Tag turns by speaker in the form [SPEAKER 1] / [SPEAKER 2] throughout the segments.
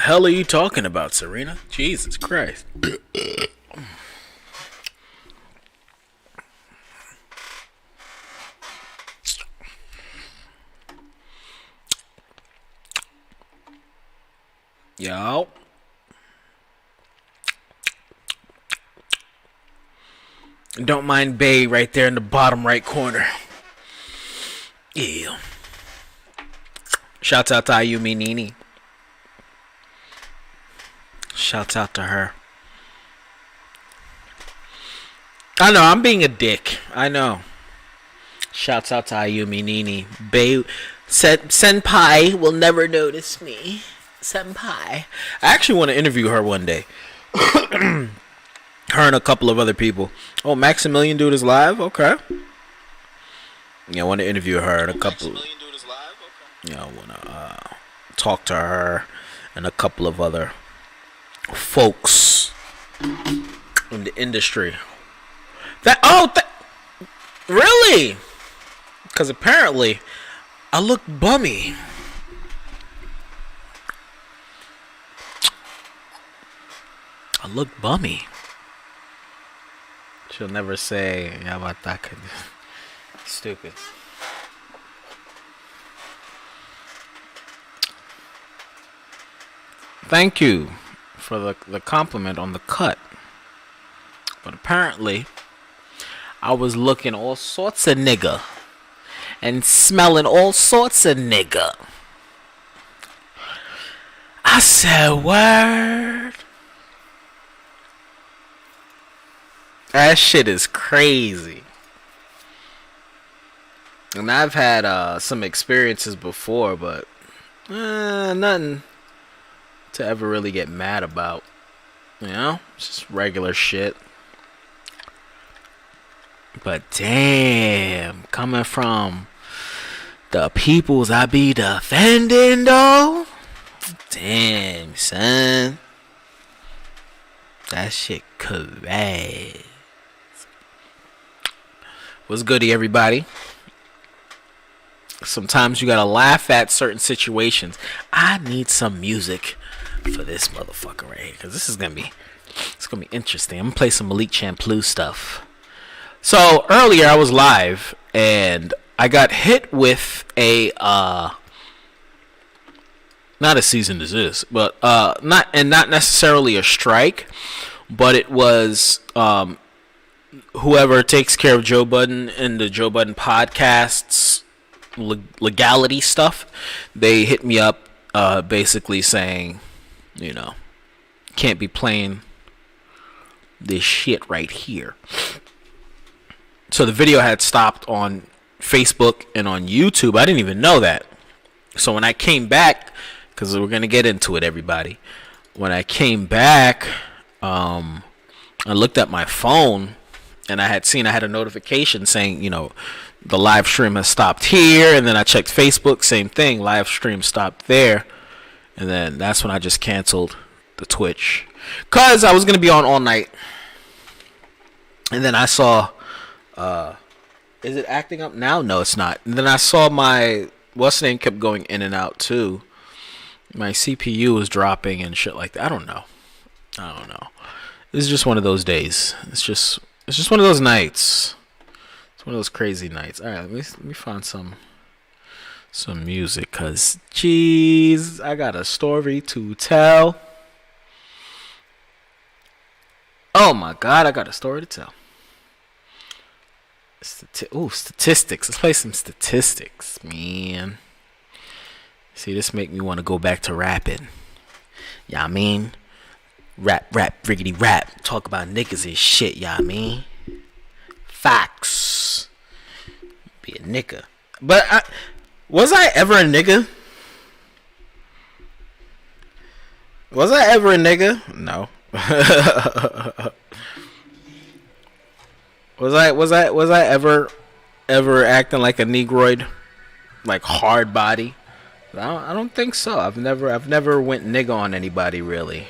[SPEAKER 1] hell are you talking about, Serena? Jesus Christ. Yo. Don't mind Bay right there in the bottom right corner. Yeah. Shouts out to Ayumi Nini. Shouts out to her. I know, I'm being a dick. I know. Shouts out to Ayumi Nini. Bay said, Senpai will never notice me. Senpai. I actually want to interview her one day. Her and a couple of other people. Oh, Maximilian Dude is live? Okay. Yeah, I want to interview her and a couple. Maximilian Dude is live? Okay. Yeah, I want to talk to her and a couple of other folks in the industry. Really? Because apparently I look bummy. I look bummy. She'll never say, yeah, about that. Stupid. Thank you for the compliment on the cut. But apparently, I was looking all sorts of nigga. And smelling all sorts of nigga. I said, word. That shit is crazy. And I've had some experiences before, but nothing to ever really get mad about. You know? Just regular shit. But damn, coming from the peoples I be defending though. Damn, son. That shit crazy. What's goody, everybody? Sometimes you gotta laugh at certain situations. I need some music for this motherfucker right here, because this is gonna be interesting. I'm gonna play some Malik Champloo stuff. So earlier I was live and I got hit with a not a cease and desist, but not necessarily a strike, but it was whoever takes care of Joe Budden and the Joe Budden podcasts legality stuff. They hit me up basically saying, you know, can't be playing this shit right here. So the video had stopped on Facebook and on YouTube. I didn't even know that. So when I came back, because we're going to get into it, everybody. When I came back, I looked at my phone and I had a notification saying, you know, the live stream has stopped here. And then I checked Facebook, same thing, live stream stopped there. And then that's when I just canceled the Twitch, because I was going to be on all night. And then I saw, is it acting up now? No, it's not. And then I saw my, what's the name kept going in and out too. My CPU was dropping and shit like that. I don't know. This is just one of those days. It's just one of those nights. It's one of those crazy nights. All right, let me find some music, cause jeez, I got a story to tell. Oh my god, I got a story to tell. Statistics. Let's play some statistics, man. See, this make me want to go back to rapping. Yeah, I mean, rap, riggedy rap. Talk about niggas and shit. Yeah, I mean, facts. Be a nigga, but was I ever a nigga? Was I ever a nigga? No. Was I ever acting like a negroid, like hard body? I don't think so. I've never went nigga on anybody, really.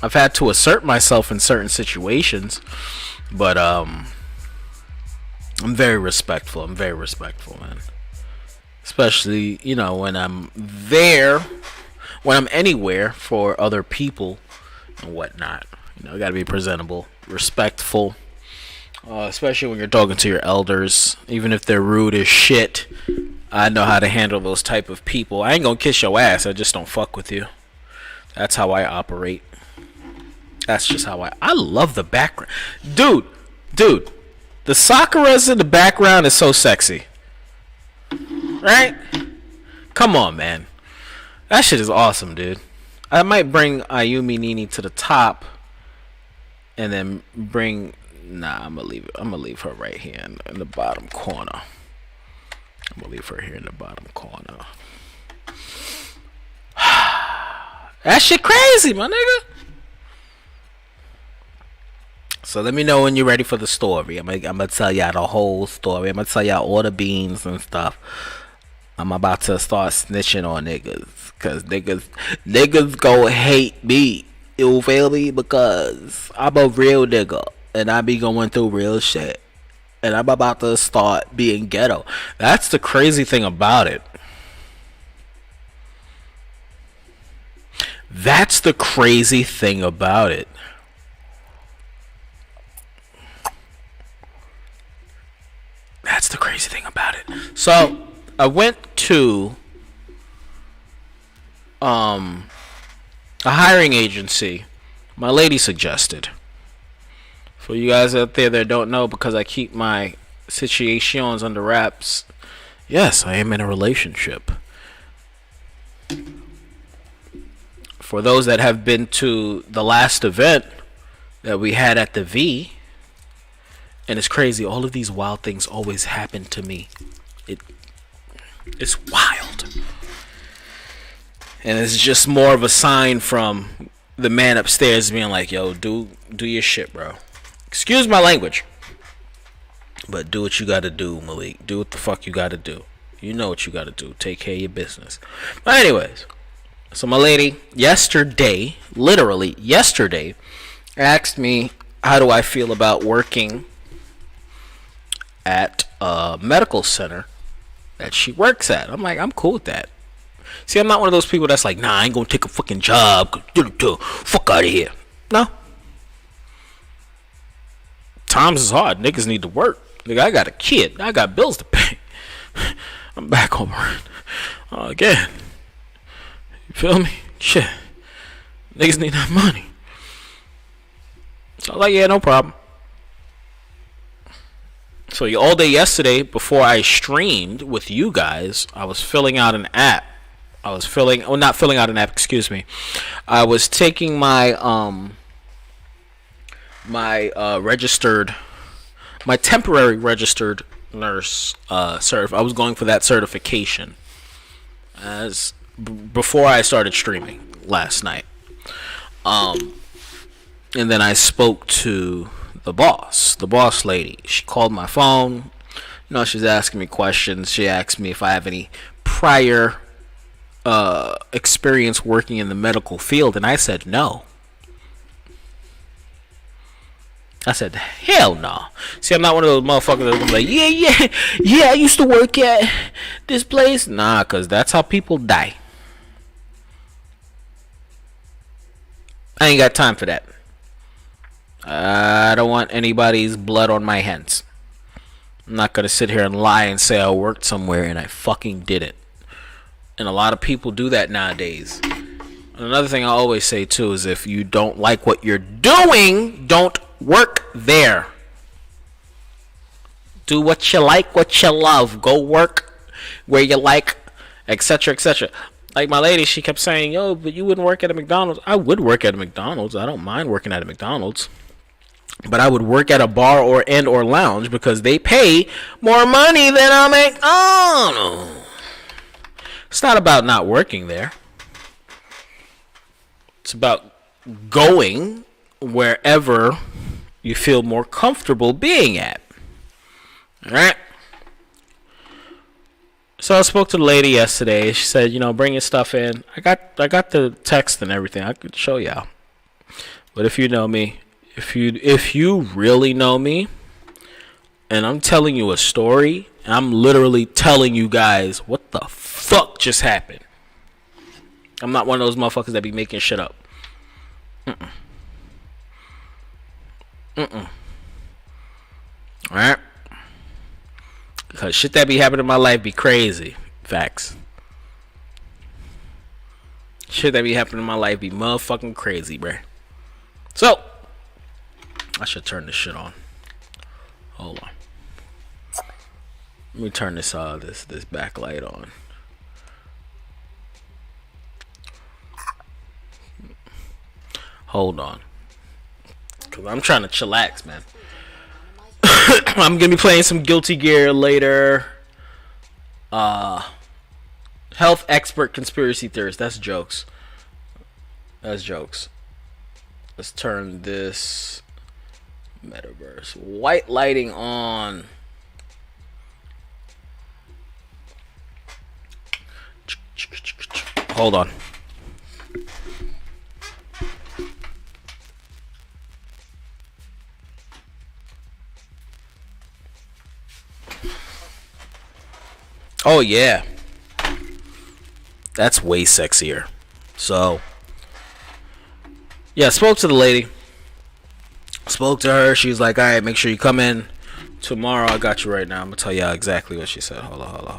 [SPEAKER 1] I've had to assert myself in certain situations, but I'm very respectful. I'm very respectful, man. Especially, you know, when I'm there when I'm anywhere for other people and whatnot. You gotta be presentable, respectful, especially when you're talking to your elders, even if they're rude as shit. I know how to handle those type of people. I ain't gonna kiss your ass. I just don't fuck with you. That's how I operate. That's just how I love the background. Dude. The Sakuras in the background is so sexy. Right? Come on, man. That shit is awesome, dude. I might bring Ayumi Nini to the top and then bring... Nah, I'm gonna leave her right here in the bottom corner. I'm gonna leave her here in the bottom corner. That shit crazy, my nigga. So let me know when you're ready for the story. I'm gonna tell y'all the whole story. I'm gonna tell y'all all the beans and stuff. I'm about to start snitching on niggas, cause niggas go hate me. You feel me? Because I'm a real nigga and I be going through real shit. And I'm about to start being ghetto. That's the crazy thing about it. That's the crazy thing about it. That's the crazy thing about it. So I went to a hiring agency. My lady suggested. For you guys out there that don't know, because I keep my situations under wraps, yes, I am in a relationship. For those that have been to the last event that we had at the V, and it's crazy, all of these wild things always happen to me. It's wild. And it's just more of a sign from the man upstairs being like, yo, do your shit, bro. Excuse my language. But do what you gotta do, Malik. Do what the fuck you gotta do. You know what you gotta do. Take care of your business. But anyways, so my lady literally yesterday, asked me how do I feel about working at a medical center that she works at. I'm like, I'm cool with that. See, I'm not one of those people that's like, nah, I ain't gonna take a fucking job. Fuck out of here. No. Times is hard. Niggas need to work. Nigga, I got a kid. I got bills to pay. I'm back home again. You feel me? Shit. Niggas need that money. So I was like, yeah, no problem. So all day yesterday, before I streamed with you guys, I was filling out an app. Not filling out an app, excuse me. I was taking my temporary registered nurse I was going for that certification before I started streaming last night. And then I spoke to the boss lady. She called my phone. She's asking me questions. She asked me if I have any prior experience working in the medical field, and I said no. I said, hell no. See, I'm not one of those motherfuckers that's like, yeah, I used to work at this place. Nah, because that's how people die. I ain't got time for that. I don't want anybody's blood on my hands. I'm not going to sit here and lie and say I worked somewhere and I fucking didn't. And a lot of people do that nowadays. And another thing I always say too is if you don't like what you're doing, don't work there. Do what you like, what you love. Go work where you like, etc., etc. Like my lady, she kept saying, yo, but you wouldn't work at a McDonald's. I would work at a McDonald's. I don't mind working at a McDonald's. But I would work at a bar or lounge because they pay more money than a McDonald's. It's not about not working there. It's about going wherever you feel more comfortable being at. Alright? So I spoke to the lady yesterday. She said, bring your stuff in. I got the text and everything. I could show y'all. But if you know me, if you really know me, and I'm telling you a story, and I'm literally telling you guys what the fuck just happened. I'm not one of those motherfuckers that be making shit up. Alright? Because shit that be happening in my life be crazy. Facts. Shit that be happening in my life be motherfucking crazy, bruh. So, I should turn this shit on. Hold on. Let me turn this this backlight on. Hold on. Cause I'm trying to chillax, man. I'm gonna be playing some Guilty Gear later. Health expert conspiracy theorist. That's jokes. That's jokes. Let's turn this metaverse white lighting on. Hold on. Oh yeah, that's way sexier. So yeah, spoke to the lady. Spoke to her. She's like, all right, make sure you come in tomorrow. I got you right now. I'm gonna tell you exactly what she said. Hold on.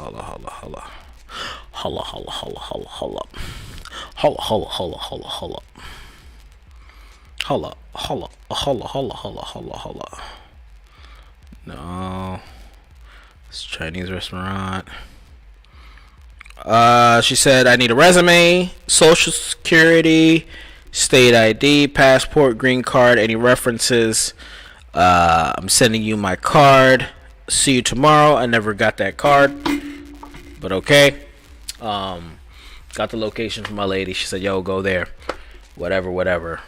[SPEAKER 1] No, it's a Chinese restaurant. She said, I need a resume, social security, state ID, passport, green card, any references. I'm sending you my card. See you tomorrow. I never got that card, but okay. Got the location from my lady. She said, yo, go there. Whatever.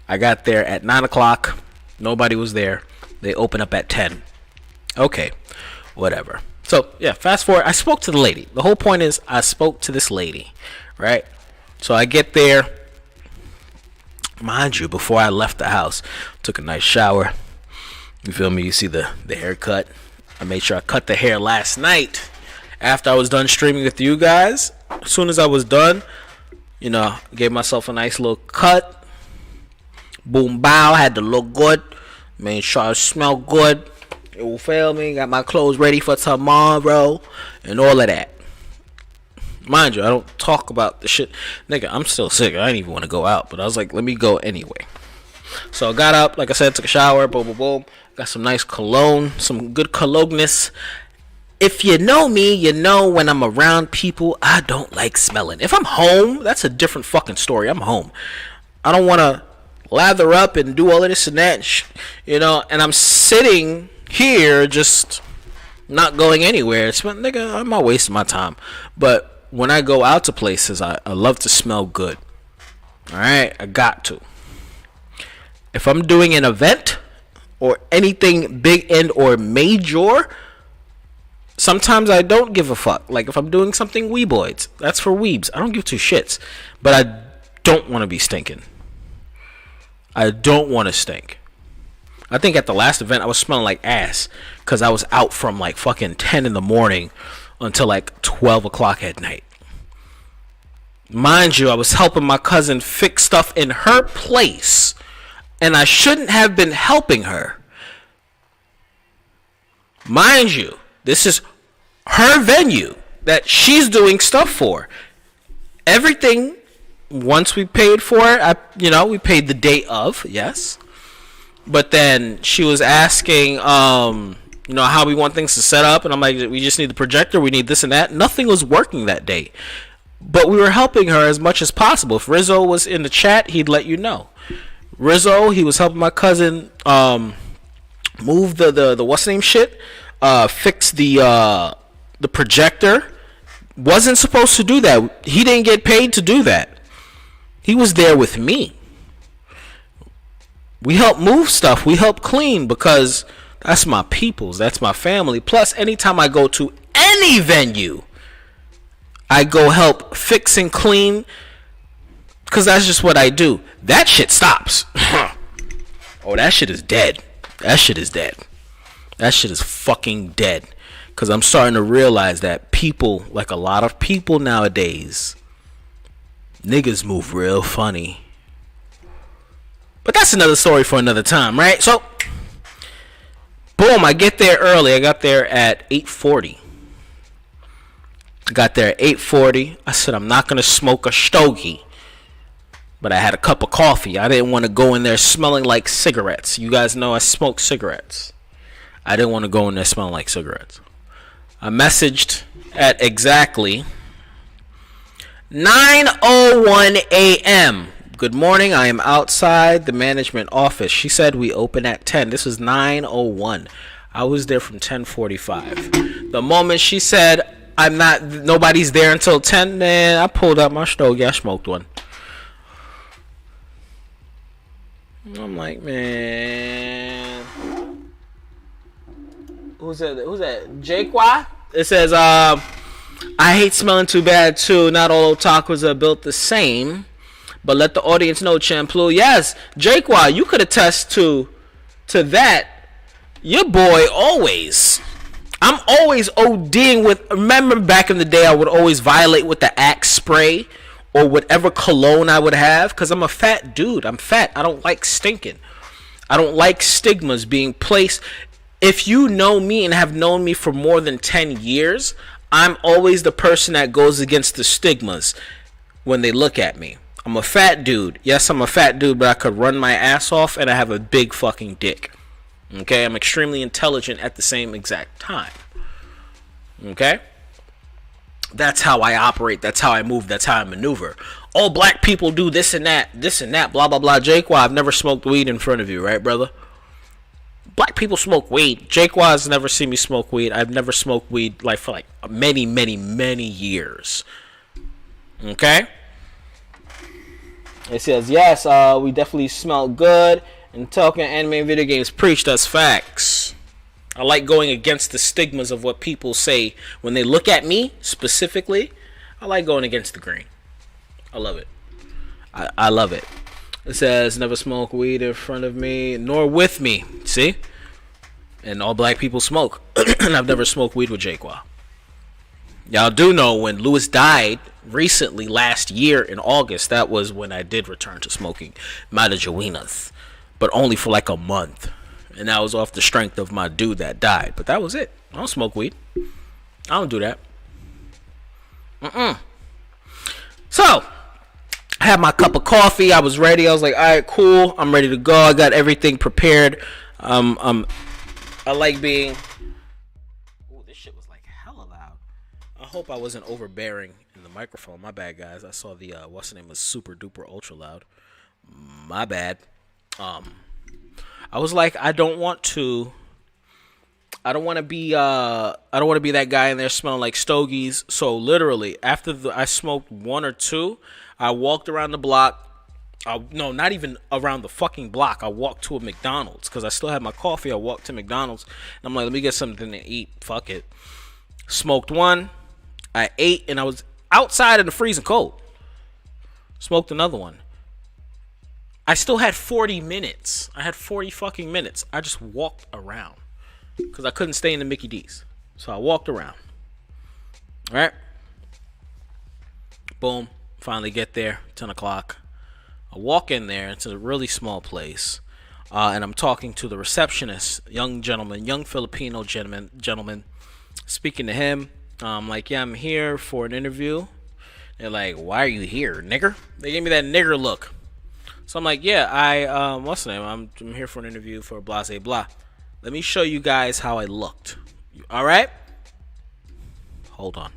[SPEAKER 1] I got there at 9 o'clock. Nobody was there. They open up at 10. Okay, whatever. So, yeah, fast forward. I spoke to the lady. The whole point is I spoke to this lady, right? So I get there. Mind you, before I left the house, took a nice shower. You feel me? You see the haircut. I made sure I cut the hair last night after I was done streaming with you guys. As soon as I was done, you know, gave myself a nice little cut. Boom, bow. Had to look good. Made sure I smell good. You feel me? Got my clothes ready for tomorrow and all of that. Mind you, I don't talk about the shit. Nigga, I'm still sick. I didn't even want to go out, but I was like, let me go anyway. So I got up, like I said, took a shower, boom. Got some nice cologne, some good colognes. If you know me, you know when I'm around people, I don't like smelling. If I'm home, that's a different fucking story. I'm home. I don't want to lather up and do all of this and that, you know, and I'm sitting here just not going anywhere. It's, nigga, I'm not wasting my time. But when I go out to places, I love to smell good. Alright, I got to. If I'm doing an event or anything big and or major, sometimes I don't give a fuck. Like if I'm doing something weeboids, that's for weebs. I don't give two shits. But I don't want to be stinking. I don't want to stink. I think at the last event I was smelling like ass because I was out from like fucking 10 in the morning until like 12 o'clock at night. Mind you, I was helping my cousin fix stuff in her place, and I shouldn't have been helping her. Mind you, this is her venue that she's doing stuff for. Everything, once we paid for it, we paid the day of, yes. But then she was asking, how we want things to set up, and I'm like, we just need the projector, we need this and that. Nothing was working that day. But we were helping her as much as possible. If Rizzo was in the chat, he'd let you know. Rizzo, he was helping my cousin move the what's name shit, fix the projector. Wasn't supposed to do that. He didn't get paid to do that. He was there with me. We help move stuff. We help clean because that's my peoples. That's my family. Plus, anytime I go to any venue, I go help fix and clean because that's just what I do. That shit stops. Oh, that shit is dead. That shit is dead. That shit is fucking dead. Because I'm starting to realize that people, like a lot of people nowadays, Niggas move real funny. But that's another story for another time, right? So, boom, I get there early. I got there at 8:40. Got there at 8:40. I said, I'm not going to smoke a stogie. But I had a cup of coffee. I didn't want to go in there smelling like cigarettes. You guys know I smoke cigarettes. I didn't want to go in there smelling like cigarettes. I messaged at exactly 9:01 a.m. Good morning. I am outside the management office. She said we open at 10. This is 9:01. I was there from 10:45. The moment she said nobody's there until 10, man, I pulled out my stogie. I smoked one. I'm like, man, who's that? Jake Y? It says, I hate smelling too bad too. Not all otakus are built the same. But let the audience know, Champloo. Yes, Jake Y, you could attest to that. Your boy always. I'm always ODing with. Remember back in the day, I would always violate with the Axe spray or whatever cologne I would have, because I'm a fat dude. I'm fat. I don't like stinking. I don't like stigmas being placed. If you know me and have known me for more than 10 years, I'm always the person that goes against the stigmas when they look at me. I'm a fat dude. Yes, I'm a fat dude, but I could run my ass off and I have a big fucking dick. Okay? I'm extremely intelligent at the same exact time. Okay? That's how I operate. That's how I move. That's how I maneuver. All black people do this and that, blah, blah, blah. Jake, well, I've never smoked weed in front of you, right, brother? Black people smoke weed. Jake has never seen me smoke weed. I've never smoked weed for many, many, many years. Okay? It says, yes, we definitely smell good. And talking anime and video games, preach, that's facts. I like going against the stigmas of what people say when they look at me specifically. I like going against the grain. I love it. I love it. It says, never smoke weed in front of me, nor with me. See? And all black people smoke. And I've never smoked weed with Jaquan. Y'all do know when Lewis died recently, last year in August, that was when I did return to smoking marijuanas. But only for like a month. And that was off the strength of my dude that died. But that was it. I don't smoke weed. I don't do that. So, I had my cup of coffee. I was ready. I was like, all right, cool. I'm ready to go. I got everything prepared. I like being... Ooh, this shit was like hella loud. I hope I wasn't overbearing in the microphone. My bad, guys. I saw the, what's the name, was super duper ultra loud. My bad. I was like, I don't want to be that guy in there smelling like stogies. So literally, after I smoked one or two, I walked around the block. No, not even around the fucking block. I walked to a McDonald's because I still had my coffee. I walked to McDonald's and I'm like, let me get something to eat. Fuck it. Smoked one. I ate and I was outside in the freezing cold. Smoked another one. I still had 40 minutes. I had 40 fucking minutes. I just walked around because I couldn't stay in the Mickey D's. So I walked around. All right. Boom. Finally get there. 10 o'clock. I walk in there. It's a really small place. And I'm talking to the receptionist, young Filipino gentleman. Speaking to him. I'm like, yeah, I'm here for an interview. They're like, why are you here, nigger? They gave me that nigger look. So I'm like, yeah, what's the name? I'm here for an interview for blah, blah, blah. Let me show you guys how I looked. All right? Hold on.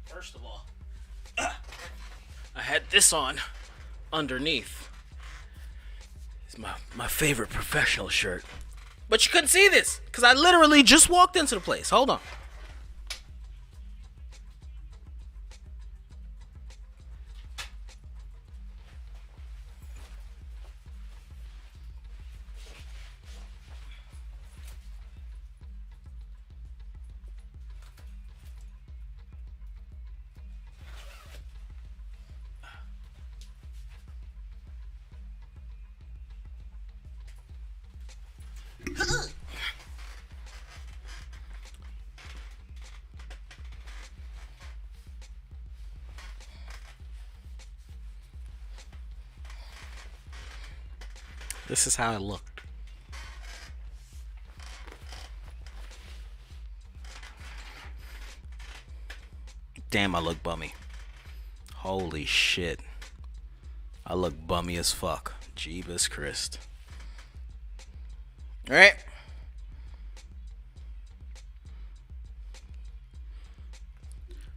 [SPEAKER 1] First of all, I had this on underneath. It's my favorite professional shirt. But you couldn't see this because I literally just walked into the place. Hold on. This is how I looked. Damn, I look bummy. Holy shit. I look bummy as fuck. Jeebus Christ. Alright.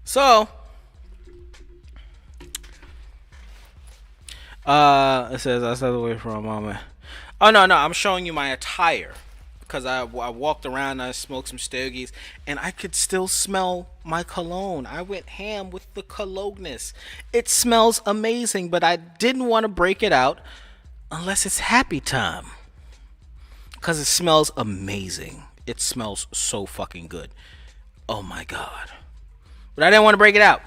[SPEAKER 1] So, it says I stepped away for a moment. Oh no, I'm showing you my attire because I walked around and I smoked some stogies and I could still smell my cologne. I went ham with the colognes. It smells amazing, but I didn't want to break it out unless it's happy time because it smells amazing. It smells so fucking good. Oh my god. But I didn't want to break it out.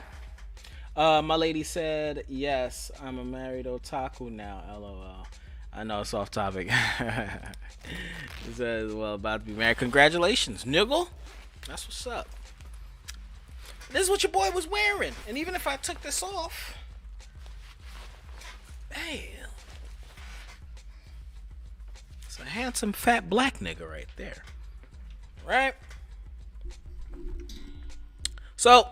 [SPEAKER 1] My lady said, yes, I'm a married otaku now. LOL. I know it's off topic. It says, well, about to be married. Congratulations, niggle. That's what's up. This is what your boy was wearing. And even if I took this off, hey, it's a handsome fat black nigga right there. Right? So,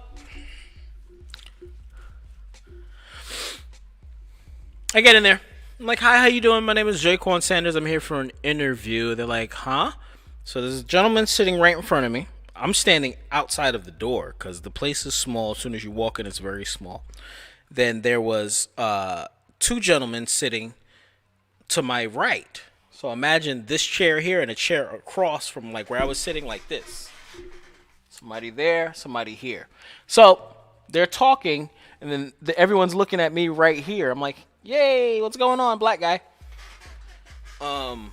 [SPEAKER 1] I get in there. I'm like, hi, how you doing? My name is Jaquan Sanders. I'm here for an interview. They're like, huh? So there's a gentleman sitting right in front of me. I'm standing outside of the door because the place is small. As soon as you walk in, it's very small. Then there was two gentlemen sitting to my right. So imagine this chair here and a chair across from like where I was sitting like this. Somebody there, somebody here. So they're talking, and then everyone's looking at me right here. I'm like, yay, what's going on, black guy? And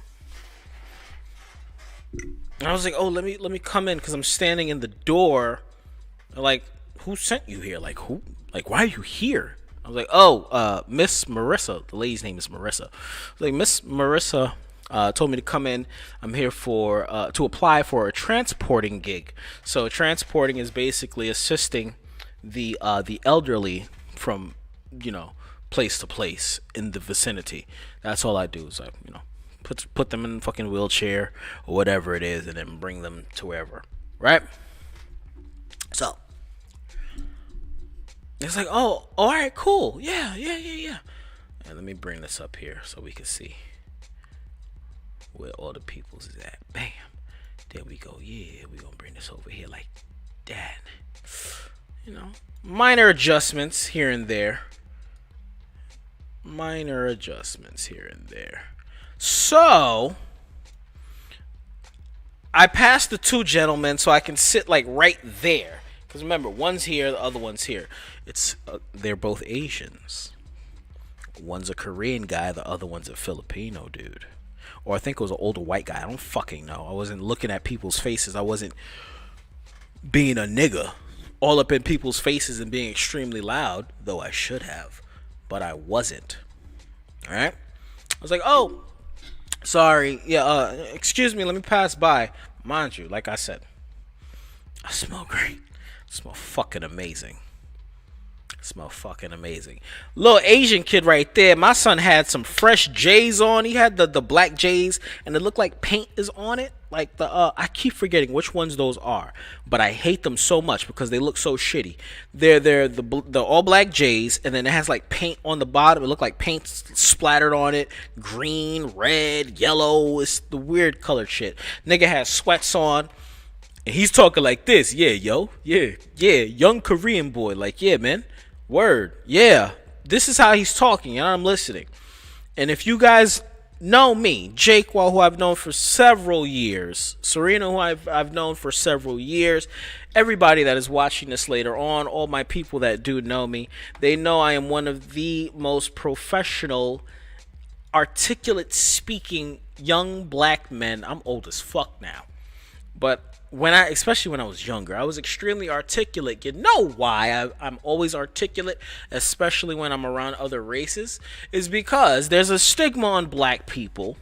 [SPEAKER 1] I was like, oh, let me come in because I'm standing in the door. They're like, who sent you here? Like, who? Like, why are you here? I was like, oh, Miss Marissa. The lady's name is Marissa. I was like, Miss Marissa told me to come in. I'm here for to apply for a transporting gig. So transporting is basically assisting the elderly from, place to place in the vicinity. That's all I do is put them in a fucking wheelchair or whatever it is and then bring them to wherever. Right? So it's like, oh, all right, cool. Yeah. And let me bring this up here so we can see where all the peoples is at. Bam. There we go. Yeah, we're gonna bring this over here like that. Minor adjustments here and there. So I passed the two gentlemen so I can sit like right there. Because remember, one's here, the other one's here. They're both Asians. One's a Korean guy, the other one's a Filipino dude. Or I think it was an older white guy. I don't fucking know. I wasn't looking at people's faces. I wasn't being a nigga all up in people's faces and being extremely loud, though I should have, but I wasn't. All right? I was like, oh, sorry. Yeah, excuse me, let me pass by. Mind you, like I said, I smell great. I smell fucking amazing. Little Asian kid right there. My son had some fresh J's on. He had the black J's, and it looked like paint is on it. Like I keep forgetting which ones those are, but I hate them so much because they look so shitty. They're the all black J's, and then it has like paint on the bottom. It looked like paint splattered on it. Green, red, yellow. It's the weird colored shit. Nigga has sweats on. And he's talking like this. Yeah, yo. Yeah. Young Korean boy. Like, yeah, man. Word. Yeah. This is how he's talking, and I'm listening. And if you guys know me, Jake, who I've known for several years, Serena, who I've known for several years, everybody that is watching this later on, all my people that do know me, they know I am one of the most professional, articulate speaking young black men. I'm old as fuck now. But especially when I was younger, I was extremely articulate. You know why I'm always articulate, especially when I'm around other races, is because there's a stigma on black people.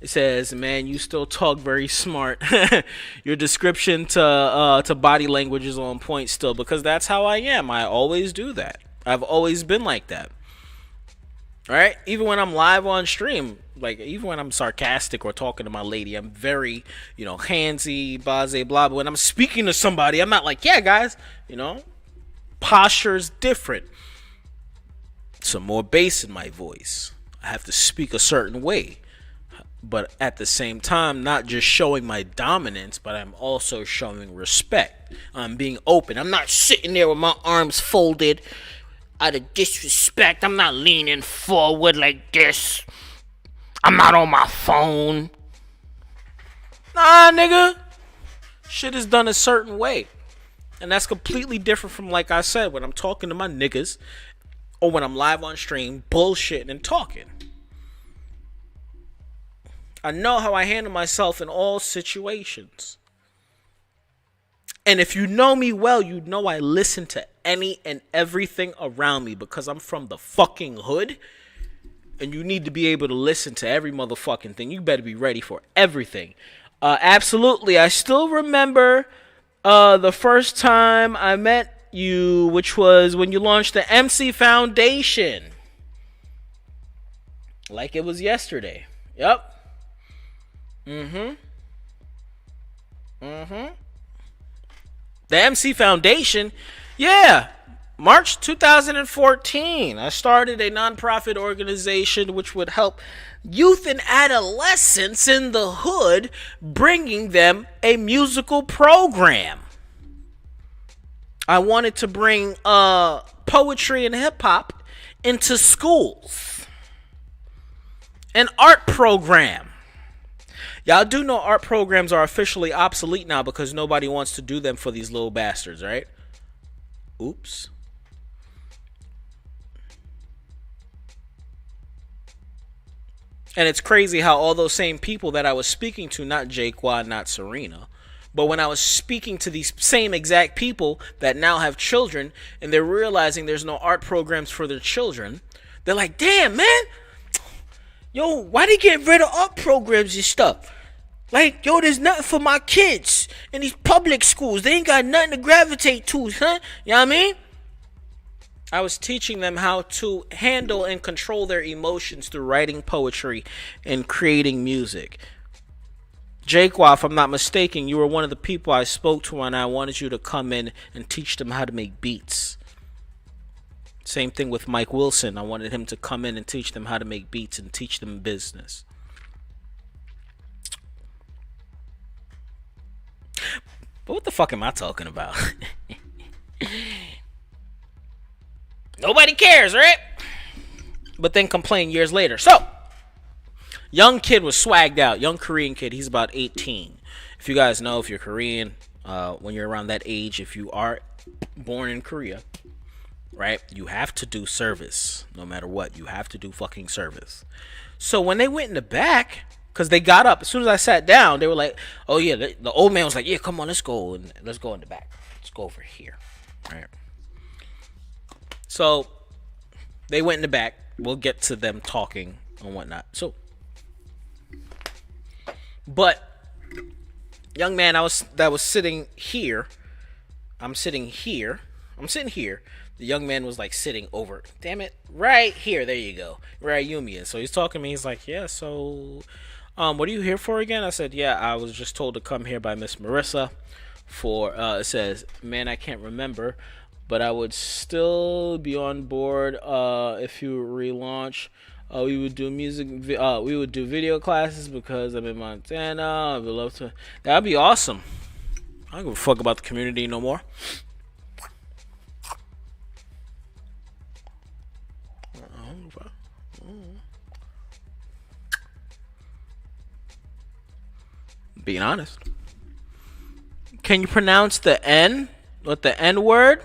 [SPEAKER 1] It says, man, you still talk very smart. Your description to body language is on point still, because that's how I am. I always do that. I've always been like that. All right? Even when I'm live on stream, like, even when I'm sarcastic or talking to my lady, I'm very, handsy, blase, blah. But when I'm speaking to somebody, I'm not like, yeah, guys, posture's different. Some more bass in my voice. I have to speak a certain way. But at the same time, not just showing my dominance, but I'm also showing respect. I'm being open. I'm not sitting there with my arms folded out of disrespect. I'm not leaning forward like this. I'm not on my phone. Nah, nigga. Shit is done a certain way. And that's completely different from, like I said, when I'm talking to my niggas or when I'm live on stream bullshitting and talking. I know how I handle myself in all situations. And if you know me well, you know I listen to any and everything around me because I'm from the fucking hood. And you need to be able to listen to every motherfucking thing. You better be ready for everything. Absolutely. I still remember the first time I met you, which was when you launched the MC Foundation. Like it was yesterday. Yep. The MC Foundation, yeah, March 2014. I started a nonprofit organization which would help youth and adolescents in the hood, bringing them a musical program. I wanted to bring poetry and hip hop into schools. An art program. Y'all do know art programs are officially obsolete now because nobody wants to do them for these little bastards, right? Oops. And it's crazy how all those same people that I was speaking to, not Jaquan, not Serena, but when I was speaking to these same exact people that now have children and they're realizing there's no art programs for their children, they're like, damn, man. Yo, why they get rid of art programs and stuff? Like, yo, there's nothing for my kids in these public schools. They ain't got nothing to gravitate to, huh? You know what I mean? I was teaching them how to handle and control their emotions through writing poetry and creating music. Jaquan, if I'm not mistaken, you were one of the people I spoke to and I wanted you to come in and teach them how to make beats. Same thing with Mike Wilson. I wanted him to come in and teach them how to make beats and teach them business. But what the fuck am I talking about? Nobody cares, right? But then complain years later. So, young kid was swagged out. Young Korean kid. He's about 18. If you guys know, if you're Korean, when you're around that age, if you are born in Korea, right, you have to do service. No matter what, you have to do fucking service. So when they went in the back, because they got up, as soon as I sat down, they were like, oh yeah, the old man was like, yeah, come on, let's go in the back. Let's go over here. All right. So they went in the back. We'll get to them talking and whatnot. So, but young man, that was sitting here. I'm sitting here. The young man was like sitting over, damn it, right here. There you go. Where Ayumi is. So he's talking to me. He's like, yeah, so what are you here for again? I said, yeah, I was just told to come here by Miss Marissa for, it says, man, I can't remember, but I would still be on board if you relaunch. We would do we would do video classes because I'm in Montana. I would love to. That'd be awesome. I don't give a fuck about the community no more. Being honest. Can you pronounce the N with the N word?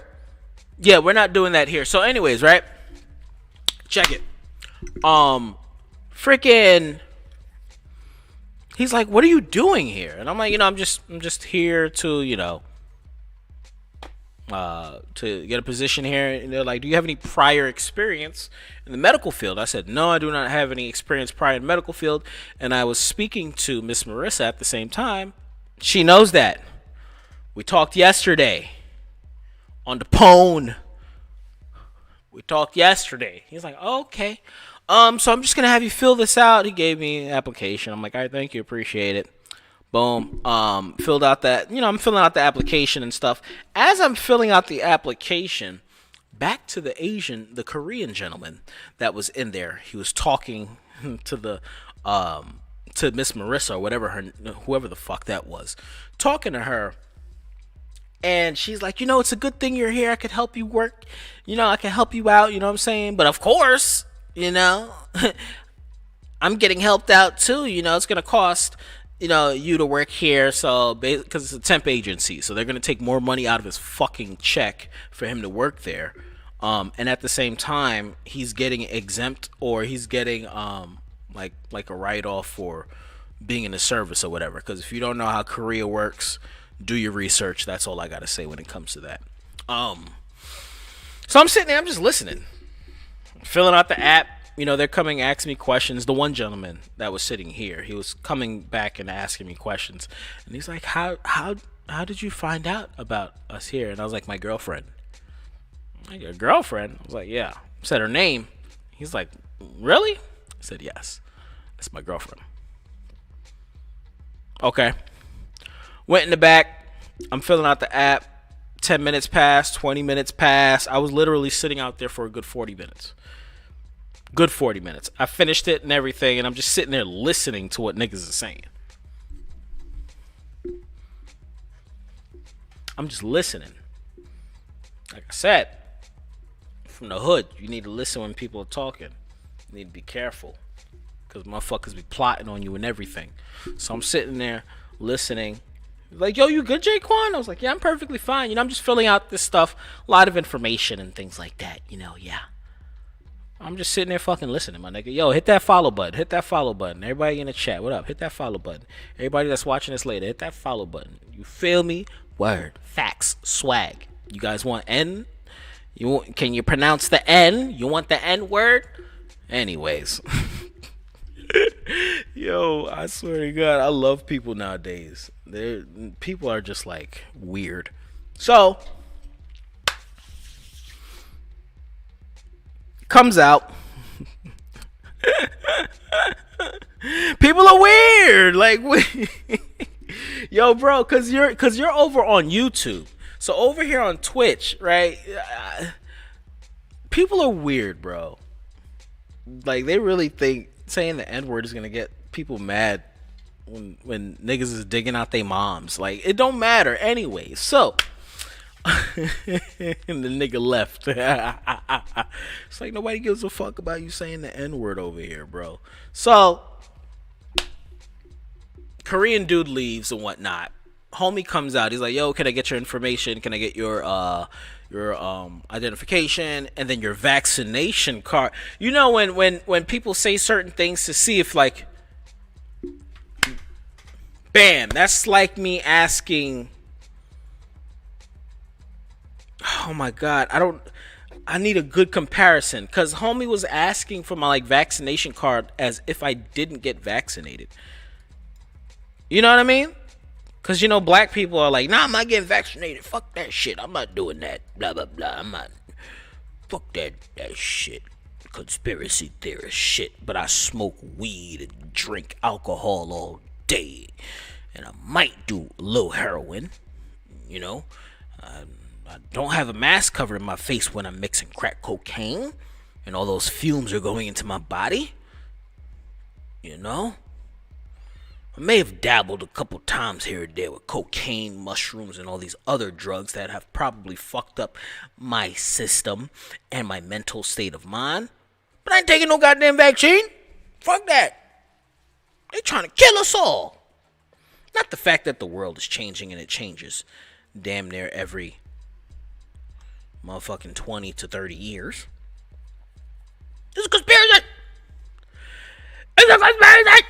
[SPEAKER 1] Yeah, we're not doing that here. So anyways, right? Check it. Freaking he's like, what are you doing here? And I'm like, I'm just here to, to get a position here. And they're like, do you have any prior experience in the medical field? I said, no, I do not have any experience prior in the medical field. And I was speaking to Miss Marissa at the same time. She knows that. We talked yesterday on the phone. We talked yesterday. He's like, okay. So I'm just gonna have you fill this out. He gave me an application. I'm like, all right, thank you, appreciate it. Boom. Filled out that. I'm filling out the application and stuff. As I'm filling out the application, back to the Korean gentleman that was in there. He was talking to to Miss Marissa or whoever the fuck that was, talking to her. And she's like, it's a good thing you're here. I could help you work. I can help you out. You know what I'm saying? But of course, I'm getting helped out too. It's going to cost, you to work here. So, because it's a temp agency. So they're going to take more money out of his fucking check for him to work there. And at the same time, he's getting exempt, or he's getting, like a write-off for being in the service or whatever. Because if you don't know how Korea works, do your research. That's all I gotta say when it comes to that. So I'm sitting there, I'm just listening, filling out the app. They're coming asking me questions. The one gentleman that was sitting here, he was coming back and asking me questions, and he's like, "How did you find out about us here?" And I was like, "My girlfriend." Like, your girlfriend? I was like, "Yeah." I said her name. He's like, "Really?" I said, "Yes, that's my girlfriend." Okay. Went in the back. I'm filling out the app. 10 minutes passed. 20 minutes passed. I was literally sitting out there for a good 40 minutes. Good 40 minutes. I finished it and everything, and I'm just sitting there listening to what niggas is saying. I'm just listening. Like I said, from the hood, you need to listen when people are talking. You need to be careful, because motherfuckers be plotting on you and everything. So I'm sitting there listening. Like, yo, you good, Jaquan? I was like, yeah, I'm perfectly fine. I'm just filling out this stuff. A lot of information and things like that. Yeah. I'm just sitting there fucking listening, my nigga. Yo, hit that follow button. Hit that follow button. Everybody in the chat, what up? Hit that follow button. Everybody that's watching this later, hit that follow button. You feel me? Word. Facts. Swag. You guys want N? Can you pronounce the N? You want the N word? Anyways. Yo, I swear to God, I love people nowadays. People are just like weird. So comes out. People are weird. Like, yo, bro, cause you're over on YouTube. So over here on Twitch, right? People are weird, bro. Like, they really think saying the N-word is gonna get people mad when niggas is digging out their moms. Like, it don't matter anyway. So and the nigga left. It's like nobody gives a fuck about you saying the N-word over here, bro. So Korean dude leaves and whatnot. Homie comes out. He's like, yo, can I get your information? Can I get your identification and then your vaccination card? When people say certain things to see if, like, bam, that's like me asking, oh my God, I need a good comparison, because homie was asking for my, like, vaccination card as if I didn't get vaccinated. You know what I mean? Because, black people are like, nah, I'm not getting vaccinated. Fuck that shit. I'm not doing that. Blah, blah, blah. I'm not. Fuck that shit. Conspiracy theorist shit. But I smoke weed and drink alcohol all day. And I might do a little heroin. I don't have a mask covering my face when I'm mixing crack cocaine. And all those fumes are going into my body. I may have dabbled a couple times here and there with cocaine, mushrooms, and all these other drugs that have probably fucked up my system and my mental state of mind. But I ain't taking no goddamn vaccine. Fuck that. They trying to kill us all. Not the fact that the world is changing, and it changes damn near every motherfucking 20 to 30 years. It's a conspiracy. It's a conspiracy.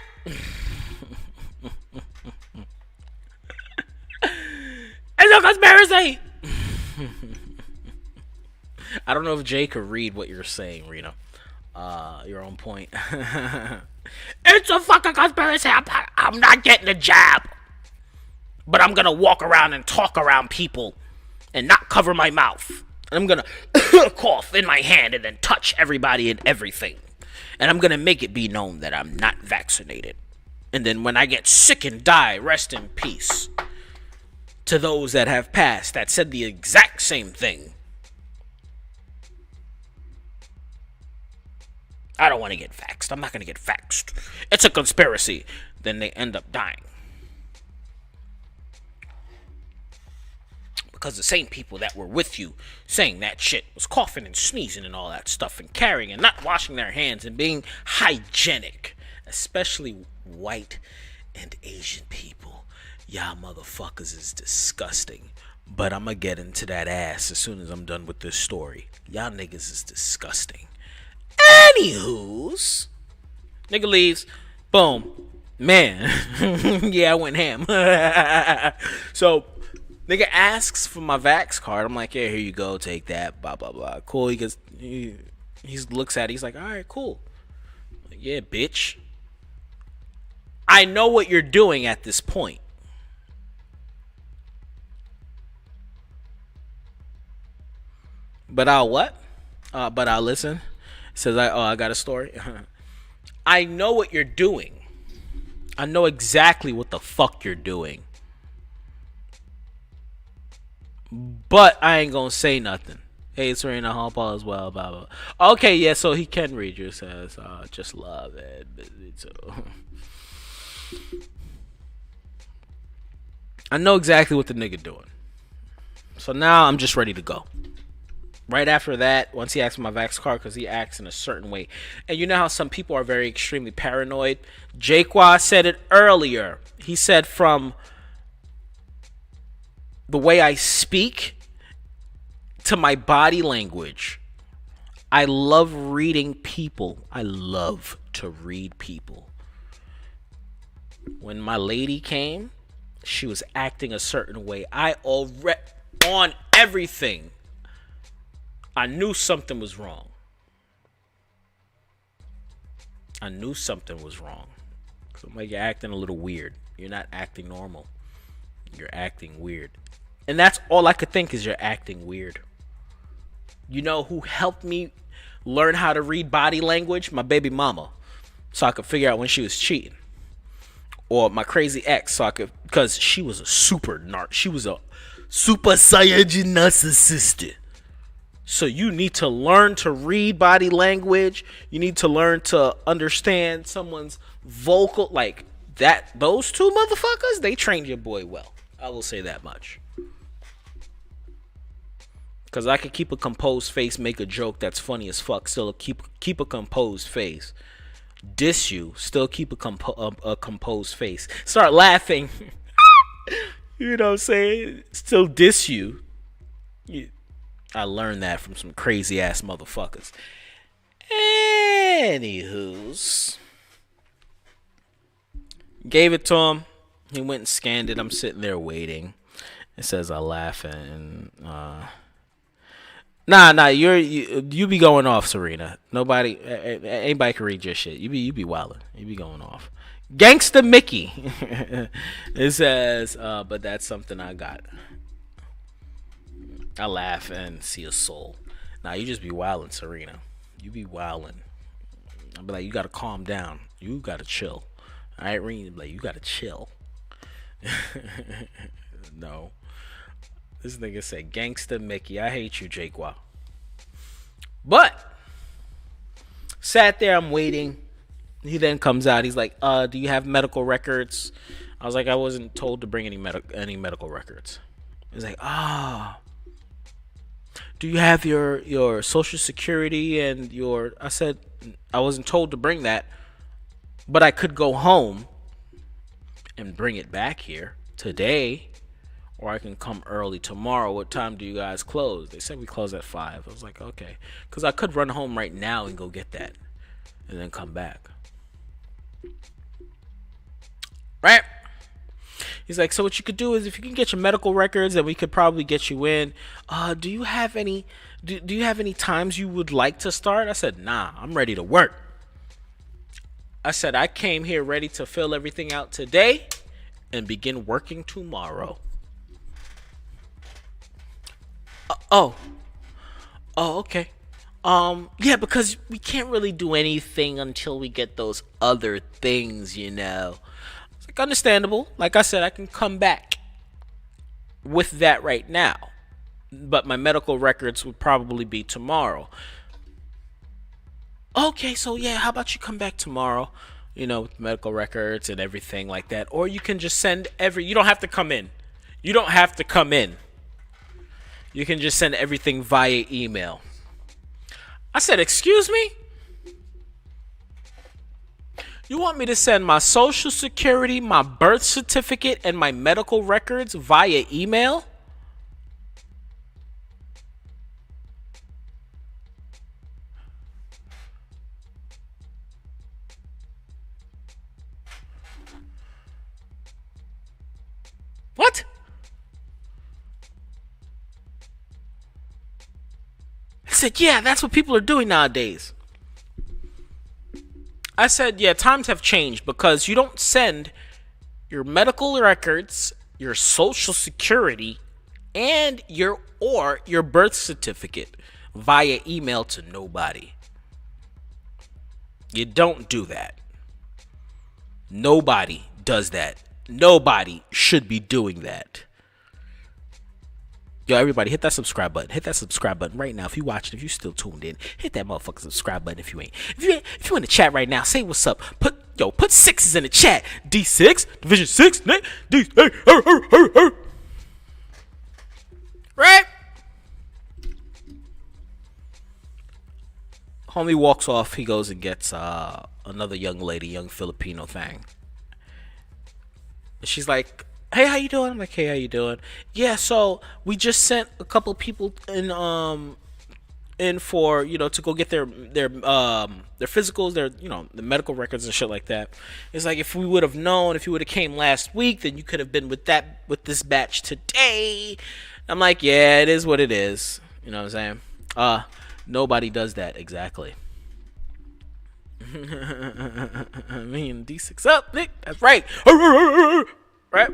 [SPEAKER 1] It's a conspiracy. I don't know if Jay could read what you're saying, Reno. You're on point. It's a fucking conspiracy. I'm not getting a jab, but I'm gonna walk around and talk around people and not cover my mouth. I'm gonna cough in my hand and then touch everybody and everything. And I'm going to make it be known that I'm not vaccinated. And then when I get sick and die, rest in peace to those that have passed that said the exact same thing. I don't want to get vaxxed. I'm not going to get vaxxed. It's a conspiracy. Then they end up dying. Because the same people that were with you saying that shit was coughing and sneezing and all that stuff and carrying and not washing their hands and being hygienic. Especially white and Asian people. Y'all motherfuckers is disgusting. But I'm going to get into that ass as soon as I'm done with this story. Y'all niggas is disgusting. Anywho's, nigga leaves, boom, man, yeah, I went ham. So, nigga asks for my Vax card. I'm like, yeah, here you go, take that, blah, blah, blah. Cool, he looks at it, he's like, all right, cool. Like, yeah, bitch. I know what you're doing at this point. But I'll what? But I'll listen. Says, I got a story. I know what you're doing. I know exactly what the fuck you're doing. But I ain't gonna say nothing. Hey, it's Serena Hallball as well, blah, blah, blah. Okay, yeah, so he can read you. Says, just love it. So. I know exactly what the nigga doing. So now I'm just ready to go. Right after that, once he asked for my Vax card, because he acts in a certain way. And you know how some people are very extremely paranoid? Jaquan said it earlier. He said from the way I speak to my body language. I love reading people. I love to read people. When my lady came, she was acting a certain way. I already, on everything, I knew something was wrong. I knew something was wrong. So I'm like, you're acting a little weird. You're not acting normal. You're acting weird. And that's all I could think is you're acting weird. You know who helped me learn how to read body language? My baby mama. So I could figure out when she was cheating. Or my crazy ex. So I could, because she was a she was a super Saiyajin narcissist. So you need to learn to read body language. You need to learn to understand someone's vocal. Like that, those two motherfuckers, they trained your boy well. I will say that much. Because I could keep a composed face, make a joke that's funny as fuck, still keep a composed face. Diss you, still keep a composed face. Start laughing. You know what I'm saying? Still diss you. I learned that from some crazy ass motherfuckers. Anywho's. Gave it to him. He went and scanned it. I'm sitting there waiting. It says I laugh and Nah, you be going off, Serena. Anybody can read your shit. You be wildin'. You be going off. Gangsta Mickey. It says, but that's something I got. I laugh and see a soul. Nah, you just be wildin', Serena. You be wildin'. I'll be like, you gotta calm down. You gotta chill. Alright, Reen, like, you gotta chill. No. This nigga said, Gangsta Mickey. I hate you, Jaquan. But, sat there, I'm waiting. He then comes out. He's like, do you have medical records? I was like, I wasn't told to bring any medical records. He's like, do you have your social security and your... I said, I wasn't told to bring that, but I could go home and bring it back here today, or I can come early tomorrow. What time do you guys close? They said we close at 5. I was like, okay. Because I could run home right now and go get that and then come back. Right? He's like, so what you could do is if you can get your medical records, then we could probably get you in. Do you have any times you would like to start? I said, nah, I'm ready to work. I said, I came here ready to fill everything out today and begin working tomorrow. Okay. Yeah, because we can't really do anything until we get those other things, you know. It's like understandable. Like I said, I can come back with that right now. But my medical records would probably be tomorrow. Okay, so yeah, how about you come back tomorrow? You know, with medical records and everything like that. Or you can just send you don't have to come in. You don't have to come in. You can just send everything via email. I said, excuse me? You want me to send my social security, my birth certificate, and my medical records via email? What? I said, yeah, that's what people are doing nowadays. I said, yeah, times have changed because you don't send your medical records, your social security, and your birth certificate via email to nobody. You don't do that. Nobody does that. Nobody should be doing that. Yo, everybody, hit that subscribe button. Hit that subscribe button right now. If you watching, if you still tuned in, hit that motherfucking subscribe button if you ain't. If you in the chat right now, say what's up. Put sixes in the chat. D6, Division 6, D6. Right? Homie walks off. He goes and gets another young lady, young Filipino thing. She's like, hey, how you doing? I'm like, hey, how you doing? Yeah, so we just sent a couple of people in for, you know, to go get their physicals, their, you know, the medical records and shit like that. It's like, if we would have known, if you would have came last week, then you could have been with this batch today. I'm like, yeah, it is what it is. You know what I'm saying? Nobody does that exactly. Me and D6 up, Nick. That's right. Right?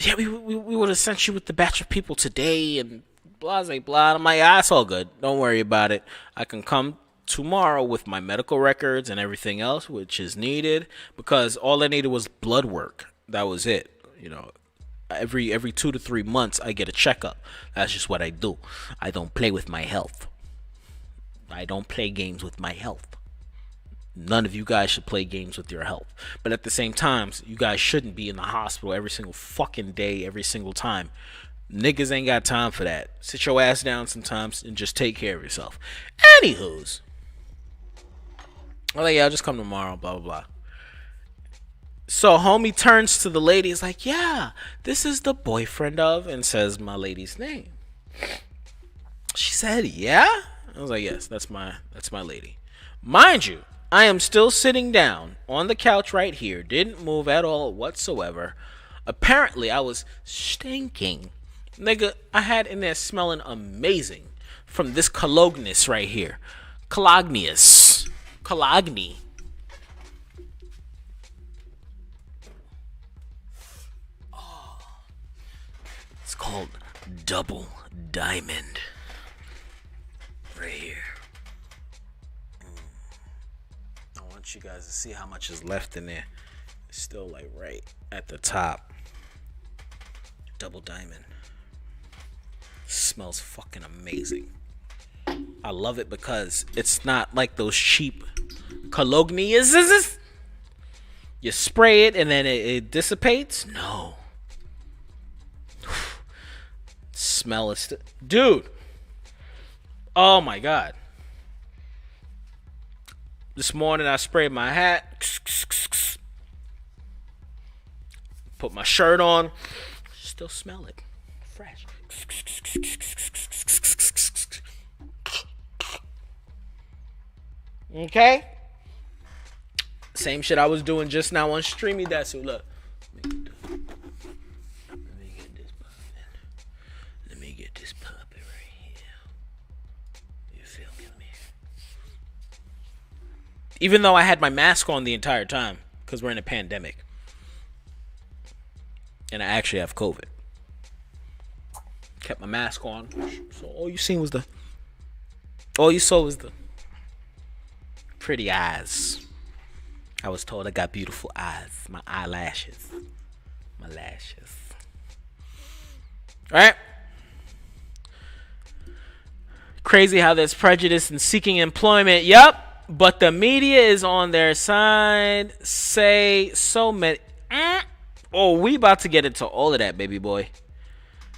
[SPEAKER 1] Yeah, we would have sent you with the batch of people today and blah, blah, blah. I'm like, it's all good. Don't worry about it. I can come tomorrow with my medical records and everything else, which is needed, because all I needed was blood work. That was it. You know, every 2 to 3 months, I get a checkup. That's just what I do. I don't play with my health. I don't play games with my health. None of you guys should play games with your health. But at the same time, you guys shouldn't be in the hospital every single fucking day, every single time. Niggas ain't got time for that. Sit your ass down sometimes and just take care of yourself. Anywho's. Well, yeah, I'll just come tomorrow, blah, blah, blah. So homie turns to the lady. He's like, yeah, this is the boyfriend of, and says my lady's name. She said, yeah? I was like, yes, that's my lady. Mind you, I am still sitting down on the couch right here. Didn't move at all whatsoever. Apparently, I was stinking. Nigga, I had in there smelling amazing from this colognus right here. Cologny. Oh, it's called Double Diamond. Right here. I want you guys to see how much is left in there. It's still like right at the top. Double Diamond. Smells fucking amazing. I love it because it's not like those cheap colognias. You spray it and then it dissipates. No. Smell is dude. Oh my god. This morning I sprayed my hat. Put my shirt on. Still smell it. Fresh. Okay? Same shit I was doing just now on Streamy Desu. Look. Let me get this puppy right here. You feel me? Even though I had my mask on the entire time, because we're in a pandemic. And I actually have COVID. kept my mask on. So all you saw was the pretty eyes. I was told I got beautiful eyes. My eyelashes. My lashes. Right? Crazy how there's prejudice in seeking employment. Yup. But the media is on their side. Say so many. Oh, we about to get into all of that, baby boy.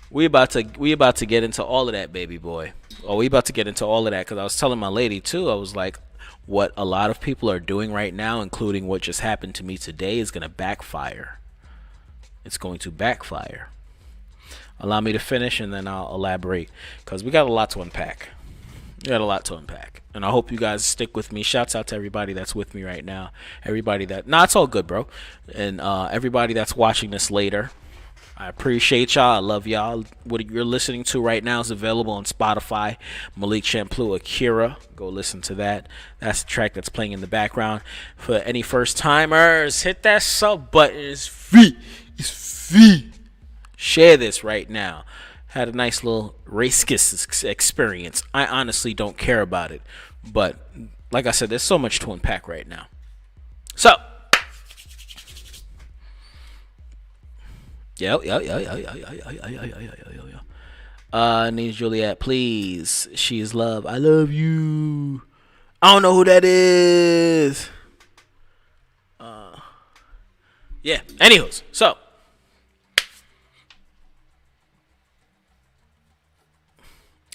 [SPEAKER 1] We about to get into all of that, baby boy. Oh, we about to get into all of that because I was telling my lady too. I was like, what a lot of people are doing right now, including what just happened to me today, is going to backfire. It's going to backfire. Allow me to finish and then I'll elaborate because we got a lot to unpack. And I hope you guys stick with me. Shouts out to everybody that's with me right now. Everybody that... Nah, it's all good, bro. And everybody that's watching this later. I appreciate y'all. I love y'all. What you're listening to right now is available on Spotify. Malik, Champloo, Akira. Go listen to that. That's the track that's playing in the background. For any first timers, hit that sub button. It's free. It's free. Share this right now. Had a nice little racist experience. I honestly don't care about it. But like I said, there's so much to unpack right now. So, yo. Need Juliet, please. She is love. I love you. I don't know who that is. Yeah. Anywho's, so.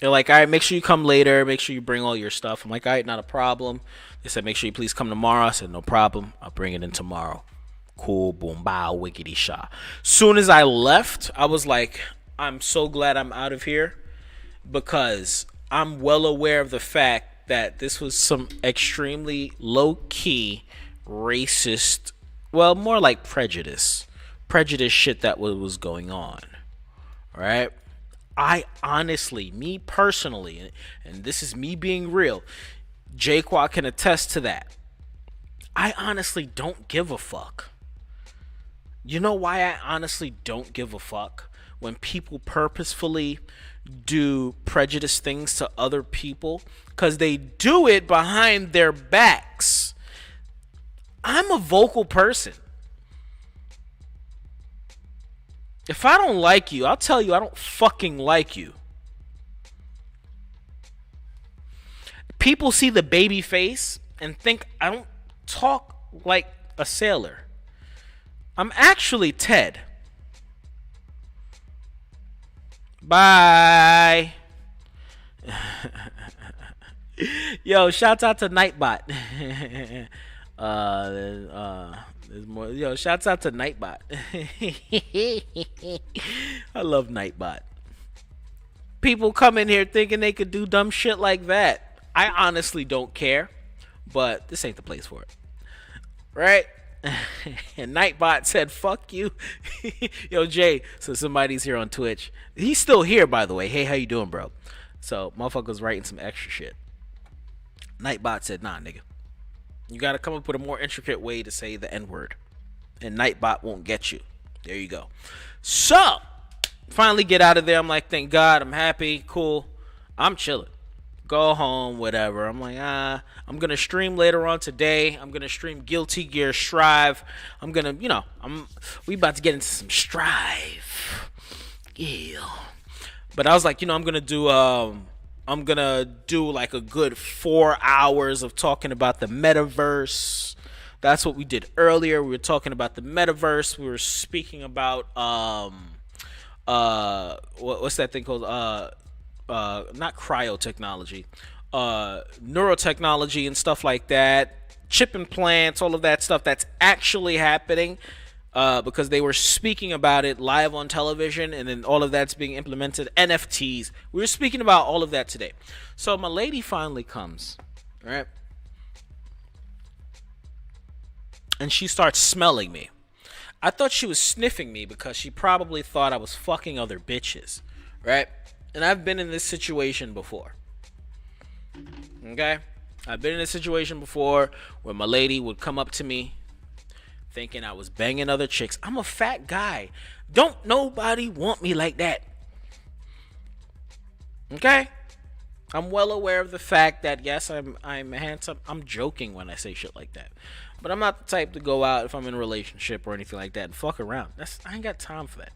[SPEAKER 1] They're like, all right, make sure you come later. Make sure you bring all your stuff. I'm like, all right, not a problem. They said, make sure you please come tomorrow. I said, no problem. I'll bring it in tomorrow. Cool, boom, bow, wiggity, sha. Soon as I left, I was like, I'm so glad I'm out of here because I'm well aware of the fact that this was some extremely low-key, racist, well, more like prejudice shit that was going on. All right? I honestly, me personally, and this is me being real, Jaquan can attest to that. I honestly don't give a fuck. You know why I honestly don't give a fuck? When people purposefully do prejudice things to other people, because they do it behind their backs. I'm a vocal person. If I don't like you, I'll tell you I don't fucking like you. People see the baby face and think I don't talk like a sailor. I'm actually Ted. Bye. Yo, shouts out to Nightbot. There's more. Yo, shouts out to Nightbot. I love Nightbot. People come in here thinking they could do dumb shit like that. I honestly don't care, but this ain't the place for it. Right? And Nightbot said, fuck you. Yo, Jay, so somebody's here on Twitch. He's still here, by the way. Hey, how you doing, bro? So, motherfucker's writing some extra shit. Nightbot said, nah, nigga. You gotta come up with a more intricate way to say the N-word. And Nightbot won't get you. There you go. So, finally get out of there. I'm like, thank God, I'm happy, cool. I'm chilling. Go home, whatever. I'm like, I'm gonna stream later on today. I'm gonna stream Guilty Gear Strive. I'm gonna, we about to get into some Strive. Yeah. But I was like, I'm gonna do like a good 4 hours of talking about the metaverse. That's what we did earlier. We were talking about the metaverse. We were speaking about what's that thing called? Not cryotechnology, neurotechnology and stuff like that. Chip implants, all of that stuff that's actually happening. Because they were speaking about it live on television, and then all of that's being implemented. NFTs. We were speaking about all of that today. So my lady finally comes, right? And she starts smelling me. I thought she was sniffing me because she probably thought I was fucking other bitches, right? And I've been in this situation before. Okay? I've been in this situation before where my lady would come up to me thinking I was banging other chicks. I'm a fat guy. Don't nobody want me like that. Okay? I'm well aware of the fact that yes, I'm handsome. I'm joking when I say shit like that. But I'm not the type to go out if I'm in a relationship or anything like that and fuck around. I ain't got time for that.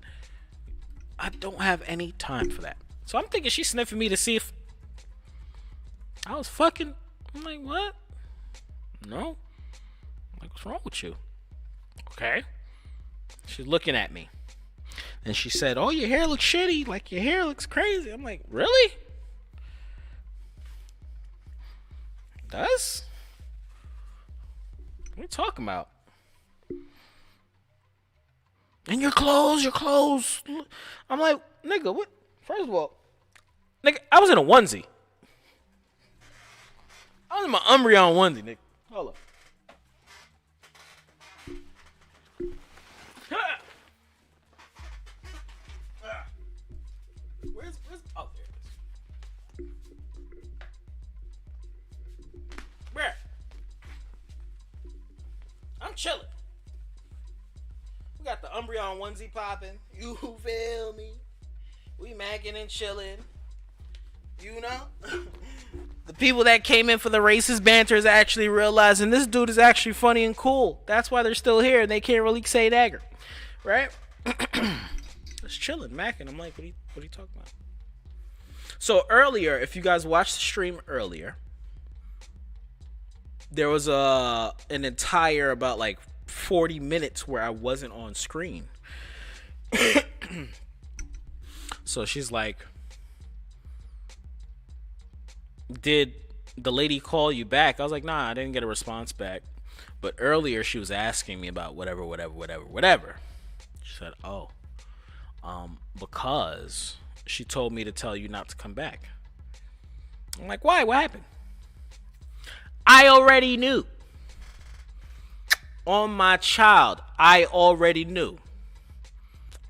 [SPEAKER 1] I don't have any time for that. So I'm thinking she's sniffing me to see if I was fucking. I'm like, what? No. I'm like, what's wrong with you? Okay. She's looking at me. And she said, oh, your hair looks shitty. Like, your hair looks crazy. I'm like, really? Does? What are you talking about? And your clothes. I'm like, nigga, what? First of all, nigga, I was in a onesie. I was in my Umbreon onesie, nigga. Hold up. Where's oh, there it is. Where? I'm chilling. We got the Umbreon onesie popping. You feel me? We macking and chilling. You know? The people that came in for the racist banter is actually realizing this dude is actually funny and cool. That's why they're still here and they can't really say dagger. Right? Just chilling, macking. I'm like, what are you talking about? So earlier, if you guys watched the stream earlier, there was an entire about like 40 minutes where I wasn't on screen. So she's like, did the lady call you back? I was like, nah, I didn't get a response back. But earlier she was asking me about whatever. She said, oh, because she told me to tell you not to come back. I'm like, why? What happened? I already knew. On my child, I already knew.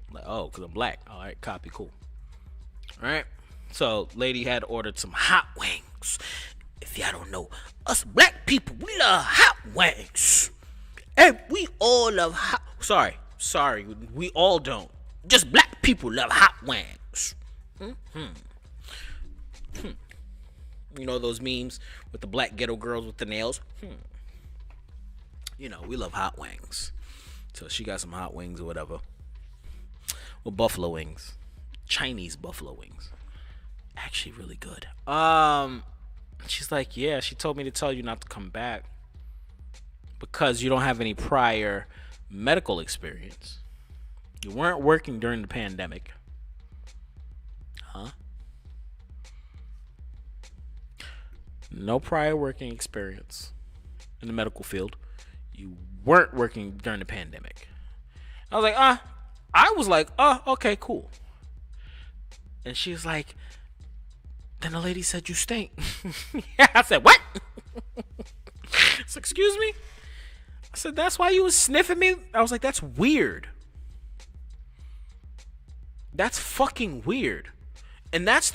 [SPEAKER 1] I'm like, oh, because I'm black. All right, copy, cool. All right. So, lady had ordered some hot wings. If y'all don't know, us black people, we love hot wings. And we all love hot. Sorry, we all don't. Just black people love hot wings. You know those memes with the black ghetto girls with the nails? You know, we love hot wings. So she got some hot wings or whatever. Well, buffalo wings. Chinese buffalo wings. Actually really good. She's like, yeah, she told me to tell you not to come back because you don't have any prior medical experience. You weren't working during the pandemic. Huh? No prior working experience in the medical field. You weren't working during the pandemic. I was like, okay, cool. And she was like, then the lady said you stink. Yeah, I said, what? So, excuse me? I said, that's why you was sniffing me? I was like, that's weird. That's fucking weird. And that's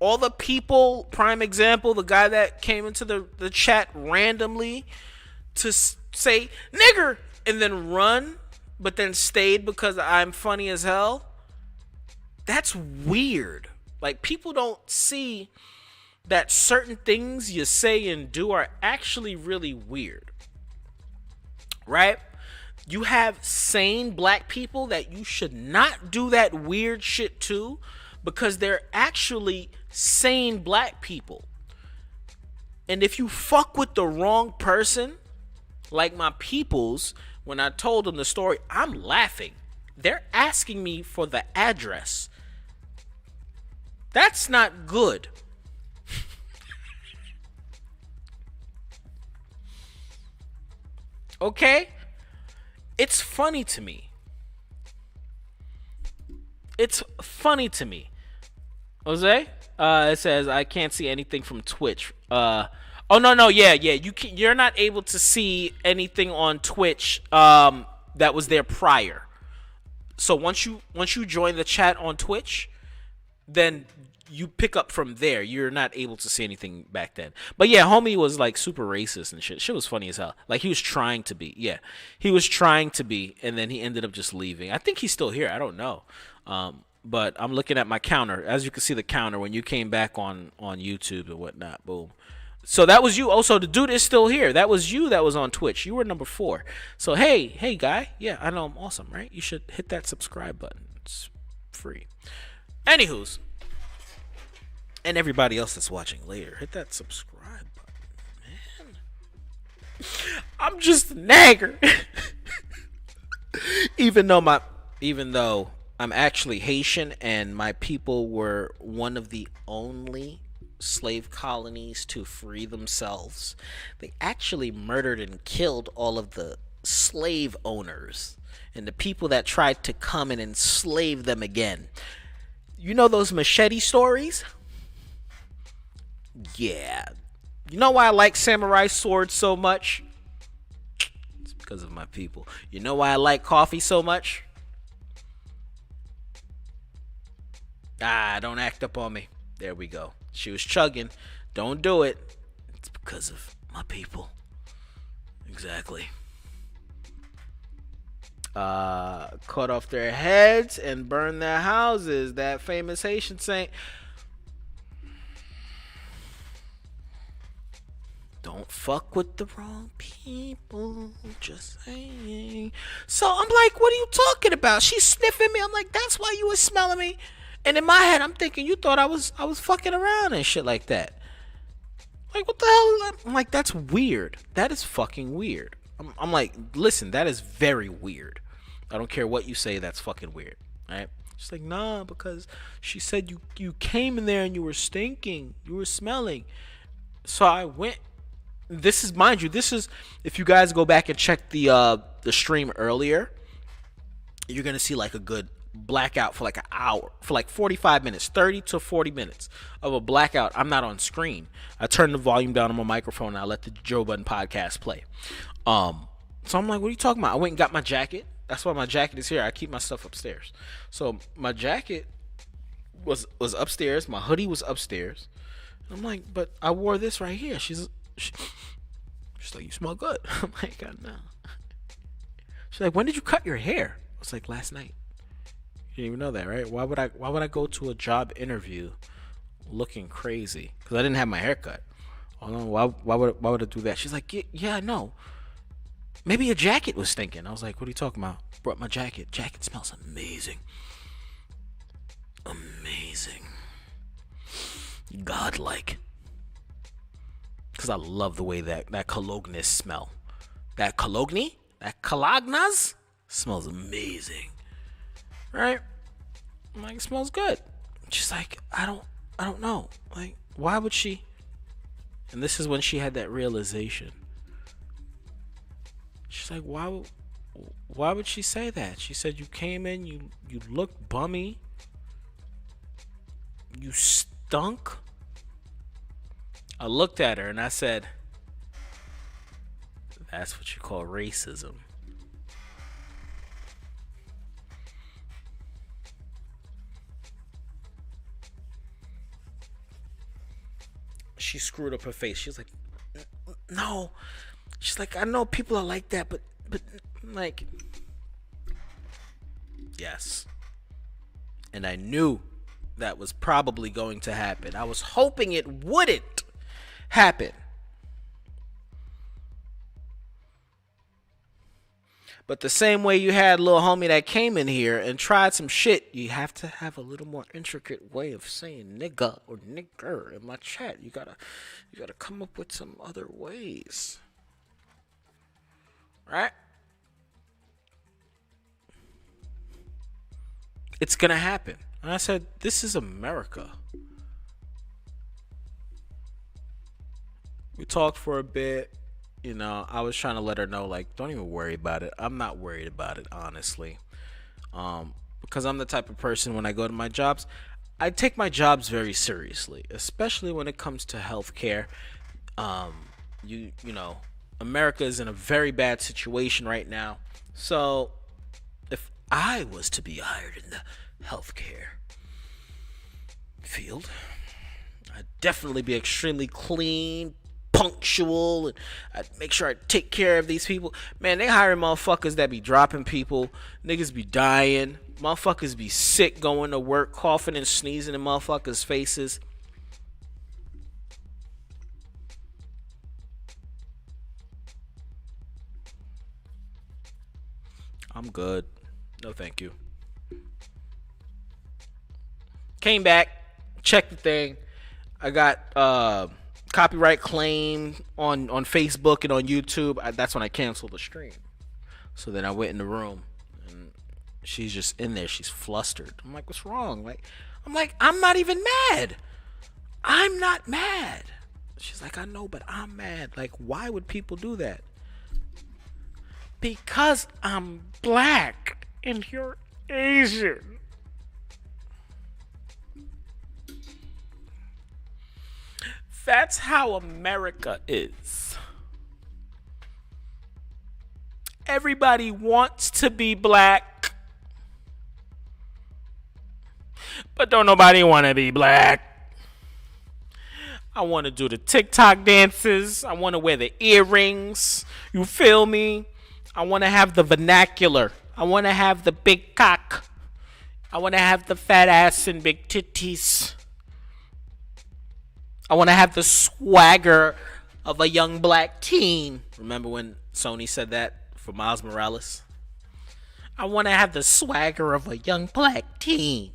[SPEAKER 1] all the people, prime example, the guy that came into the chat randomly to say, nigger, and then run, but then stayed because I'm funny as hell. That's weird. Like, people don't see that certain things you say and do are actually really weird. Right? You have sane black people that you should not do that weird shit to because they're actually sane black people. And if you fuck with the wrong person, like my peoples, when I told them the story, I'm laughing. They're asking me for the address. That's not good. Okay? It's funny to me. It's funny to me. Jose? It says I can't see anything from Twitch. Oh no, yeah. You're not able to see anything on Twitch that was there prior. So once you join the chat on Twitch, then you pick up from there. You're not able to see anything back then. But yeah, homie was like super racist and shit. Shit was funny as hell. Like he was trying to be. Yeah, he was trying to be, and then he ended up just leaving. I think he's still here. I don't know. but I'm looking at my counter. As you can see, the counter when you came back on YouTube and whatnot. Boom. So that was you. Oh, so the dude is still here. That was you that was on Twitch. You were number 4. So hey guy. Yeah, I know I'm awesome, right? You should hit that subscribe button. It's free. Anywho's. And everybody else that's watching later, hit that subscribe button, man. I'm just a nagger. even though I'm actually Haitian and my people were one of the only slave colonies to free themselves. They actually murdered and killed all of the slave owners and the people that tried to come and enslave them again. You know those machete stories? Yeah. You know why I like samurai swords so much? It's because of my people. You know why I like coffee so much? Don't act up on me. There we go. She was chugging. Don't do it. It's because of my people. Exactly. Cut off their heads and burn their houses. That famous Haitian saying. Don't fuck with the wrong people. Just saying. So I'm like, what are you talking about? She's sniffing me. I'm like, that's why you was smelling me. And in my head, I'm thinking you thought I was fucking around and shit like that. Like, what the hell? I'm like, that's weird. That is fucking weird. I'm like, listen, that is very weird. I don't care what you say. That's fucking weird. Right? She's like, nah, because she said you came in there and you were stinking. You were smelling. So I went. This is, mind you, this is, if you guys go back and check the stream earlier, you're going to see like a good blackout for like an hour, for like 45 minutes, 30 to 40 minutes of a blackout. I'm not on screen. I turned the volume down on my microphone and I let the Joe Budden podcast play. So I'm like, what are you talking about? I went and got my jacket. That's why my jacket is here. I keep my stuff upstairs. So my jacket was upstairs. My hoodie was upstairs. I'm like, but I wore this right here. She's like, you smell good. I'm like, I know. She's like, when did you cut your hair? I was like, last night. You didn't even know that, right? Why would I go to a job interview looking crazy? Because I didn't have my hair cut. Oh no, why would I do that? She's like, yeah, I know. Maybe your jacket was stinking. I was like, what are you talking about? Brought my jacket. Jacket smells amazing. Amazing. Godlike. Because I love the way that cologne smell. That cologne? That colognas smells amazing. Right? I'm like, it smells good. She's like, I don't know. Like, why would she? And this is when she had that realization. She's like, why would she say that? She said, you came in, you looked bummy. You stunk. I looked at her and I said, that's what you call racism. She screwed up her face. She's like, no. She's like, I know people are like that, but like, yes. And I knew that was probably going to happen. I was hoping it wouldn't happen. But the same way you had a little homie that came in here and tried some shit, you have to have a little more intricate way of saying nigga or nigger in my chat. You gotta come up with some other ways. Right? It's gonna happen. And I said, this is America. We talked for a bit. You know, I was trying to let her know, like, don't even worry about it. I'm not worried about it, honestly. Because I'm the type of person, when I go to my jobs, I take my jobs very seriously, especially when it comes to healthcare. You know, America is in a very bad situation right now. So if I was to be hired in the healthcare field, I'd definitely be extremely clean, punctual, and I'd make sure I take care of these people. Man, they hire motherfuckers that be dropping people. Niggas be dying. Motherfuckers be sick going to work, coughing and sneezing in motherfuckers' faces. I'm good. No, thank you. Came back, checked the thing. I got copyright claim on Facebook and on YouTube. That's when I canceled the stream. So then I went in the room, and she's just in there. She's flustered. I'm like, what's wrong? I'm not even mad. I'm not mad. She's like, I know, but I'm mad. Like, why would people do that? Because I'm black and you're Asian. That's how America is. Everybody wants to be black, but don't nobody want to be black. I want to do the TikTok dances. I want to wear the earrings. You feel me? I want to have the vernacular. I want to have the big cock. I want to have the fat ass and big titties. I want to have the swagger of a young black teen. Remember when Sony said that for Miles Morales? I want to have the swagger of a young black teen.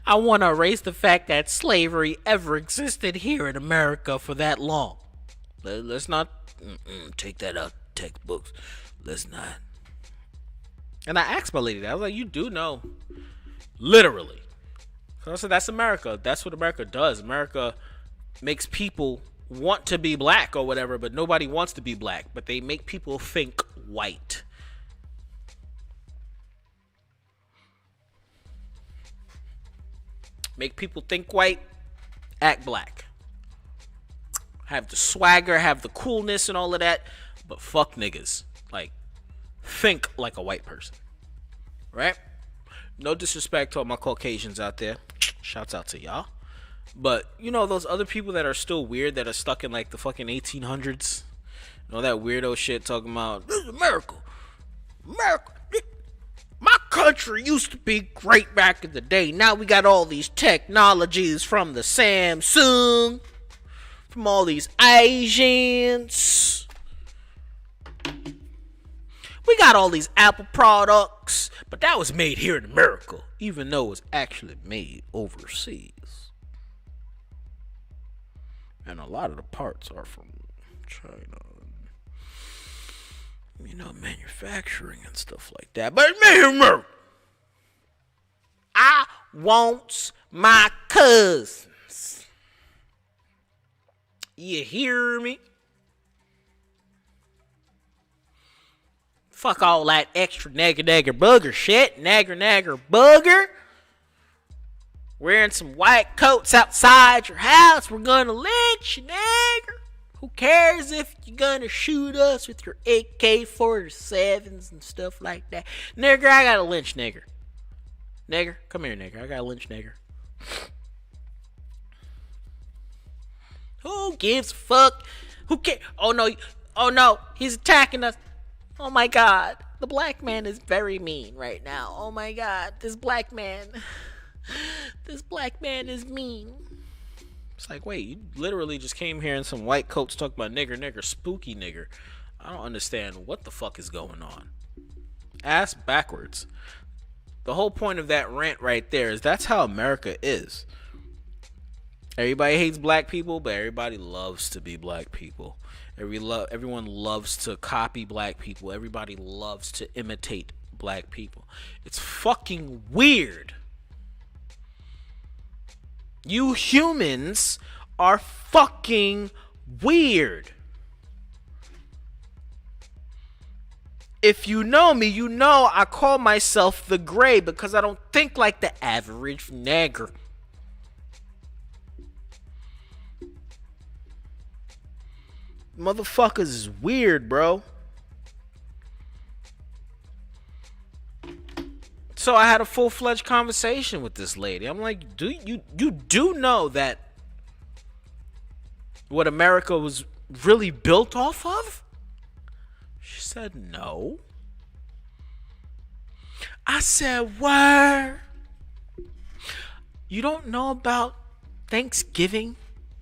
[SPEAKER 1] I want to erase the fact that slavery ever existed here in America for that long. Let's not take that out of textbooks. Let's not. And I asked my lady that. I was like, you do know. Literally. So I said, that's America. That's what America does. America makes people want to be black or whatever, but nobody wants to be black. But they make people think white. Make people think white, act black. Have the swagger, have the coolness and all of that, but fuck niggas. Like, think like a white person. Right? No disrespect to all my Caucasians out there. Shouts out to y'all. But, you know, those other people that are still weird, that are stuck in like the fucking 1800s. You know, that weirdo shit talking about, this is America. America. My country used to be great back in the day. Now we got all these technologies from the Samsung, from all these Asians. We got all these Apple products, but that was made here in America, even though it was actually made overseas. And a lot of the parts are from China. You know, manufacturing and stuff like that. But man, I want my cousins. You hear me? Fuck all that extra nagger booger shit. Nagger booger. Wearing some white coats outside your house. We're gonna lynch you, nagger. Who cares if you're gonna shoot us with your AK-47s and stuff like that? Nigger, I gotta lynch nigger. Nigger, come here, nigger. I gotta lynch nigger. Who gives a fuck? Who cares? Oh no, he's attacking us. Oh my god, the black man is very mean right now. Oh my god, this black man is mean. It's like, wait, you literally just came here in some white coats talking about nigger, spooky nigger. I don't understand what the fuck is going on. Ass backwards. The whole point of that rant right there is that's how America is. Everybody hates black people, but everybody loves to be black people. Everyone loves to copy black people. Everybody loves to imitate black people. It's fucking weird. You humans are fucking weird. If you know me, you know I call myself the gray because I don't think like the average nigger. Motherfuckers is weird, bro. So I had a full-fledged conversation with this lady. I'm like, you do know that what America was really built off of? She said no. I said, word. You don't know about Thanksgiving?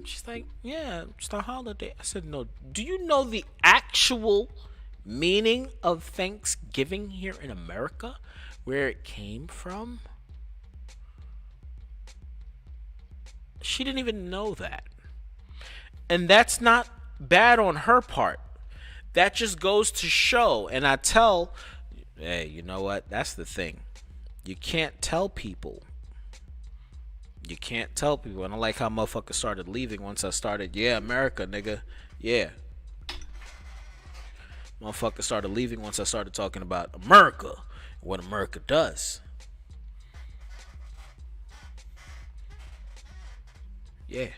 [SPEAKER 1] She's like, yeah, it's the holiday. I said, no. Do you know the actual meaning of Thanksgiving here in America? Where it came from? She didn't even know that. And that's not bad on her part. That just goes to show. And I tell, hey, you know what? That's the thing. You can't tell people. You can't tell people. And I like how motherfuckers started leaving once I started, yeah, America, nigga. Yeah. Motherfuckers started leaving once I started talking about America. What America does. Yeah. You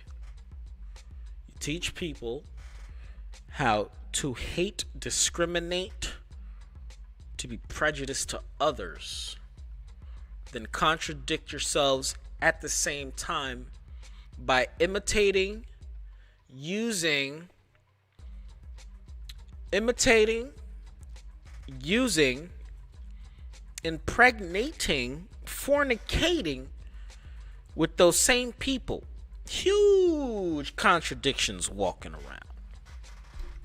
[SPEAKER 1] teach people how to hate, discriminate, to be prejudiced to others, then contradict yourselves at the same time by imitating, using, impregnating, fornicating with those same people. Huge contradictions walking around.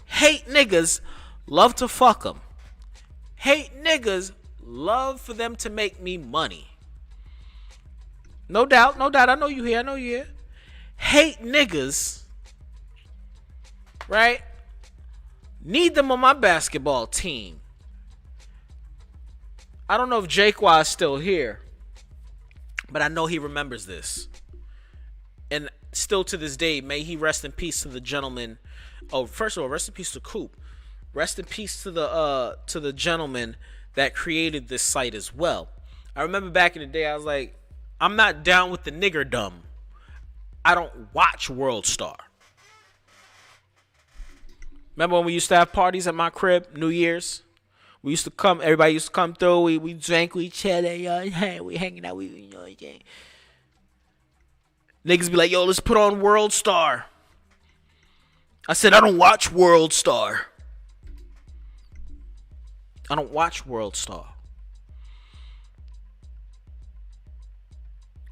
[SPEAKER 1] Hate niggas, love to fuck them. Hate niggas, love for them to make me money. No doubt, no doubt. I know you here. Hate niggas, right? Need them on my basketball team. I don't know if Jake is still here, but I know he remembers this. And still to this day, may he rest in peace to the gentleman. Oh, first of all, rest in peace to Coop. Rest in peace to the gentleman that created this site as well. I remember back in the day, I was like, I'm not down with the niggerdom. I don't watch World Star. Remember when we used to have parties at my crib, New Year's? We used to come, everybody used to come through, we drank, we chatted, we hanging out, niggas be like, yo, let's put on World Star. I said, I don't watch World Star. I don't watch World Star.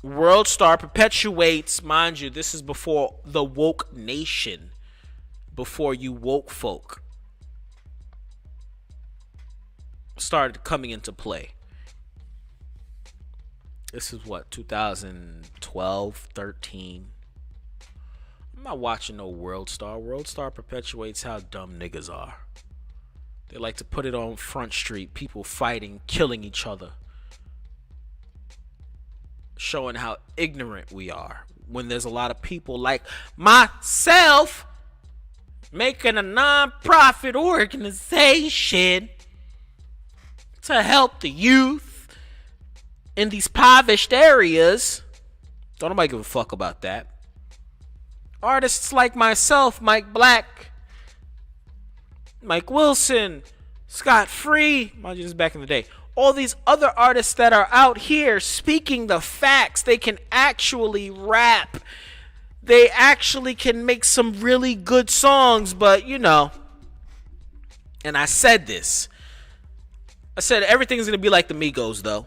[SPEAKER 1] World Star perpetuates, mind you, this is before the woke nation, before you woke folk started coming into play. This is what, 2012, 13. I'm not watching no World Star. World Star perpetuates how dumb niggas are. They like to put it on Front Street, people fighting, killing each other, showing how ignorant we are, when there's a lot of people like myself making a non-profit organization to help the youth in these impoverished areas. Don't nobody give a fuck about that. Artists like myself, Mike Black, Mike Wilson, Scott Free, mind you, this is back in the day. All these other artists that are out here speaking the facts. They can actually rap. They actually can make some really good songs, but you know. And I said this. I said everything's going to be like the Migos, though.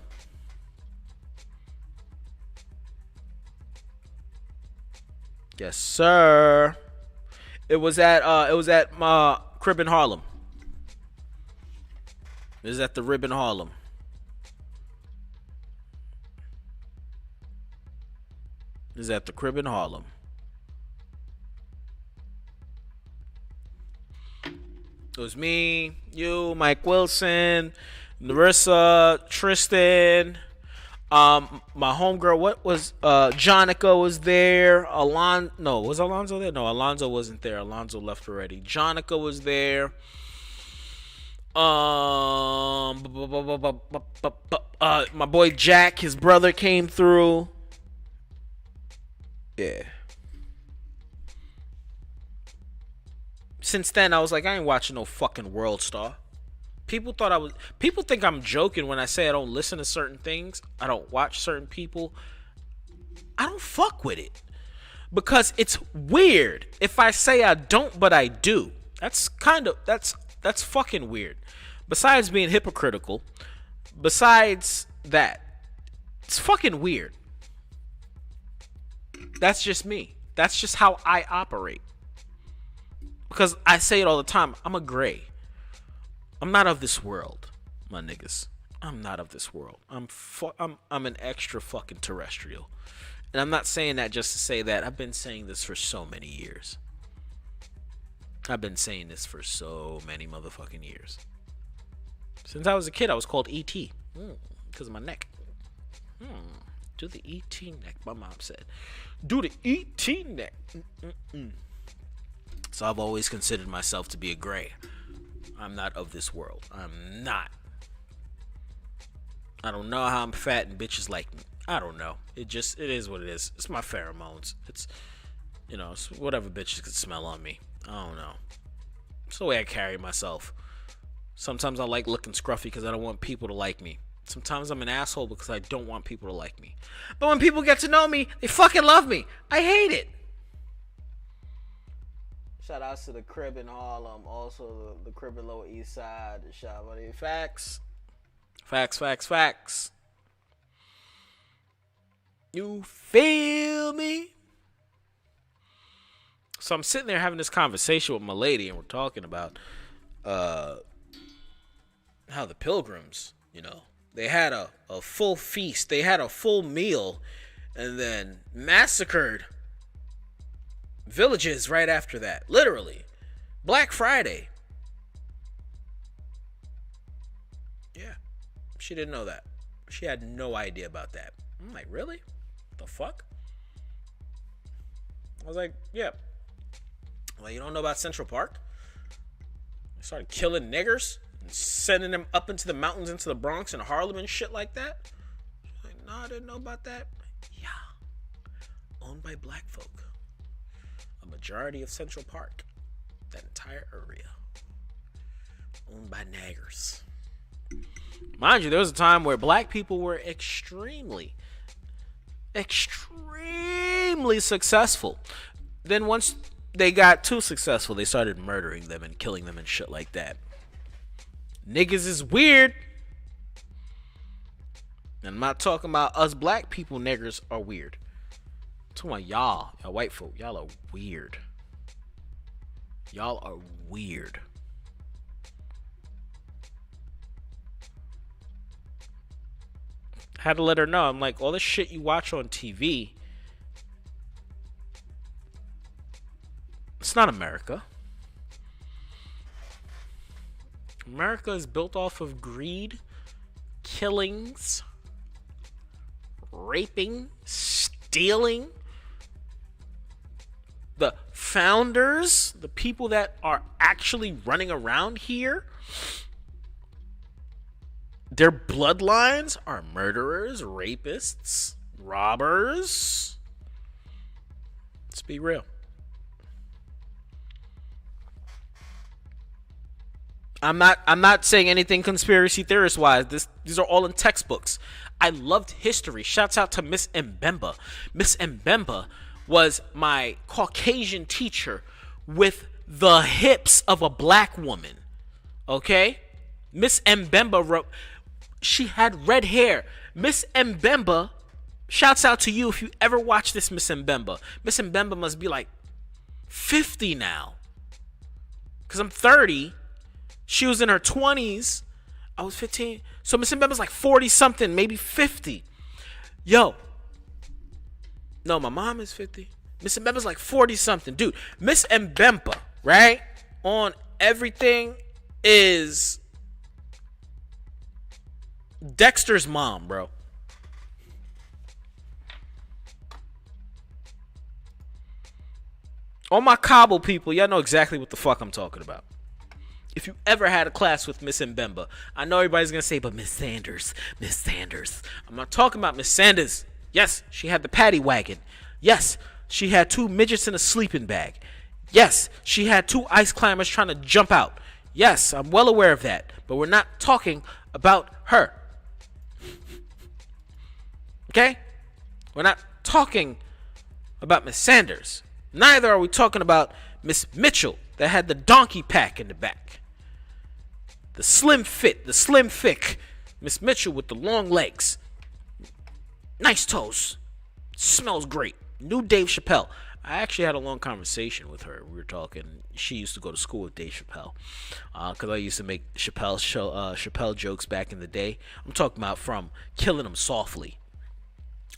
[SPEAKER 1] Yes, sir. It was at my crib in Harlem. It was at the Rib in Harlem. It was at the crib in Harlem. It was me, you, Mike Wilson, Larissa, Tristan, my homegirl, what was, Jonica was there, was Alonzo there? No, Alonzo wasn't there. Alonzo left already. Jonica was there. My boy Jack, his brother came through. Yeah. Since then, I was like, I ain't watching no fucking World Star. People think I'm joking when I say I don't listen to certain things. I don't watch certain people. I don't fuck with it. Because it's weird if I say I don't, but I do. That's fucking weird. Besides being hypocritical, besides that, it's fucking weird. That's just me. That's just how I operate. Because I say it all the time. I'm a gray. I'm not of this world, my niggas. I'm not of this world. I'm an extra fucking terrestrial. And I'm not saying that just to say that. I've been saying this for so many years. I've been saying this for so many motherfucking years. Since I was a kid, I was called E.T. Because of my neck. Do the E.T. neck, my mom said. Do the E.T. neck. So I've always considered myself to be a gray. I'm not of this world. I'm not. I don't know how I'm fat and bitches like me. I don't know. It is what it is. It's my pheromones. It's whatever bitches could smell on me. I don't know. It's the way I carry myself. Sometimes I like looking scruffy because I don't want people to like me. Sometimes I'm an asshole because I don't want people to like me. But when people get to know me, they fucking love me. I hate it. Shout outs to the crib in Harlem. Also the crib in Lower East Side. Facts. Facts. You feel me? So I'm sitting there having this conversation with my lady, and we're talking about how the Pilgrims, they had a full feast, they had a full meal, and then massacred villages right after that. Literally. Black Friday. Yeah. She didn't know that. She had no idea about that. I'm like, really? The fuck? I was like, yeah. Well, you don't know about Central Park? They started killing niggers and sending them up into the mountains, into the Bronx and Harlem and shit like that. Like, no, I didn't know about that. Yeah. Owned by black folk. A majority of Central Park. That entire area. Owned by naggers. Mind you, there was a time where black people were extremely successful. Then once they got too successful, they started murdering them and killing them and shit like that. Niggas is weird. And I'm not talking about us black people. Niggers are weird. I'm talking about y'all white folk. Y'all are weird. Y'all are weird. Had to let her know. I'm like, all this shit you watch on TV, it's not America. America is built off of greed, killings, raping, stealing. The founders, the people that are actually running around here, their bloodlines are murderers, rapists, robbers. Let's be real. I'm not saying anything conspiracy theorist wise. These are all in textbooks. I loved history. Shouts out to Miss Mbemba. Miss Mbemba was my Caucasian teacher with the hips of a black woman. Okay? Miss Mbemba wrote. She had red hair. Miss Mbemba, shouts out to you if you ever watch this, Miss Mbemba. Miss Mbemba must be like 50 now. Because I'm 30. She was in her 20s. I was 15. So Miss Mbemba's like 40 something, maybe 50. Yo. No, my mom is 50. Miss Mbemba's like 40 something. Dude, Miss Mbemba, right? On everything is Dexter's mom, bro. All my Cabo people, y'all know exactly what the fuck I'm talking about. If you ever had a class with Miss Mbemba, I know everybody's going to say, but Miss Sanders. I'm not talking about Miss Sanders. Yes, she had the paddy wagon. Yes, she had 2 midgets in a sleeping bag. Yes, she had 2 ice climbers trying to jump out. Yes, I'm well aware of that. but we're not talking about her. Okay? We're not talking about Miss Sanders. Neither are we talking about Miss Mitchell that had the donkey pack in the back. The slim fit, the slim thick Miss Mitchell with the long legs. Nice toes. Smells great. New Dave Chappelle. I actually had a long conversation with her. We were talking. She used to go to school with Dave Chappelle, because I used to make Chappelle jokes back in the day. I'm talking about from Killing Him Softly.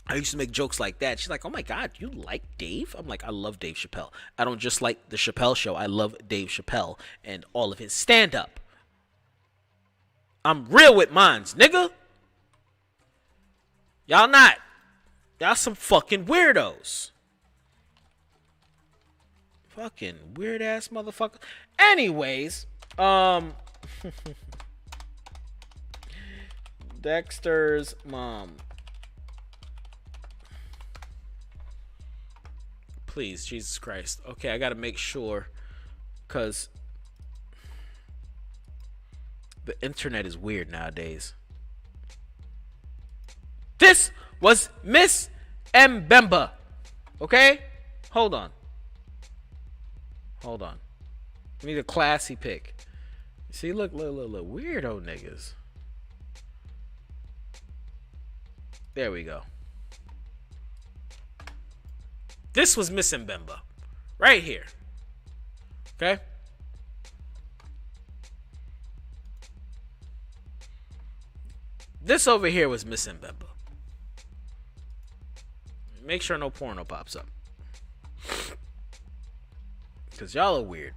[SPEAKER 1] I used to make jokes like that. She's like, "Oh my God, you like Dave?" I'm like, "I love Dave Chappelle. I don't just like the Chappelle Show. I love Dave Chappelle and all of his stand-up. I'm real with mines, nigga. Y'all not. Y'all some fucking weirdos. Fucking weird ass motherfucker." Anyways, Dexter's mom. Please, Jesus Christ. Okay, I gotta make sure, because the internet is weird nowadays. This was Miss Mbemba. Okay? Hold on. We need a classy pick. See, look, weirdo niggas. There we go. This was Miss Mbemba. Right here. Okay? This over here was Miss Mbemba. Make sure no porno pops up, because y'all are weird.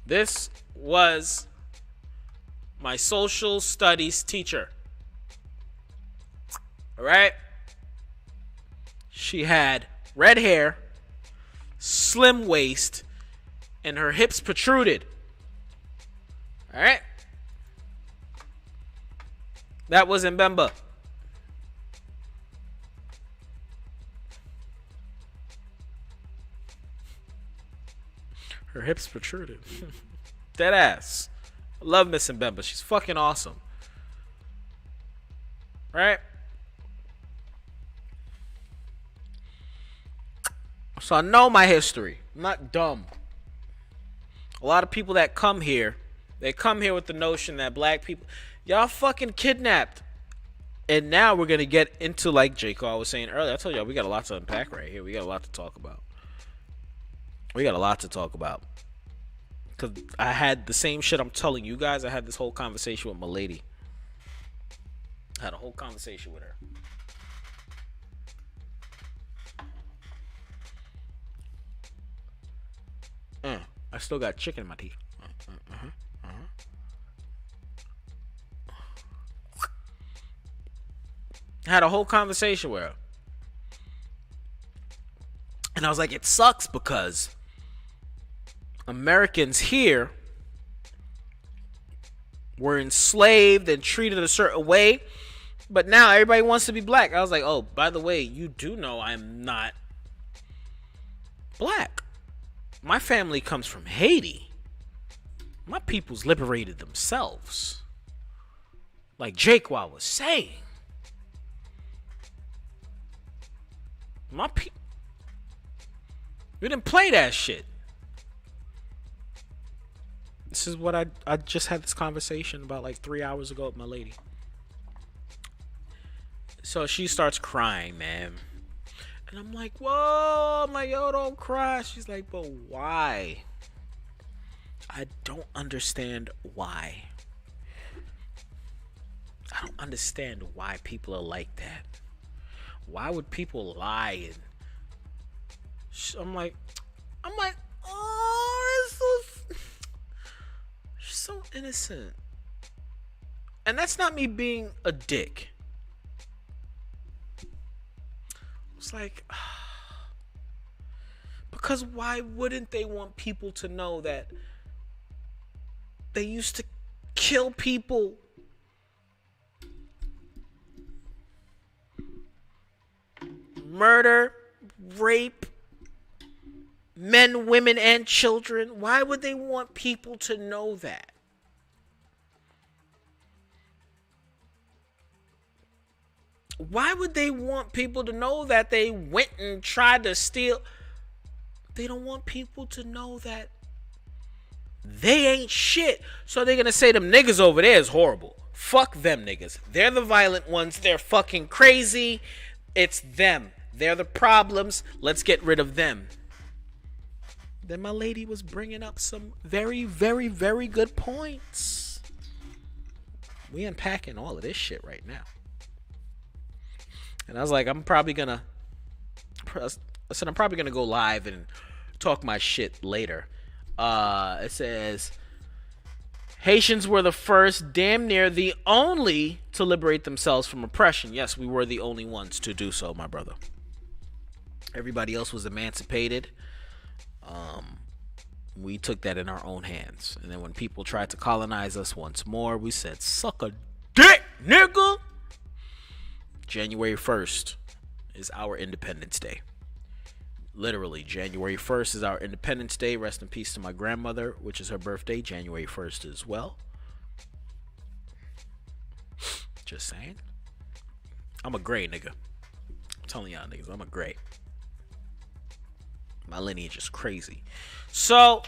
[SPEAKER 1] This was my social studies teacher. Alright? She had red hair, slim waist, and her hips protruded. Alright? That was Mbemba. Her hips protruded. Dead ass. I love Miss Mbemba. She's fucking awesome. Right? So I know my history. I'm not dumb. A lot of people that come here, they come here with the notion that black people, y'all fucking kidnapped. And now we're going to get into, like J. Cole was saying earlier. I told y'all, we got a lot to unpack right here. We got a lot to talk about. Because I had the same shit I'm telling you guys. I had this whole conversation with my lady. I had a whole conversation with her. I still got chicken in my teeth. I had a whole conversation with her. And I was like, it sucks because Americans here were enslaved and treated a certain way, but now everybody wants to be black. I was like, oh, by the way, you do know I'm not black. My family comes from Haiti. My people's liberated themselves. Like Jake was saying. We didn't play that shit. This is what I just had this conversation about like 3 hours ago with my lady. So she starts crying, man. And I'm like, whoa. I'm like, yo, don't cry. She's like, but why? I don't understand why. I don't understand why people are like that. Why would people lie? And I'm like, oh, she's so innocent. And that's not me being a dick. It's like, because why wouldn't they want people to know that they used to kill people? Murder, rape, men, women, and children. Why would they want people to know that? Why would they want people to know that they went and tried to steal? They don't want people to know that they ain't shit. So they're going to say them niggas over there is horrible. Fuck them niggas. They're the violent ones. They're fucking crazy. It's them. They're the problems. Let's get rid of them. Then my lady was bringing up some very, very, very good points. We unpacking all of this shit right now. And I was like, I'm probably gonna go live and talk my shit later. It says, Haitians were the first, damn near the only, to liberate themselves from oppression. Yes, we were the only ones to do so, my brother. Everybody else was emancipated. We took that in our own hands. And then when people tried to colonize us once more, we said, suck a dick, nigga. January 1st is our Independence Day. Literally, January 1st is our Independence Day. Rest in peace to my grandmother, which is her birthday, January 1st as well. Just saying. I'm a gray nigga. I'm telling y'all niggas, I'm a gray. My lineage is crazy. So,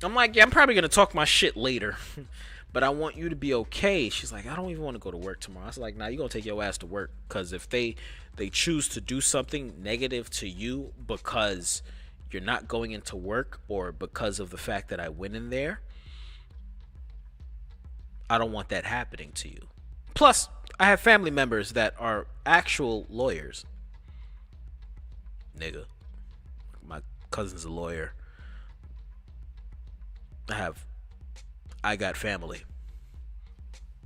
[SPEAKER 1] I'm like, yeah, I'm probably going to talk my shit later. But I want you to be okay. She's like, I don't even want to go to work tomorrow. I was like, nah, you're going to take your ass to work. Because if they choose to do something negative to you because you're not going into work or because of the fact that I went in there, I don't want that happening to you. Plus, I have family members that are actual lawyers. Nigga. My cousin's a lawyer. I got family.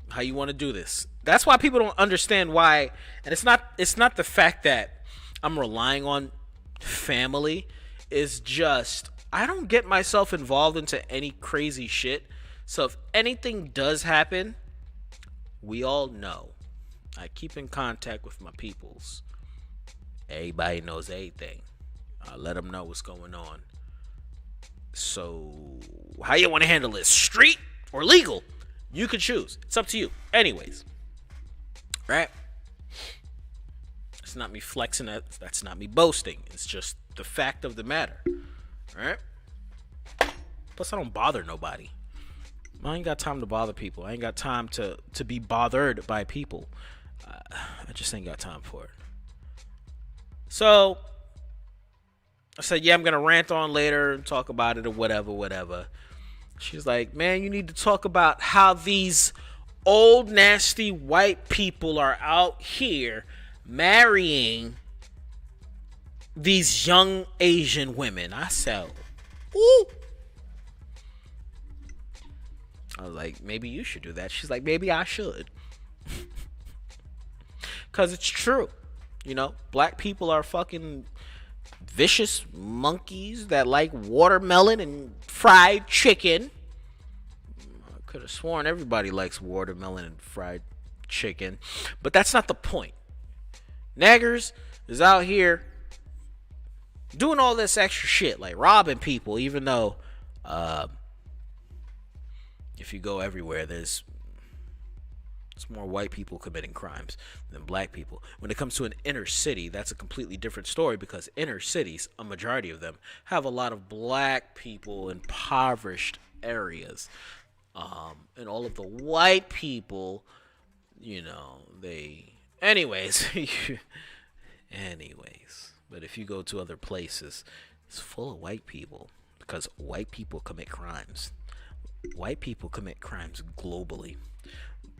[SPEAKER 1] How you want to do this? That's why people don't understand why. And it's not the fact that I'm relying on family. It's just I don't get myself involved into any crazy shit. So if anything does happen, we all know. I keep in contact with my peoples. Everybody knows everything. I let them know what's going on. So, how you want to handle this? Street or legal? You can choose. It's up to you. Anyways. Right? It's not me flexing. That's not me boasting. It's just the fact of the matter. Right? Plus, I don't bother nobody. I ain't got time to bother people. I ain't got time to be bothered by people. I just ain't got time for it. So, I said, yeah, I'm going to rant on later and talk about it or whatever. She's like, man, you need to talk about how these old, nasty white people are out here marrying these young Asian women. I said, ooh. I was like, maybe you should do that. She's like, maybe I should. Because it's true. You know, black people are fucking vicious monkeys that like watermelon and fried chicken. I could have sworn everybody likes watermelon and fried chicken. But that's not the point. Naggers is out here doing all this extra shit, like robbing people, even though if you go everywhere, there's more white people committing crimes than black people. When it comes to an inner city, that's a completely different story, because inner cities, a majority of them, have a lot of black people in impoverished areas. And all of the white people, you know, they... Anyways. But if you go to other places, it's full of white people, because white people commit crimes. White people commit crimes globally.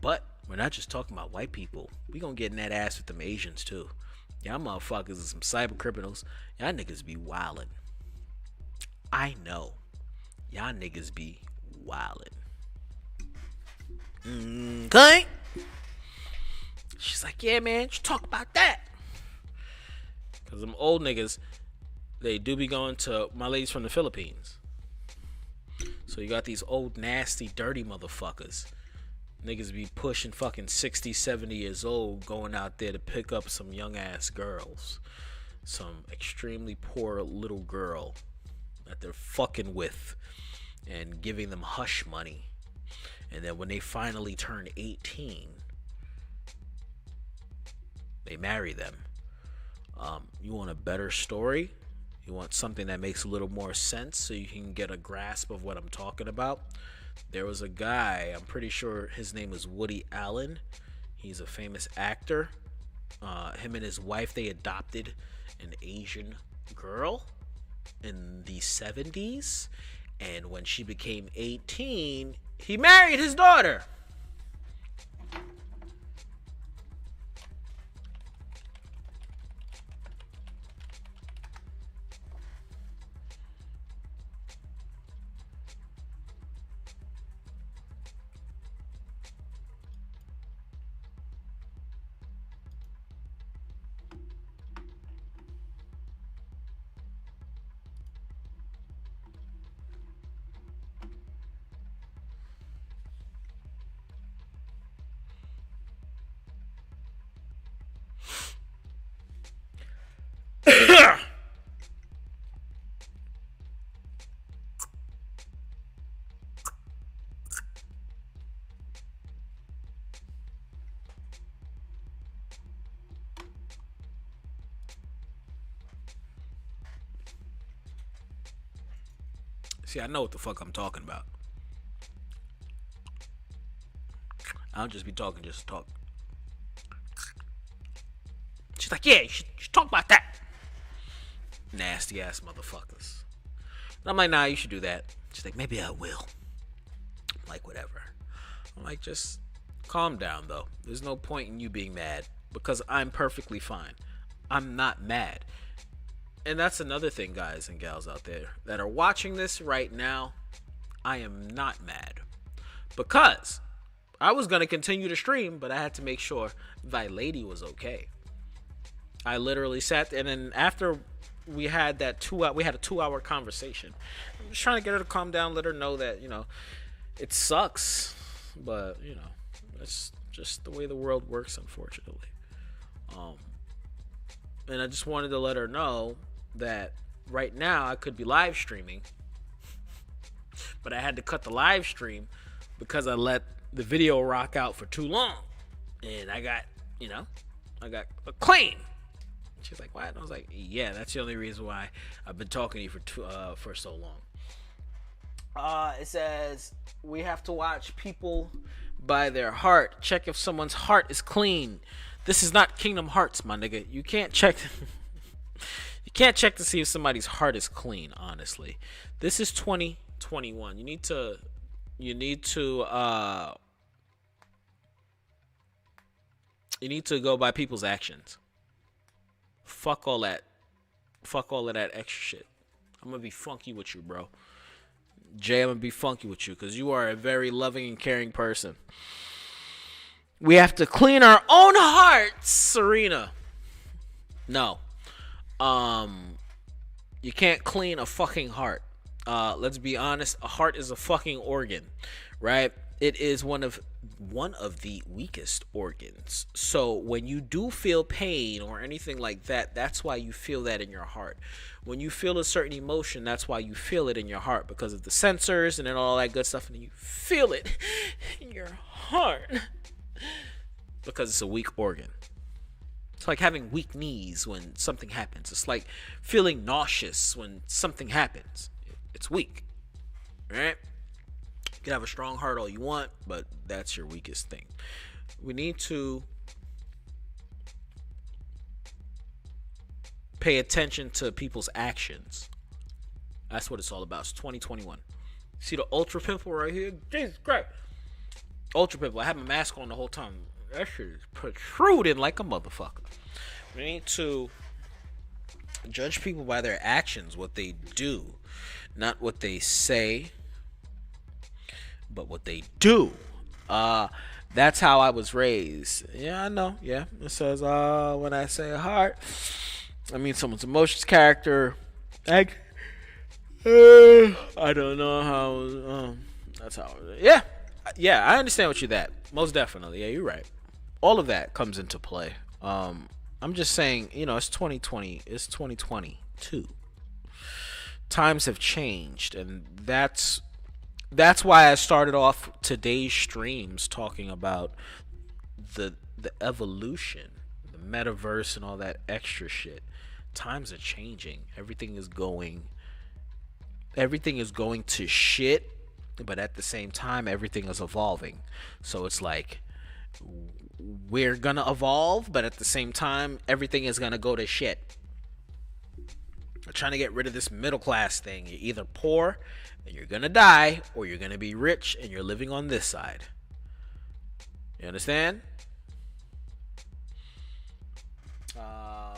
[SPEAKER 1] But we're not just talking about white people. We gonna get in that ass with them Asians too. Y'all motherfuckers are some cyber criminals. Y'all niggas be wildin'. I know. Y'all niggas be wildin'. Okay? She's like, yeah, man, you talk about that. Because them old niggas, they do be going to my ladies from the Philippines. So you got these old, nasty, dirty motherfuckers. Niggas be pushing fucking 60, 70 years old, going out there to pick up some young ass girls. Some extremely poor little girl that they're fucking with and giving them hush money. And then when they finally turn 18, They marry them. You want a better story? You want something that makes a little more sense so you can get a grasp of what I'm talking about? There was a guy, I'm pretty sure his name is Woody Allen. He's a famous actor. Him and his wife, they adopted an Asian girl in the 70s. And when she became 18, he married his daughter. See, I know what the fuck I'm talking about. I don't just be talking just to talk. She's like, yeah, you should talk about that. Nasty ass motherfuckers. And I'm like, nah, you should do that. She's like, maybe I will. I'm like, whatever. I'm like, just calm down, though. There's no point in you being mad because I'm perfectly fine. I'm not mad. And that's another thing, guys and gals out there that are watching this right now. I am not mad because I was going to continue to stream, but I had to make sure thy lady was okay. I literally sat there, and then after we had that 2 hour, we had a 2-hour conversation. I'm just trying to get her to calm down, let her know that, it sucks, but, it's just the way the world works, unfortunately. And I just wanted to let her know that right now I could be live streaming, but I had to cut the live stream because I let the video rock out for too long, and I got a claim. She's like, what? And I was like, yeah, that's the only reason why I've been talking to you for so long. It says we have to watch people by their heart. Check if someone's heart is clean. This is not Kingdom Hearts, my nigga. You can't check. You can't check to see if somebody's heart is clean. Honestly, this is 2021. You need to go by people's actions. Fuck all that extra shit. I'm gonna be funky with you, bro. Jay, I'm gonna be funky with you because you are a very loving and caring person. We have to clean our own hearts, Serena. No. You can't clean a fucking heart. Let's be honest, a heart is a fucking organ, right? It is one of the weakest organs. So when you do feel pain or anything like that, that's why you feel that in your heart. When you feel a certain emotion, that's why you feel it in your heart, because of the sensors and then all that good stuff, and you feel it in your heart because it's a weak organ. It's like having weak knees when something happens. It's like feeling nauseous when something happens. It's weak, right? You can have a strong heart all you want, but that's your weakest thing. We need to pay attention to people's actions. That's what it's all about. It's 2021. See the ultra pimple right here? Jesus Christ. Ultra pimple. I had my mask on the whole time. That shit is protruding like a motherfucker. We need to judge people by their actions, what they do, not what they say, but what they do. That's how I was raised. Yeah, I know. Yeah, it says when I say heart, I mean someone's emotions, character, I don't know how. That's how. Yeah, I understand what you're that. Most definitely. Yeah, you're right. All of that comes into play. I'm just saying, it's 2020. It's 2022. Times have changed, and that's why I started off today's streams talking about the evolution, the metaverse and all that extra shit. Times are changing. Everything is going to shit, but at the same time everything is evolving. So it's like we're gonna evolve, but at the same time everything is gonna go to shit. We're trying to get rid of this middle class thing. You're either poor and you're gonna die, or you're gonna be rich and you're living on this side. You understand?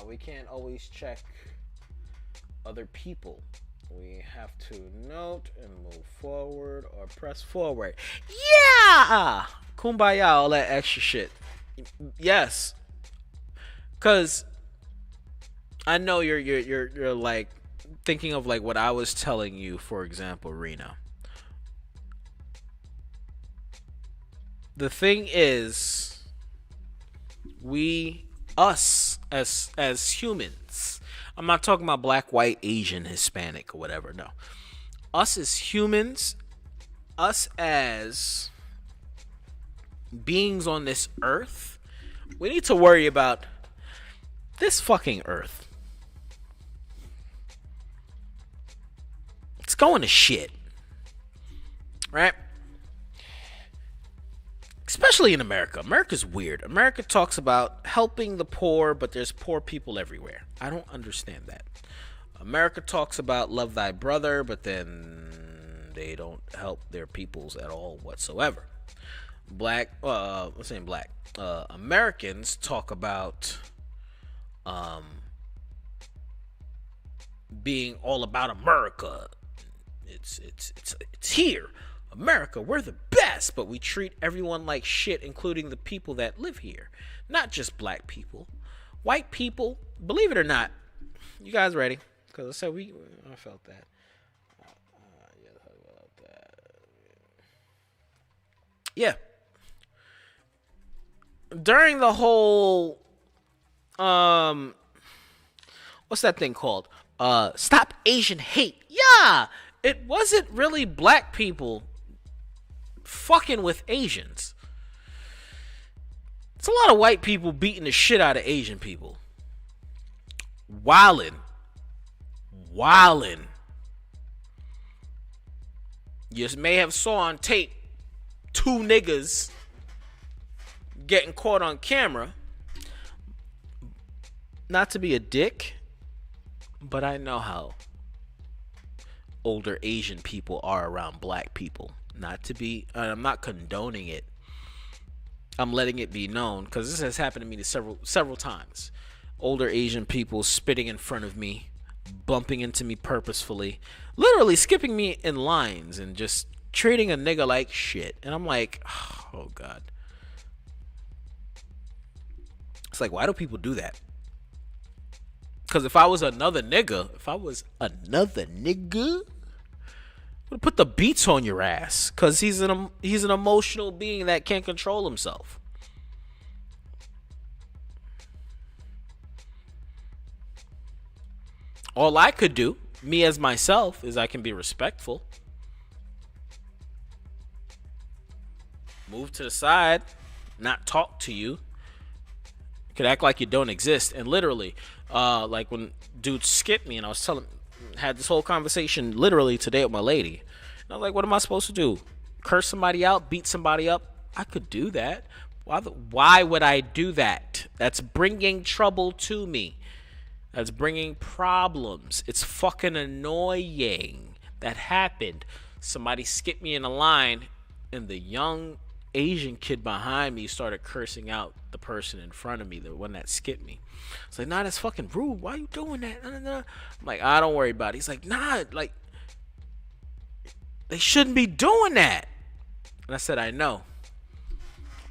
[SPEAKER 1] We can't always check other people. We have to note and move forward or press forward. Yeah! Kumbaya, all that extra shit. Yes. Cause I know you're like thinking of like what I was telling you, for example, Rena. The thing is, us as humans, I'm not talking about black, white, Asian, Hispanic, or whatever. No. Us as humans, us as beings on this earth, we need to worry about this fucking earth. It's going to shit. Right? Especially in America. America's weird. America talks about helping the poor, but there's poor people everywhere. I don't understand that. America talks about love thy brother, but then they don't help their peoples at all whatsoever. Americans talk about being all about America. It's here. America, we're the best, but we treat everyone like shit, including the people that live here. Not just black people. White people, believe it or not. You guys ready? Because I said I felt that. Yeah. During the whole, what's that thing called? Stop Asian hate. Yeah! It wasn't really black people fucking with Asians. It's a lot of white people beating the shit out of Asian people. Wildin'. You may have saw on tape 2 niggas getting caught on camera. Not to be a dick, but I know how older Asian people are around black people. Not to be, I'm not condoning it. I'm letting it be known because this has happened to me several times. Older Asian people spitting in front of me, bumping into me purposefully, literally skipping me in lines and just treating a nigga like shit. And I'm like, oh God. It's like, why do people do that? Because if I was another nigga, would put the beats on your ass, because he's an emotional being that can't control himself. All I could do, me as myself, is I can be respectful. Move to the side, not talk to you. You could act like you don't exist. And literally, like when dudes skipped me and I was had this whole conversation literally today with my lady. And I was like, what am I supposed to do? Curse somebody out? Beat somebody up? I could do that. Why would I do that? That's bringing trouble to me. That's bringing problems. It's fucking annoying. That happened. Somebody skipped me in a line and the young Asian kid behind me started cursing out the person in front of me, the one that skipped me. It's like, nah, that's fucking rude. Why are you doing that? Nah, nah, nah. I'm like, don't worry about it. He's like, nah, like, they shouldn't be doing that. And I said, I know.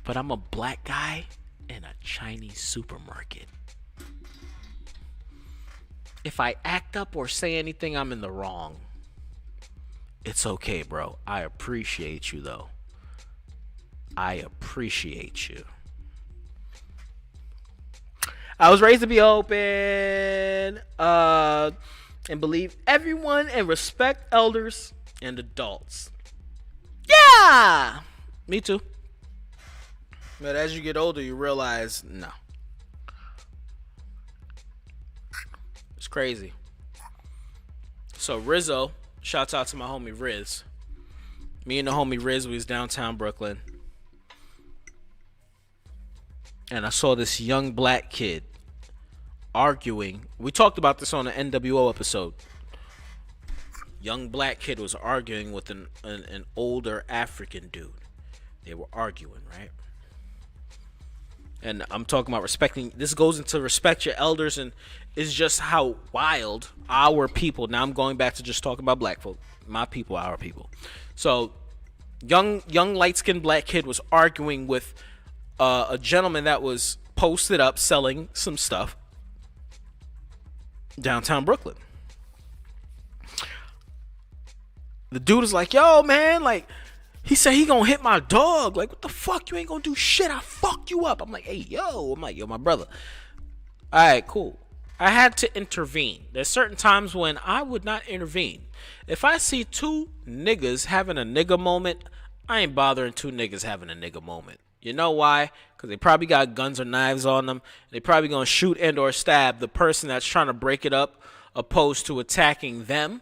[SPEAKER 1] But I'm a black guy in a Chinese supermarket. If I act up or say anything, I'm in the wrong. It's okay, bro. I appreciate you, though. I appreciate you. I was raised to be open and believe everyone and respect elders and adults. Yeah! Me too. But as you get older, you realize, no. crazy. So Rizzo, shouts out to my homie Riz. Me and the homie Riz, we was downtown Brooklyn. And I saw this young black kid arguing. We talked about this on the NWO episode. Young black kid was arguing with an older African dude. They were arguing, right? And I'm talking about respecting. This goes into respect your elders, and is just how wild our people. Now I'm going back to just talking about black folk. My people, our people. So, young light skinned black kid was arguing with a gentleman that was posted up selling some stuff downtown Brooklyn. The dude is like, yo, man, like, he said he gonna hit my dog. Like, what the fuck? You ain't gonna do shit. I fuck you up. I'm like, hey, yo. I'm like, yo, my brother. All right, cool. I had to intervene. There's certain times when I would not intervene. If I see two niggas having a nigga moment, I ain't bothering two niggas having a nigga moment. You know why? Because they probably got guns or knives on them. They probably gonna shoot and or stab the person that's trying to break it up, opposed to attacking them.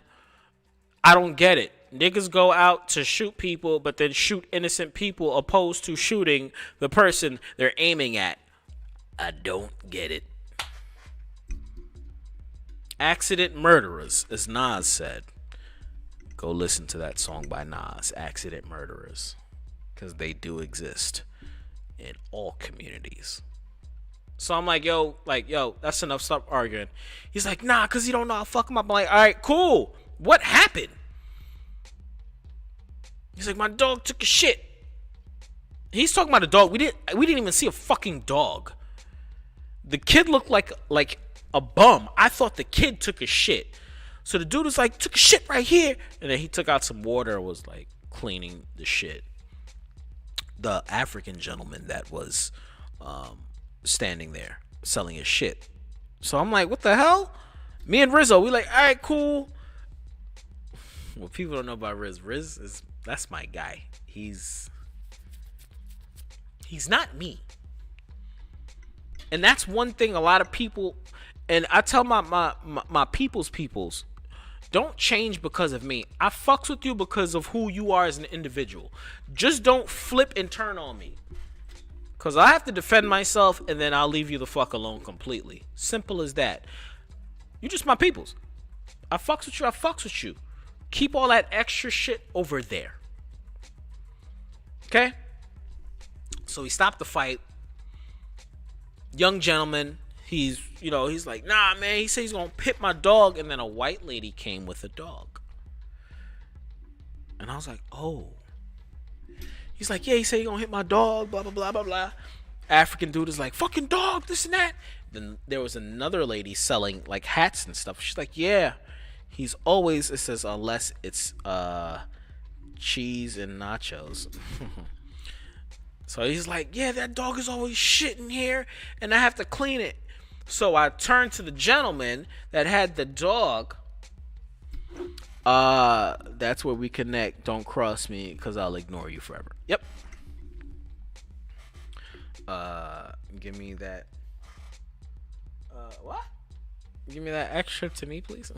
[SPEAKER 1] I don't get it. Niggas go out to shoot people, but then shoot innocent people opposed to shooting the person they're aiming at. I don't get it. Accident murderers, as Nas said. Go listen to that song by Nas, Accident Murderers. Because they do exist in all communities. So I'm like, yo, that's enough. Stop arguing. He's like, nah, because you don't know. I'll fuck him up. I'm like, all right, cool. What happened? He's like, my dog took a shit. He's talking about a dog. We didn't even see a fucking dog. The kid looked like a bum. I thought the kid took a shit. So the dude was like, took a shit right here. And then he took out some water and was like cleaning the shit. The African gentleman that was standing there selling his shit. So I'm like, what the hell? Me and Rizzo, we like, all right, cool. What people don't know about Riz is, that's my guy. He's not me. And that's one thing a lot of people, and I tell my peoples, don't change because of me. I fucks with you because of who you are as an individual. Just don't flip and turn on me. Because I have to defend myself, and then I'll leave you the fuck alone completely. Simple as that. You just my peoples. I fucks with you. Keep all that extra shit over there. Okay? So he stopped the fight. Young gentleman, he's like, nah, man. He said he's gonna hit my dog, and then a white lady came with a dog. And I was like, oh. He's like, yeah, he said he's gonna hit my dog, blah, blah, blah, blah, blah. African dude is like, fucking dog, this and that. Then there was another lady selling like hats and stuff. She's like, yeah. He's always, it says, unless it's cheese and nachos. So he's like, yeah, that dog is always shitting here, and I have to clean it. So I turned to the gentleman that had the dog. That's where we connect. Don't cross me, because I'll ignore you forever. Yep. Give me that. What? Give me that extra to me, please.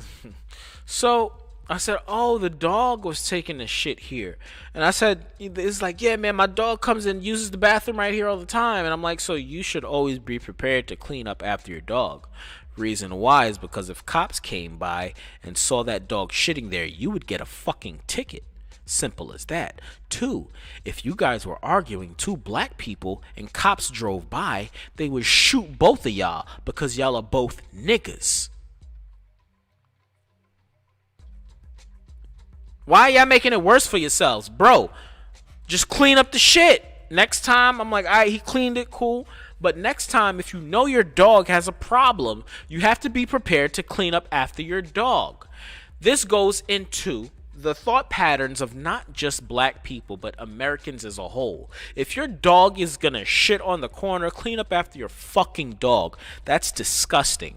[SPEAKER 1] So I said, oh, the dog was taking a shit here. And I said, it's like, yeah, man, my dog comes and uses the bathroom right here all the time. And I'm like, so you should always be prepared to clean up after your dog. Reason why is because if cops came by and saw that dog shitting there, you would get a fucking ticket. Simple as that. 2, if you guys were arguing, 2 black people, and cops drove by, they would shoot both of y'all because y'all are both niggas. Why are y'all making it worse for yourselves? Bro, just clean up the shit. Next time, I'm like, all right, he cleaned it, cool. But next time, if you know your dog has a problem, you have to be prepared to clean up after your dog. This goes into the thought patterns of not just black people, but Americans as a whole. If your dog is gonna shit on the corner, clean up after your fucking dog. That's disgusting.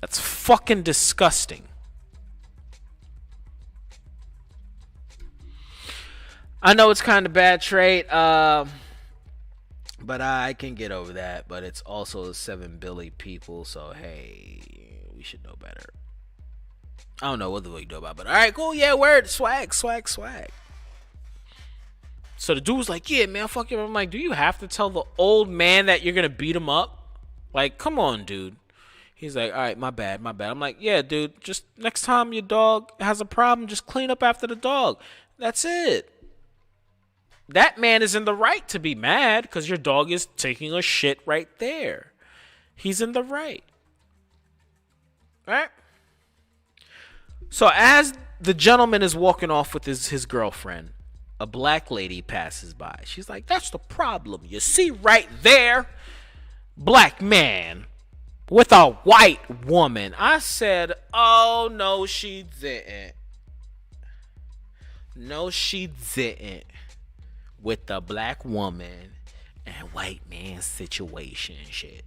[SPEAKER 1] That's fucking disgusting. I know it's kind of bad trait. But I can get over that. But it's also 7 billion people, so hey, we should know better. I don't know what the fuck you know about, but all right, cool, yeah, word, swag, swag, swag. So the dude was like, yeah, man, fuck you. I'm like, do you have to tell the old man that you're gonna beat him up? Like, come on, dude. He's like, all right, my bad, my bad. I'm like, yeah, dude, just next time your dog has a problem, just clean up after the dog. That's it. That man is in the right to be mad because your dog is taking a shit right there. He's in the right. Right? So as the gentleman is walking off with his girlfriend, a black lady passes by. She's like, that's the problem. You see right there, black man with a white woman. I said, oh, no, she didn't. No, she didn't. With the black woman and white man situation and shit.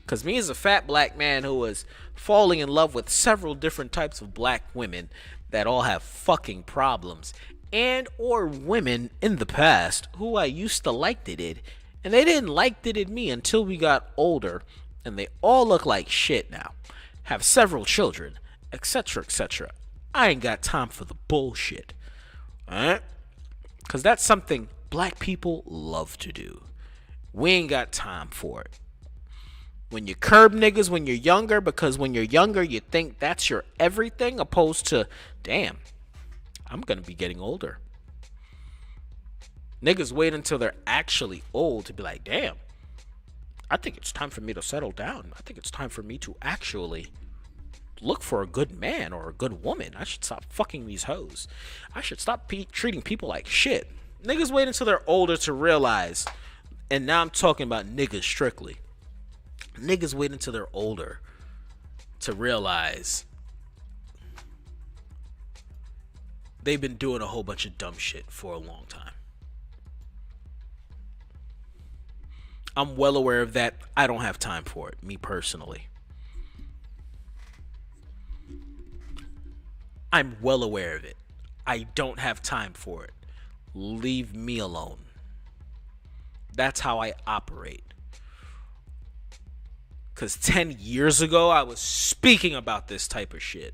[SPEAKER 1] Because me as a fat black man who was falling in love with several different types of black women that all have fucking problems, and or women in the past who I used to like it, and they didn't like it in me until we got older, and they all look like shit now, have several children, etc., etc. I ain't got time for the bullshit. Alright? Because that's something black people love to do. We ain't got time for it. When you curb niggas when you're younger, because when you're younger, you think that's your everything, opposed to, damn, I'm going to be getting older. Niggas wait until they're actually old to be like, damn, I think it's time for me to settle down. I think it's time for me to actually look for a good man or a good woman. I should stop fucking these hoes. I should stop treating people like shit. Niggas wait until they're older to realize, and now I'm talking about niggas strictly. Niggas wait until they're older to realize they've been doing a whole bunch of dumb shit for a long time. I'm well aware of that. I don't have time for it, me personally. I'm well aware of it. I don't have time for it. Leave me alone. That's how I operate. Because 10 years ago, I was speaking about this type of shit.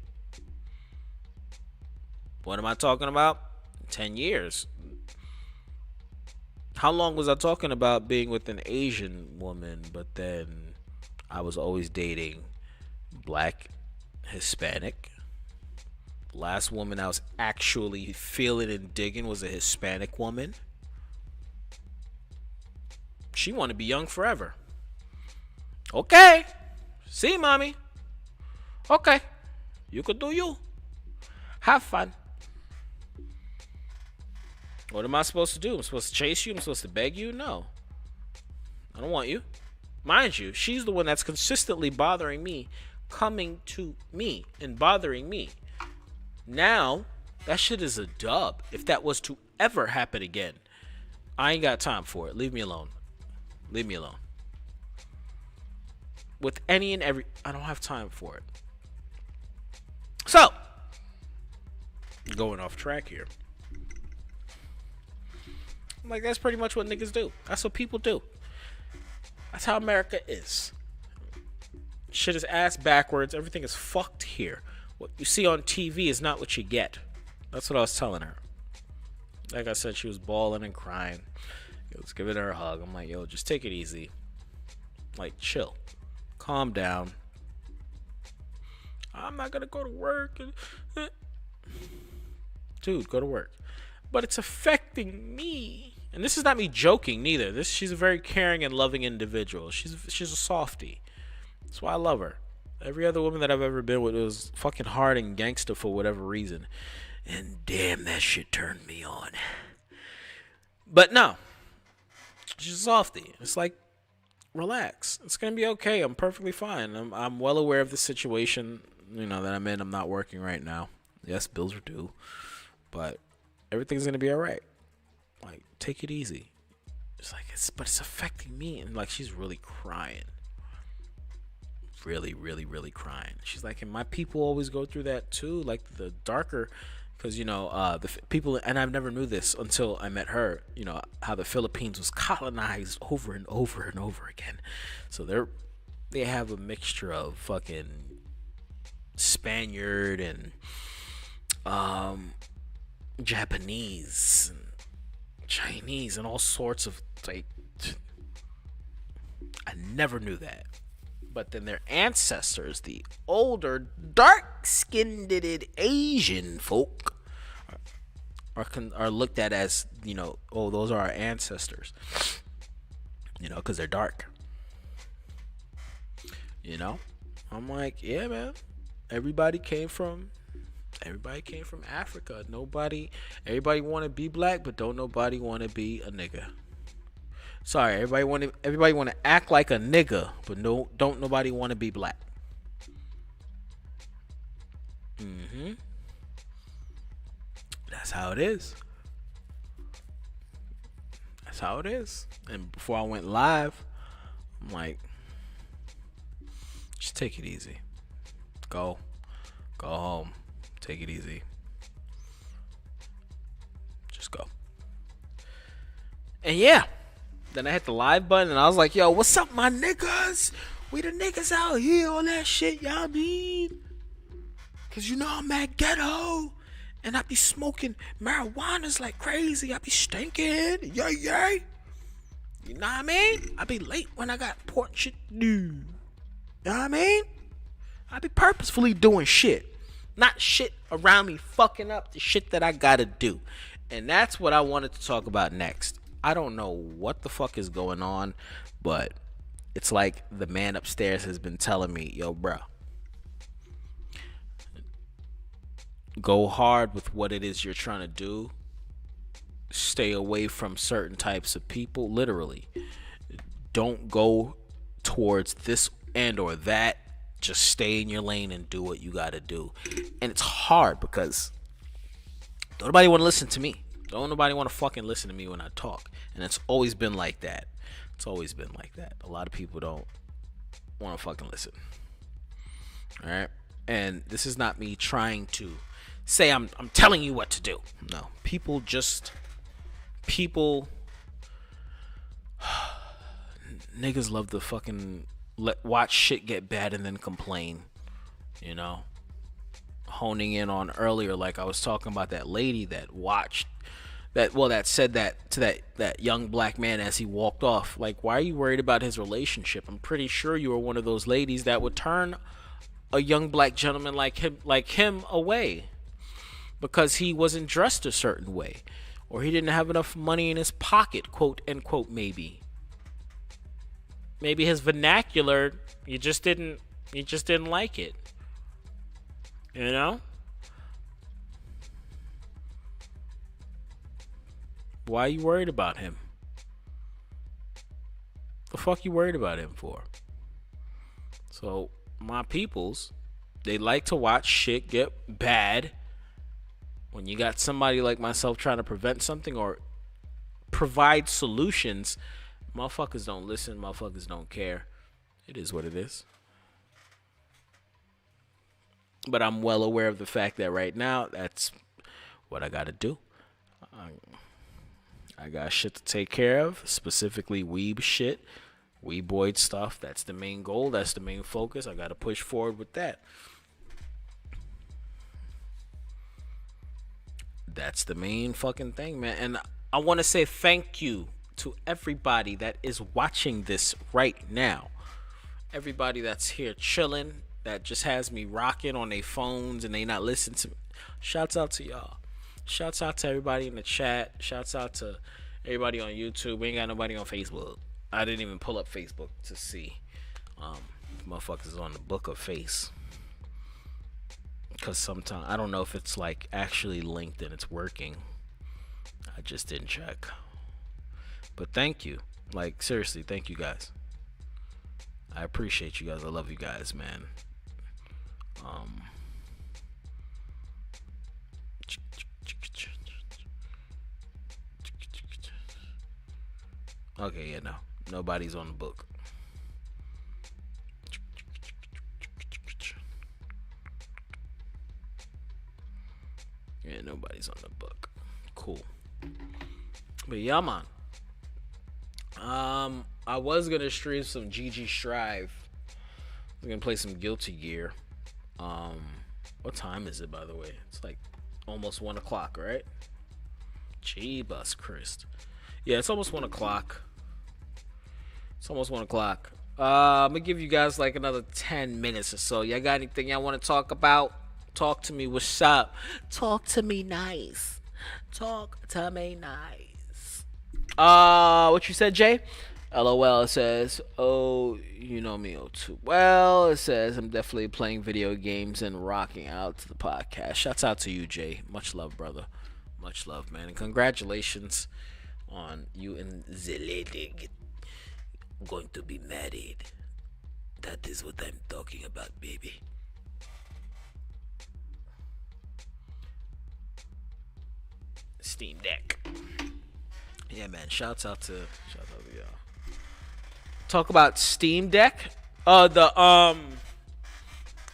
[SPEAKER 1] What am I talking about? 10 years. How long was I talking about being with an Asian woman, but then I was always dating black, Hispanic. Last woman I was actually feeling and digging was a Hispanic woman. She wanted to be young forever. Okay. See, mommy. Okay. You could do you. Have fun. What am I supposed to do? I'm supposed to chase you? I'm supposed to beg you? No. I don't want you. Mind you, she's the one that's consistently bothering me, coming to me and bothering me. Now, that shit is a dub. If that was to ever happen again, I ain't got time for it. Leave me alone. Leave me alone. With any and every, I don't have time for it. So, going off track here. I'm like, that's pretty much what niggas do. That's what people do. That's how America is. Shit is ass backwards. Everything is fucked here. What you see on TV is not what you get. That's what I was telling her. Like I said, she was bawling and crying. I was giving her a hug. I'm like, yo, just take it easy. Like, chill. Calm down. I'm not gonna go to work. Dude, go to work. But it's affecting me. And this is not me joking neither. She's a very caring and loving individual. She's a softie. That's why I love her. Every other woman that I've ever been with was fucking hard and gangster for whatever reason. And damn, that shit turned me on. But no. She's a softie. It's like, relax. It's going to be okay. I'm perfectly fine. I'm well aware of the situation, that I'm in. I'm not working right now. Yes, bills are due. But everything's going to be all right. Like, take it easy. It's like, but it's affecting me. And like, she's really crying. Really, really, really crying. She's like, and my people always go through that too. Like, the darker because people, and I've never knew this until I met her. How the Philippines was colonized over and over and over again, so they have a mixture of fucking Spaniard and Japanese and Chinese and all sorts of like. I never knew that. But then their ancestors, the older, dark-skinned Asian folk, are looked at as, oh, those are our ancestors. Because they're dark. I'm like, yeah, man. Everybody came from Africa. Everybody want to be black, but don't nobody want to be a nigga. Sorry, everybody want to act like a nigga, but don't nobody want to be black. That's how it is. That's how it is. And before I went live, I'm like, just take it easy. Go home. Take it easy. Just go. And yeah. Then I hit the live button and I was like, yo, what's up, my niggas? We the niggas out here, all that shit, y'all mean? Cause I'm at ghetto and I be smoking marijuanas like crazy. I be stinking. Yay. You know what I mean? I be late when I got important shit to do. You know what I mean? I be purposefully doing shit. Not shit around me fucking up the shit that I gotta do. And that's what I wanted to talk about next. I don't know what the fuck is going on, but it's like the man upstairs has been telling me, yo, bro, go hard with what it is you're trying to do. Stay away from certain types of people, literally. Don't go towards this and or that. Just stay in your lane and do what you got to do. And it's hard because don't nobody want to listen to me. Don't nobody want to fucking listen to me when I talk. And it's always been like that. It's always been like that. A lot of people don't want to fucking listen. All right? And this is not me trying to say I'm telling you what to do. No. People niggas love to fucking watch shit get bad and then complain. Honing in on earlier, like I was talking about that lady that said that to that young black man as he walked off. Like, why are you worried about his relationship? I'm pretty sure you were one of those ladies that would turn a young black gentleman like him away because he wasn't dressed a certain way or he didn't have enough money in his pocket, quote unquote. Maybe his vernacular, you just didn't like it. Why are you worried about him? The fuck you worried about him for? So my peoples, they like to watch shit get bad. When you got somebody like myself trying to prevent something or provide solutions, motherfuckers don't listen, motherfuckers don't care. It is what it is. But I'm well aware of the fact that right now, that's what I gotta do. I got shit to take care of, specifically weeb shit, weeboid stuff. That's the main goal. That's the main focus. I got to push forward with that. That's the main fucking thing, man. And I want to say thank you to everybody that is watching this right now. Everybody that's here chilling, that just has me rocking on their phones and they not listening to me. Shouts out to y'all. Shouts out to everybody in the chat. Shouts out to everybody on YouTube. We ain't got nobody on Facebook. I didn't even pull up Facebook to see. Motherfuckers on the book of face. Because sometimes, I don't know if it's like actually linked and it's working. I just didn't check. But thank you. Like, seriously, thank you guys. I appreciate you guys. I love you guys, man. Okay, yeah, no. Nobody's on the book. Yeah, nobody's on the book. Cool. But yeah, man. I was gonna stream some GG Strive. I was gonna play some Guilty Gear. Um, what time is it, by the way? It's like almost 1 o'clock, right? Jeebus Christ. Yeah, it's almost 1 o'clock. It's almost 1 o'clock. I'm gonna give you guys like another 10 minutes or so. Y'all got anything y'all want to talk about? Talk to me. What's up? Talk to me nice. Talk to me nice. What you said, Jay? LOL, it says, oh, you know me oh too well. It says, I'm definitely playing video games and rocking out to the podcast. Shouts out to you, Jay. Much love, brother. Much love, man. And congratulations on you and the lady going to be married. That is what I'm talking about, baby. Steam Deck. Yeah, man. Shouts out to y'all. Talk about Steam Deck. The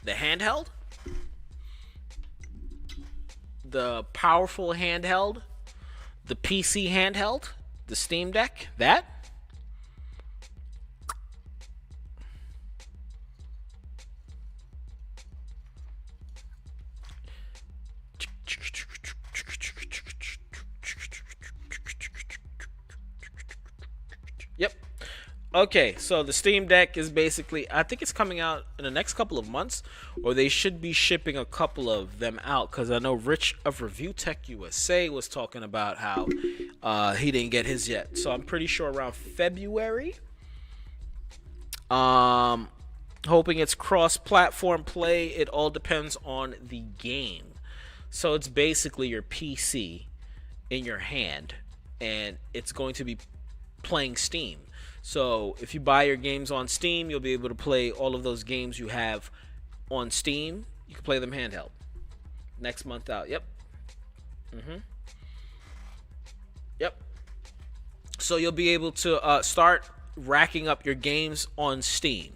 [SPEAKER 1] handheld. The powerful handheld. The PC handheld. The Steam Deck. That. Yep. Okay, so the Steam Deck is basically, I think it's coming out in the next couple of months, or they should be shipping a couple of them out, because I know Rich of Review Tech USA was talking about how he didn't get his yet. So I'm pretty sure around February. Hoping it's cross-platform play. It all depends on the game. So it's basically your PC in your hand, and it's going to be playing Steam. So if you buy your games on Steam, you'll be able to play all of those games you have on Steam. You can play them handheld. Next month out. Yep. Yep. So you'll be able to start racking up your games on Steam.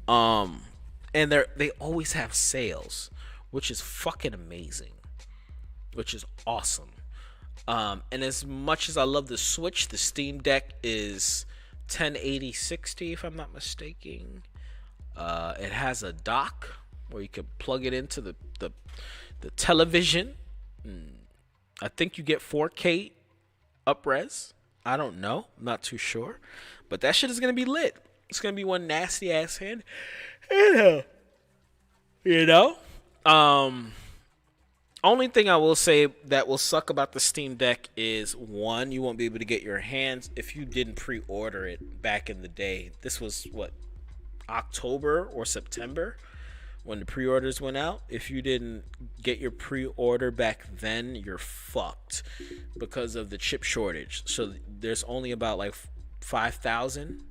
[SPEAKER 1] And they always have sales, which is fucking amazing. Which is awesome. And as much as I love the Switch, the Steam Deck is 1080-60 if I'm not mistaken. It has a dock where you can plug it into the television. I think you get 4K upres. I don't know. I'm not too sure. But that shit is going to be lit. It's going to be one nasty ass hand. You know? Only thing I will say that will suck about the Steam Deck is, one, you won't be able to get your hands if you didn't pre-order it back in the day. This was, October or September when the pre-orders went out. If you didn't get your pre-order back then, you're fucked because of the chip shortage. So there's only about 5,000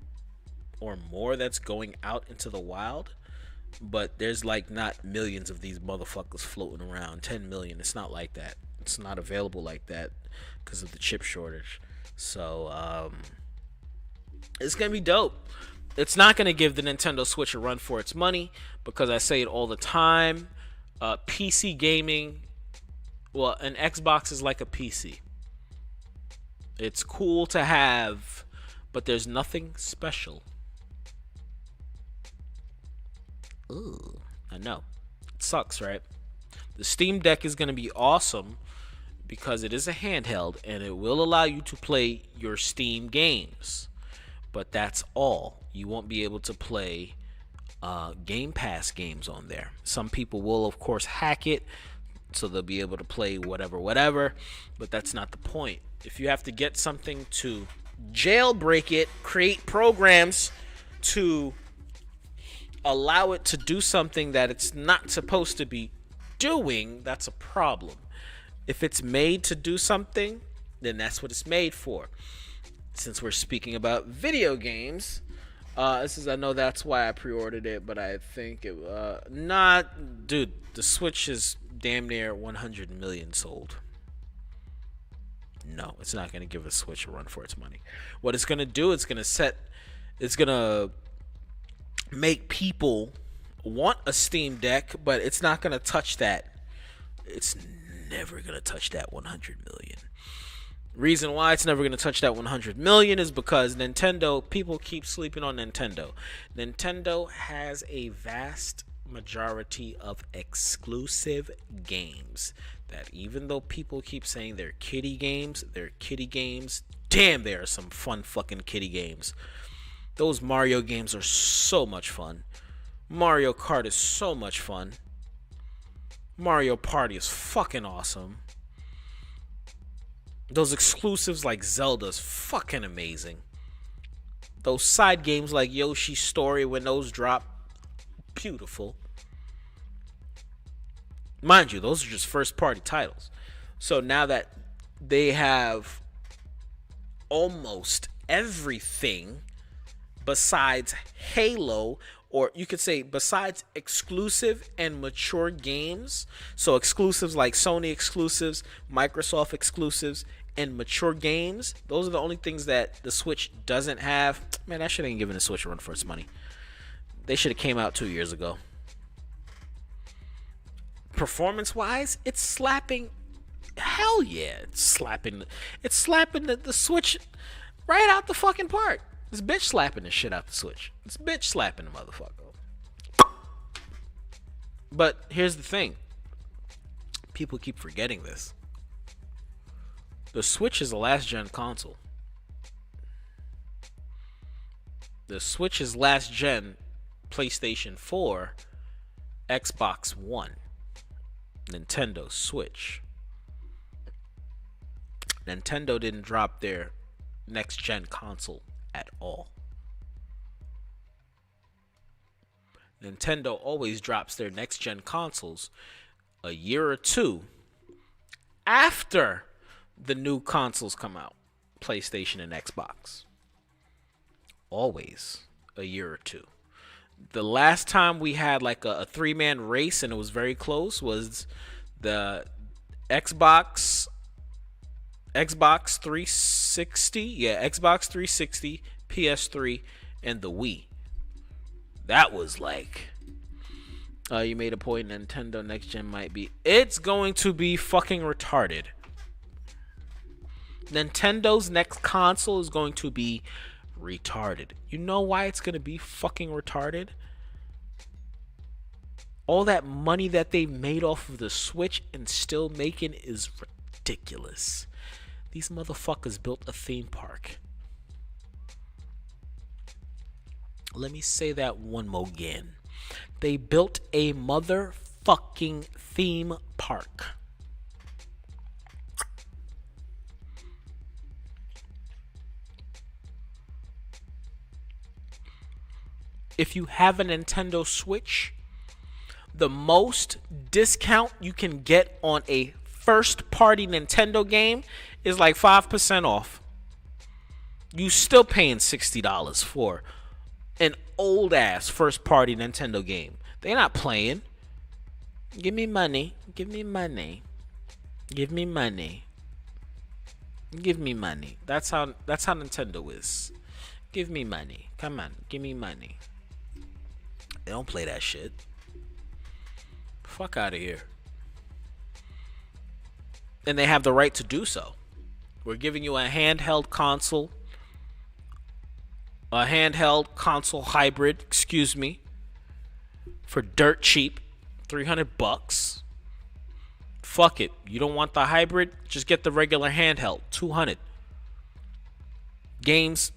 [SPEAKER 1] or more that's going out into the wild. But there's not millions of these motherfuckers floating around. 10 million. It's not like that. It's not available like that because of the chip shortage. So it's gonna be dope. It's not gonna give the Nintendo Switch a run for its money because I say it all the time. PC gaming, an Xbox is like a PC. It's cool to have, but there's nothing special. Ooh, I know. It sucks, right? The Steam Deck is going to be awesome because it is a handheld and it will allow you to play your Steam games. But that's all. You won't be able to play Game Pass games on there. Some people will, of course, hack it so they'll be able to play whatever. But that's not the point. If you have to get something to jailbreak it, create programs to allow it to do something that it's not supposed to be doing, that's a problem. If it's made to do something, then that's what it's made for. Since we're speaking about video games, I know that's why I pre-ordered it, but I think it dude, the Switch is damn near 100 million sold. No, it's not going to give a Switch a run for its money. What it's going to do, it's going to make people want a Steam Deck, but it's not going to touch that. It's never going to touch that 100 million. Reason why it's never going to touch that 100 million is because Nintendo, people keep sleeping on Nintendo. Nintendo has a vast majority of exclusive games that, even though people keep saying they're kiddie games, damn, there are some fun fucking kiddie games. Those Mario games are so much fun. Mario Kart is so much fun. Mario Party is fucking awesome. Those exclusives like Zelda's fucking amazing. Those side games like Yoshi's Story, when those drop, beautiful. Mind you, those are just first party titles. So now that they have almost everything besides Halo, or you could say besides exclusive and mature games, so exclusives like Sony exclusives, Microsoft exclusives, and mature games, those are the only things that the Switch doesn't have. Man, that shit ain't giving the Switch a run for its money. They should have came out 2 years ago. Performance-wise, it's slapping. Hell yeah, it's slapping the Switch right out the fucking park. This bitch slapping the shit out the Switch. This bitch slapping the motherfucker. But here's the thing. People keep forgetting this. The Switch is a last gen console. The Switch is last gen PlayStation 4, Xbox One, Nintendo Switch. Nintendo didn't drop their next gen console at all. Nintendo always drops their next gen consoles a year or two after the new consoles come out, PlayStation and Xbox. Always a year or two. The last time we had like a three-man race and it was very close was the Xbox 360, Xbox 360, PS3, and the Wii. That was like, you made a point, Nintendo next gen might be. It's going to be fucking retarded. Nintendo's next console is going to be retarded. You know why it's going to be fucking retarded? All that money that they made off of the Switch and still making is ridiculous. These motherfuckers built a theme park. Let me say that one more again. They built a motherfucking theme park. If you have a Nintendo Switch, the most discount you can get on a first-party Nintendo game is like 5% off. You still paying $60 for an old-ass first-party Nintendo game. They're not playing. Give me money. Give me money. Give me money. Give me money. That's how Nintendo is. Give me money. Come on. Give me money. They don't play that shit. Fuck out of here. And they have the right to do so. We're giving you a handheld console. A handheld console hybrid, for dirt cheap. $300. Fuck it. You don't want the hybrid? Just get the regular handheld. $200. Games.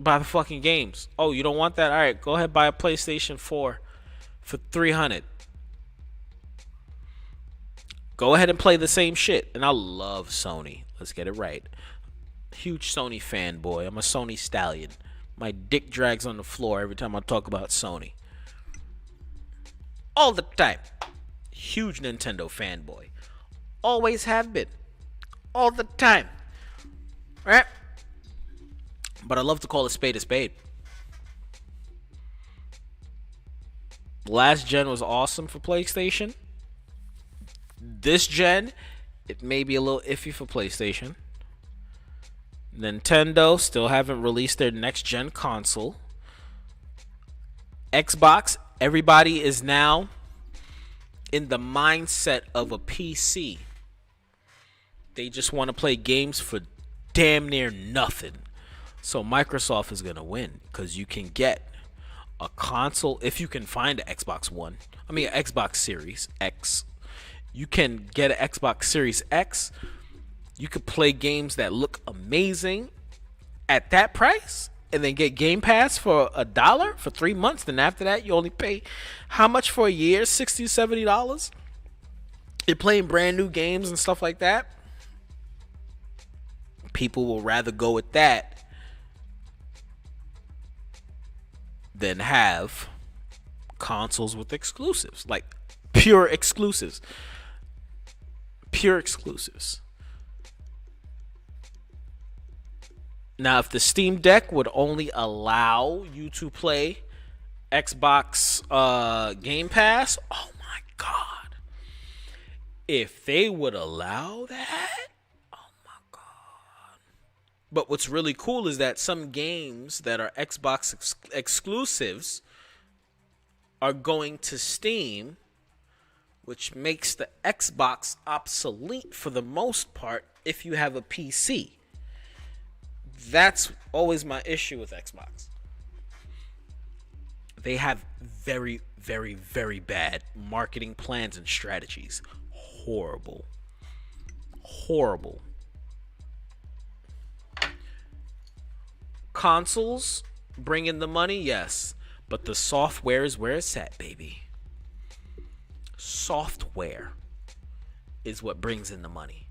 [SPEAKER 1] Buy the fucking games. Oh, you don't want that? Alright, go ahead, buy a PlayStation 4 for $300. Go ahead and play the same shit. And I love Sony. Let's get it right. Huge Sony fanboy. I'm a Sony stallion. My dick drags on the floor every time I talk about Sony. All the time. Huge Nintendo fanboy. Always have been. All the time. Alright? But I love to call a spade a spade. Last gen was awesome for PlayStation. This gen, it may be a little iffy for PlayStation. Nintendo still haven't released their next gen console. Xbox, everybody is now in the mindset of a PC. They just want to play games for damn near nothing. So Microsoft is going to win because you can get a console if you can find an Xbox One. I mean, an Xbox Series X. You can get an Xbox Series X. You could play games that look amazing at that price and then get Game Pass for $1 for 3 months. Then after that, you only pay how much for a year? $60, $70. You're playing brand new games and stuff like that. People will rather go with that than have consoles with exclusives, like pure exclusives. Pure exclusives. Now, if the Steam Deck would only allow you to play Xbox Game Pass, oh my God. If they would allow that, oh my God. But what's really cool is that some games that are Xbox exclusives are going to Steam, which makes the Xbox obsolete for the most part if you have a PC. That's always my issue with Xbox. They have very, very, very bad marketing plans and strategies. Horrible. Horrible. Consoles bring in the money, yes. But the software is where it's at, baby. Software is what brings in the money.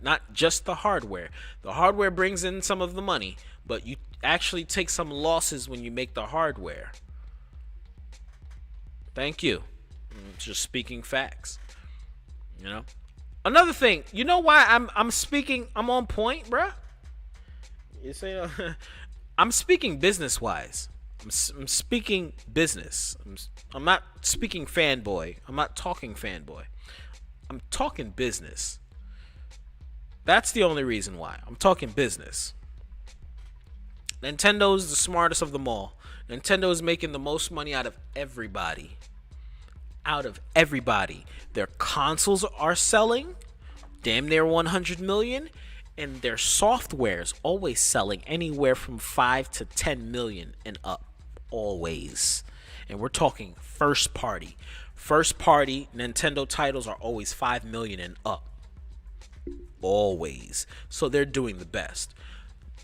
[SPEAKER 1] Not just the hardware. The hardware brings in some of the money, but you actually take some losses when you make the hardware. Thank you. Just speaking facts. You know? Another thing, you know why I'm on point, bruh? You say I'm speaking business-wise. I'm speaking business. I'm not speaking fanboy. I'm not talking fanboy. I'm talking business. That's the only reason why. I'm talking business. Nintendo's the smartest of them all. Nintendo's making the most money out of everybody. Out of everybody. Their consoles are selling damn near 100 million. And their software's always selling anywhere from 5 to 10 million and up. Always. And we're talking first party. First party Nintendo titles are always 5 million and up. Always. So they're doing the best.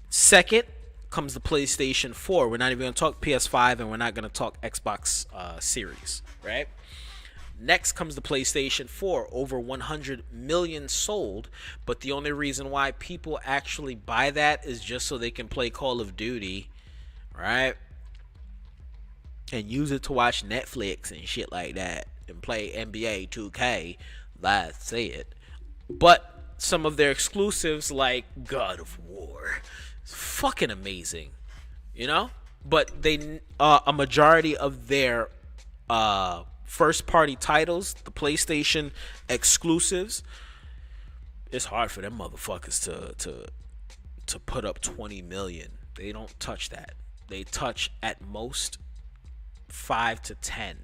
[SPEAKER 1] Second comes the PlayStation 4. We're not even going to talk PS5 and we're not going to talk Xbox Series, right? Next comes the PlayStation 4. Over 100 million sold. But the only reason why people actually buy that is just so they can play Call of Duty, right? And use it to watch Netflix and shit like that. And play NBA 2K. That's it. But some of their exclusives like God of War, it's fucking amazing, you know. But they a majority of their first party titles, the PlayStation exclusives, it's hard for them motherfuckers to put up 20 million. They don't touch that. They touch at most 5 to 10.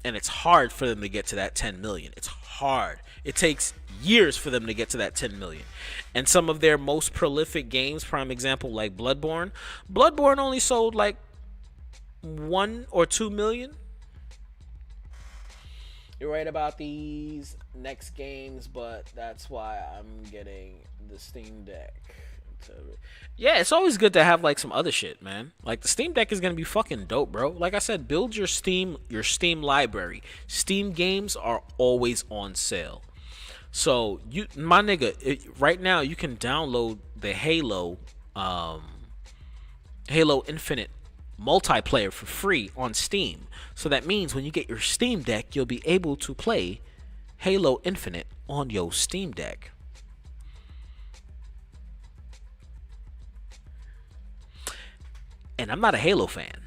[SPEAKER 1] And it's hard for them to get to that 10 million. It's hard. It takes years for them to get to that 10 million. And some of their most prolific games, prime example, like Bloodborne. Bloodborne only sold like 1 or 2 million. You're right about these next games, but that's why I'm getting the Steam Deck. Yeah, it's always good to have like some other shit, man. Like the Steam Deck is gonna be fucking dope, bro. Like I said, build your Steam library. Steam games are always on sale. So you, my nigga, right now you can download the Halo Infinite multiplayer for free on Steam. So that means when you get your Steam Deck, you'll be able to play Halo Infinite on your Steam Deck. And I'm not a Halo fan.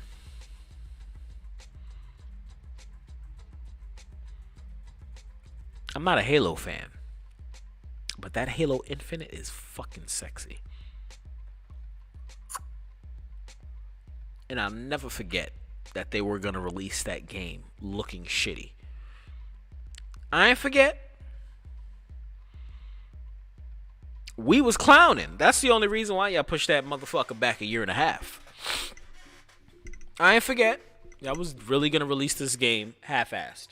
[SPEAKER 1] I'm not a Halo fan. But that Halo Infinite is fucking sexy. And I'll never forget that they were gonna release that game looking shitty. I ain't forget. We was clowning. That's the only reason why y'all pushed that motherfucker back a year and a half. I ain't forget. Y'all was really gonna release this game half-assed.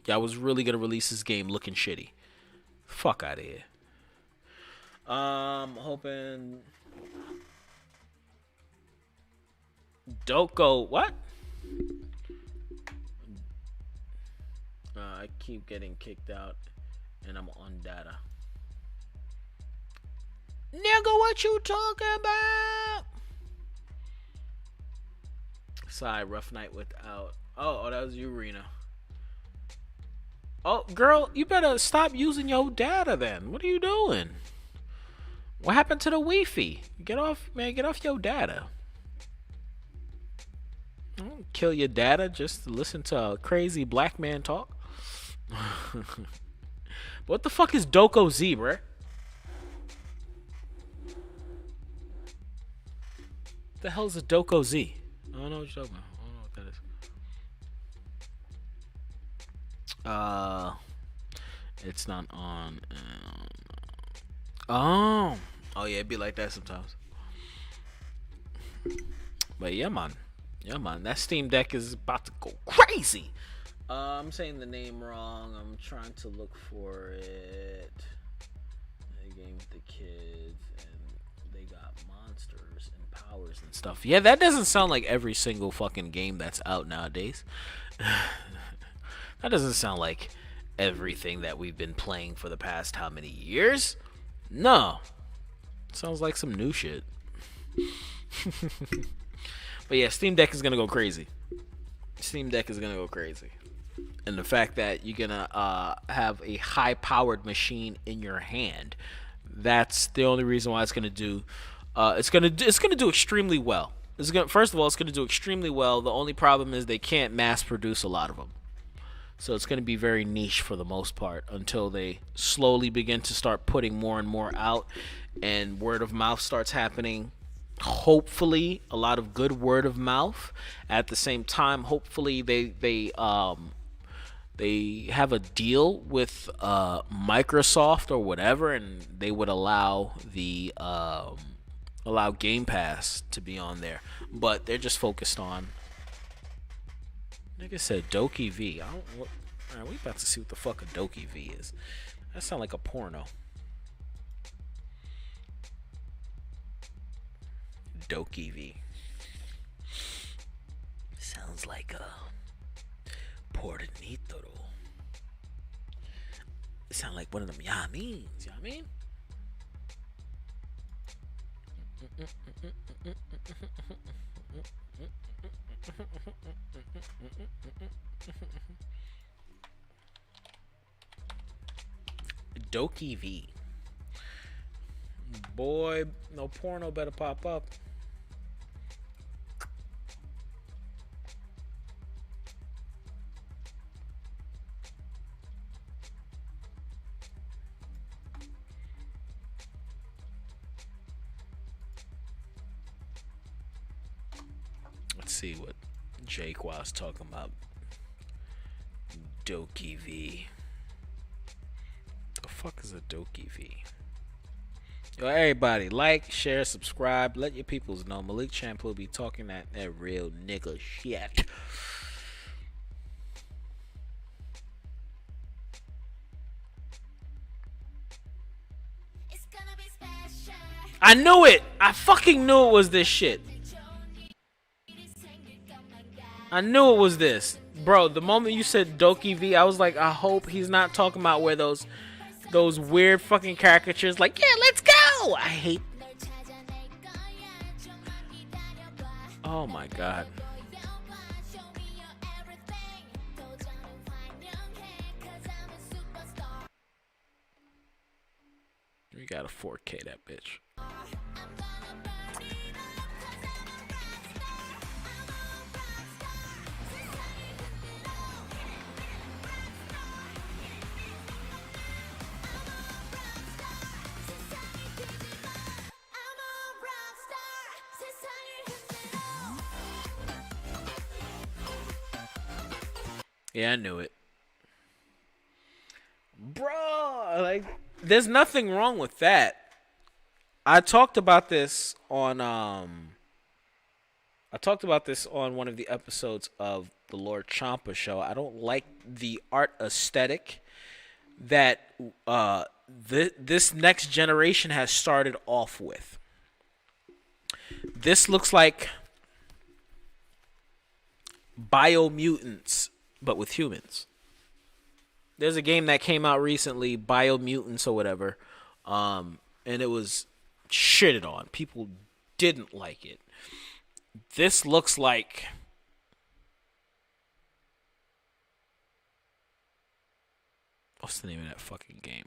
[SPEAKER 1] Y'all was really gonna release this game looking shitty. Fuck out of here. Hoping Doko. What? I keep getting kicked out, and I'm on data. Nigga, what you talking about? Sorry, rough night without. Oh, that was you, Rena. Oh, girl, you better stop using your data then. What are you doing? What happened to the Wi-Fi? Get off, man. Get off your data. Don't kill your data just to listen to a crazy black man talk. What the fuck is Doko Z, bruh? The hell's a Doko Z? I don't know what you're talking about. I don't know what that is. It's not on. Oh yeah, it'd be like that sometimes. But yeah, man. That Steam Deck is about to go crazy. I'm saying the name wrong. I'm trying to look for it. A game with the kids, and they got monsters and powers and stuff. Yeah, that doesn't sound like every single fucking game that's out nowadays. That doesn't sound like everything that we've been playing for the past how many years? No. Sounds like some new shit. But yeah, Steam Deck is gonna go crazy. And the fact that you're gonna have a high-powered machine in your hand, that's the only reason why it's gonna do. It's gonna do extremely well. First of all, it's gonna do extremely well. The only problem is they can't mass produce a lot of them. So it's gonna be very niche for the most part until they slowly begin to start putting more and more out, and word of mouth starts happening. Hopefully, a lot of good word of mouth. At the same time, hopefully they have a deal with Microsoft or whatever, and they would allow Game Pass to be on there. But they're just focused on. Nigga said Doki V. Alright, we about to see what the fuck a Doki V is. That sound like a porno. Doki V. Sounds like a pornito. It sound like one of them yamins. You know what I mean? Doki V. Boy, no porno better pop up. Let's see what Jake was talking about. Doki V. The fuck is a Doki V? Yo, everybody, like, share, subscribe. Let your peoples know. Malik Champloo be talking that real nigga shit. I knew it. I fucking knew it was this shit. I knew it was this. Bro, the moment you said Doki V, I was like, I hope he's not talking about where those weird fucking caricatures like, yeah, let's go. I hate. Oh my god. We got a 4K that bitch. Yeah, I knew it. Bro, like there's nothing wrong with that. I talked about this on one of the episodes of the Lord Champa show. I don't like the art aesthetic that this next generation has started off with. This looks like Biomutants, but with humans. There's a game that came out recently, Biomutants or whatever, and it was shitted on. People didn't like it. This looks like what's the name of that fucking game?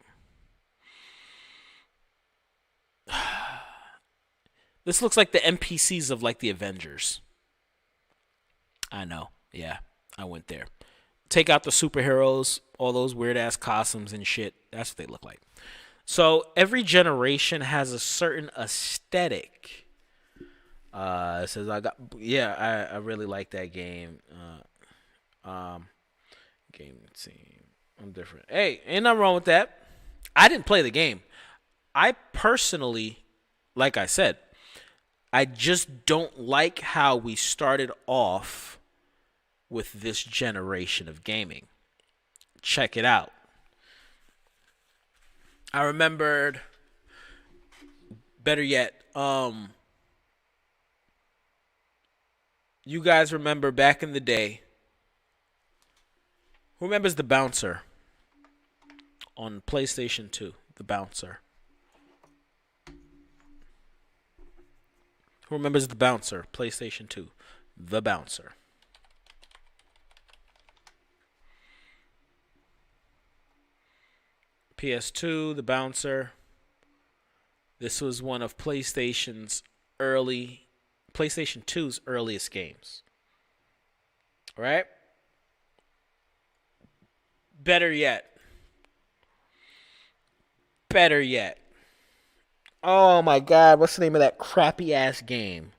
[SPEAKER 1] This looks like the NPCs of like the Avengers. I know. Yeah, I went there. Take out the superheroes, all those weird ass costumes and shit. That's what they look like. So every generation has a certain aesthetic. It says I really like that game. Game team. I'm different. Hey, ain't nothing wrong with that. I didn't play the game. I personally, like I said, I just don't like how we started off with this generation of gaming. Check it out. I remembered, better yet, you guys remember back in the day, who remembers the bouncer on PlayStation 2? The bouncer. Who remembers the bouncer? PlayStation 2. The bouncer. PS2, the bouncer. This was one of PlayStation 2's earliest games. All right? Better yet. Oh my god, what's the name of that crappy ass game?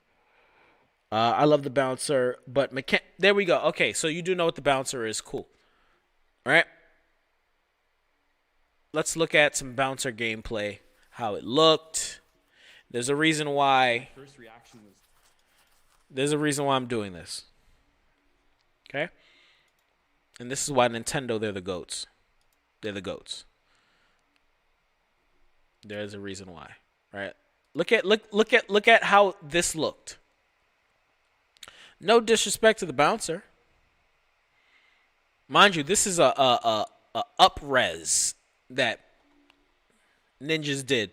[SPEAKER 1] I love the bouncer, but there we go. Okay, so you do know what the bouncer is. Cool. All right? Let's look at some bouncer gameplay, how it looked. There's a reason why. There's a reason why I'm doing this. Okay? And this is why Nintendo, they're the goats. They're the goats. There's a reason why. Right? Look at how this looked. No disrespect to the bouncer. Mind you, this is a up-res that Ninjas did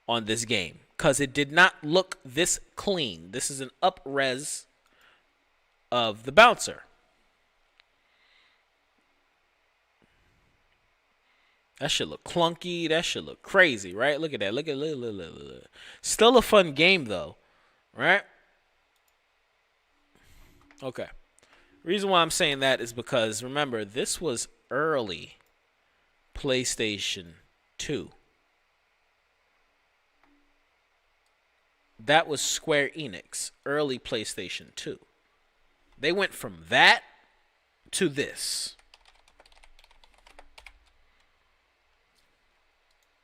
[SPEAKER 1] on this game, because it did not look this clean. This is an up-res of the bouncer. That shit look clunky. That shit look crazy, right? Look at that. Look. Still a fun game, though, right? Okay. Reason why I'm saying that is because, remember, this was early PlayStation 2. That was Square Enix, early PlayStation 2. They went from that to this.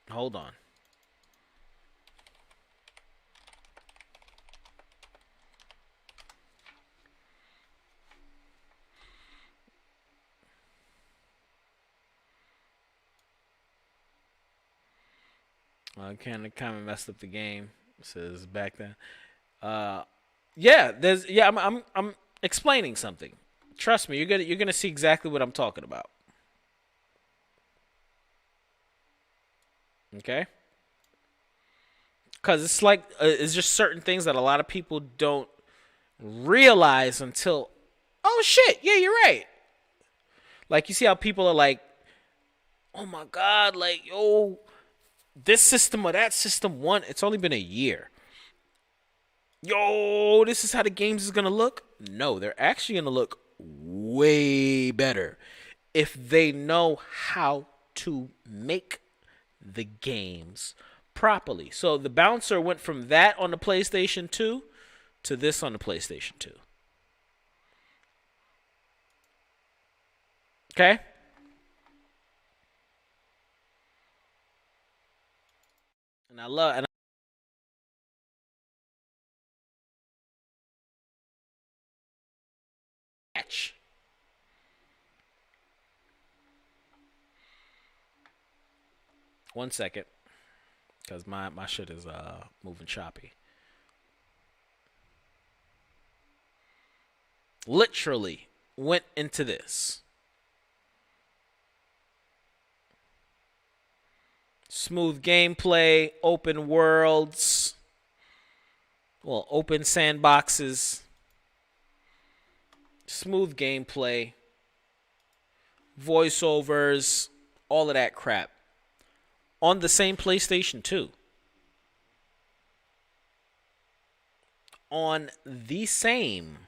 [SPEAKER 1] Hold on. I kind of messed up the game. It says back then. I'm explaining something. Trust me, you're gonna see exactly what I'm talking about. Okay? Because it's like it's just certain things that a lot of people don't realize until, oh shit, yeah, you're right. Like, you see how people are like, oh my god, like, yo, this system or that system won. It's only been a year. Yo, this is how the games is gonna look. No, they're actually gonna look way better if they know how to make the games properly. So the bouncer went from that on the PlayStation 2 to this on the PlayStation 2. Okay? And I love and catch. One second, because my shit is moving choppy. Literally went into this. Smooth gameplay, open worlds, well, open sandboxes, smooth gameplay, voiceovers, all of that crap. On the same PlayStation 2. On the same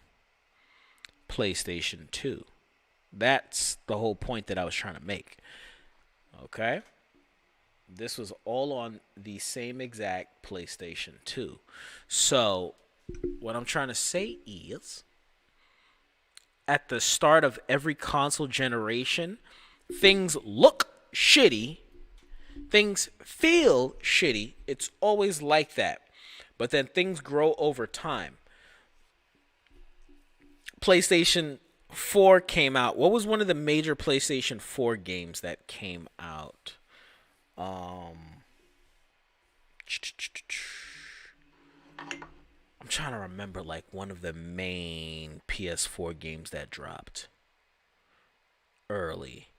[SPEAKER 1] PlayStation 2. That's the whole point that I was trying to make. Okay? This was all on the same exact PlayStation 2. So, what I'm trying to say is, at the start of every console generation, things look shitty, things feel shitty. It's always like that. But then things grow over time. PlayStation 4 came out. What was one of the major PlayStation 4 games that came out? I'm trying to remember like one of the main PS4 games that dropped early.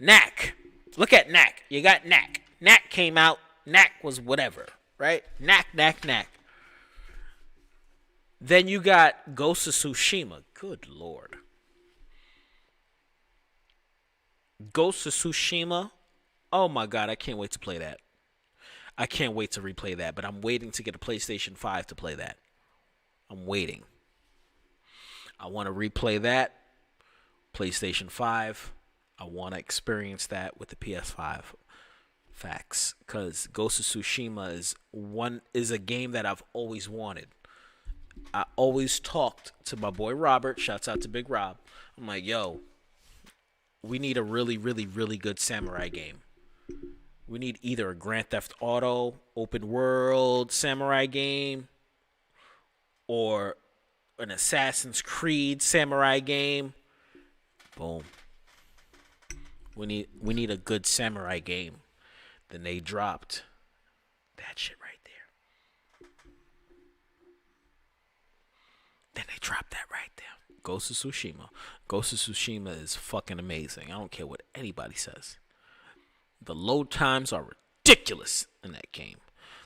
[SPEAKER 1] Knack. Look at Knack. You got Knack. Knack came out. Knack was whatever, right? Knack. Then you got Ghost of Tsushima. Good Lord. Ghost of Tsushima. Oh my God, I can't wait to play that. I can't wait to replay that, but I'm waiting to get a PlayStation 5 to play that. I'm waiting. I want to replay that. PlayStation 5. I want to experience that with the PS5. Facts. Because Ghost of Tsushima is a game that I've always wanted. I always talked to my boy Robert. Shouts out to Big Rob. I'm like, yo, we need a really, really, really good samurai game. We need either a Grand Theft Auto, open world samurai game, or an Assassin's Creed samurai game. Boom. We need a good samurai game. Then they dropped that shit right there. Then they dropped that right there. Ghost of Tsushima. Ghost of Tsushima is fucking amazing. I don't care what anybody says. The load times are ridiculous in that game.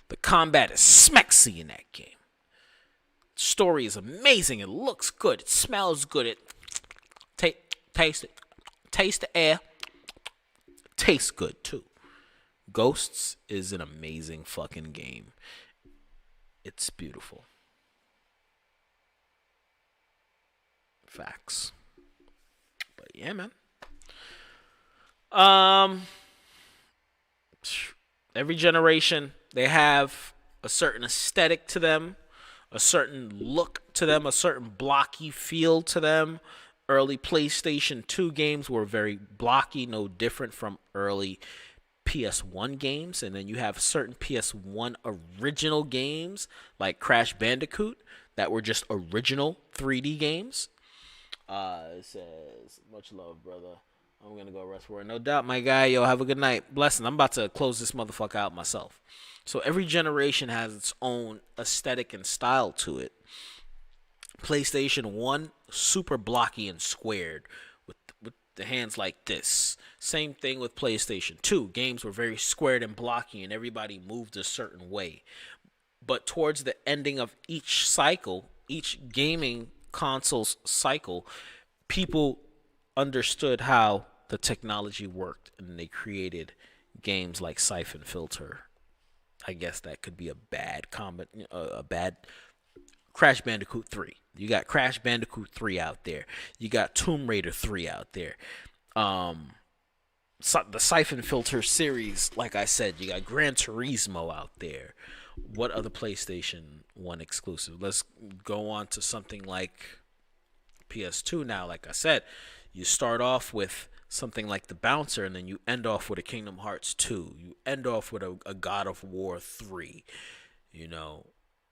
[SPEAKER 1] The combat is smexy in that game. The story is amazing. It looks good. It smells good. It taste it. Taste the air. Tastes good too. Ghosts is an amazing fucking game. It's beautiful. Facts. But yeah, man. Every generation, they have a certain aesthetic to them, a certain look to them, a certain blocky feel to them. Early PlayStation 2 games were very blocky, no different from early PS1 games. And then you have certain PS1 original games like Crash Bandicoot that were just original 3D games. It says, much love, brother. I'm going to go rest for it. No doubt, my guy. Yo, have a good night. Blessing. I'm about to close this motherfucker out myself. So every generation has its own aesthetic and style to it. PlayStation 1, super blocky and squared with the hands like this. Same thing with PlayStation 2. Games were very squared and blocky and everybody moved a certain way. But towards the ending of each cycle, each gaming console's cycle, people understood how the technology worked and they created games like Siphon Filter. I guess that could be a bad Crash Bandicoot 3. You got Crash Bandicoot 3 out there. You got Tomb Raider 3 out there. The Siphon Filter series, like I said, you got Gran Turismo out there. What other PlayStation 1 exclusive? Let's go on to something like PS2 now. Like I said, You start off with something like the Bouncer, and then you end off with a Kingdom Hearts 2. You end off with a God of War 3. You know,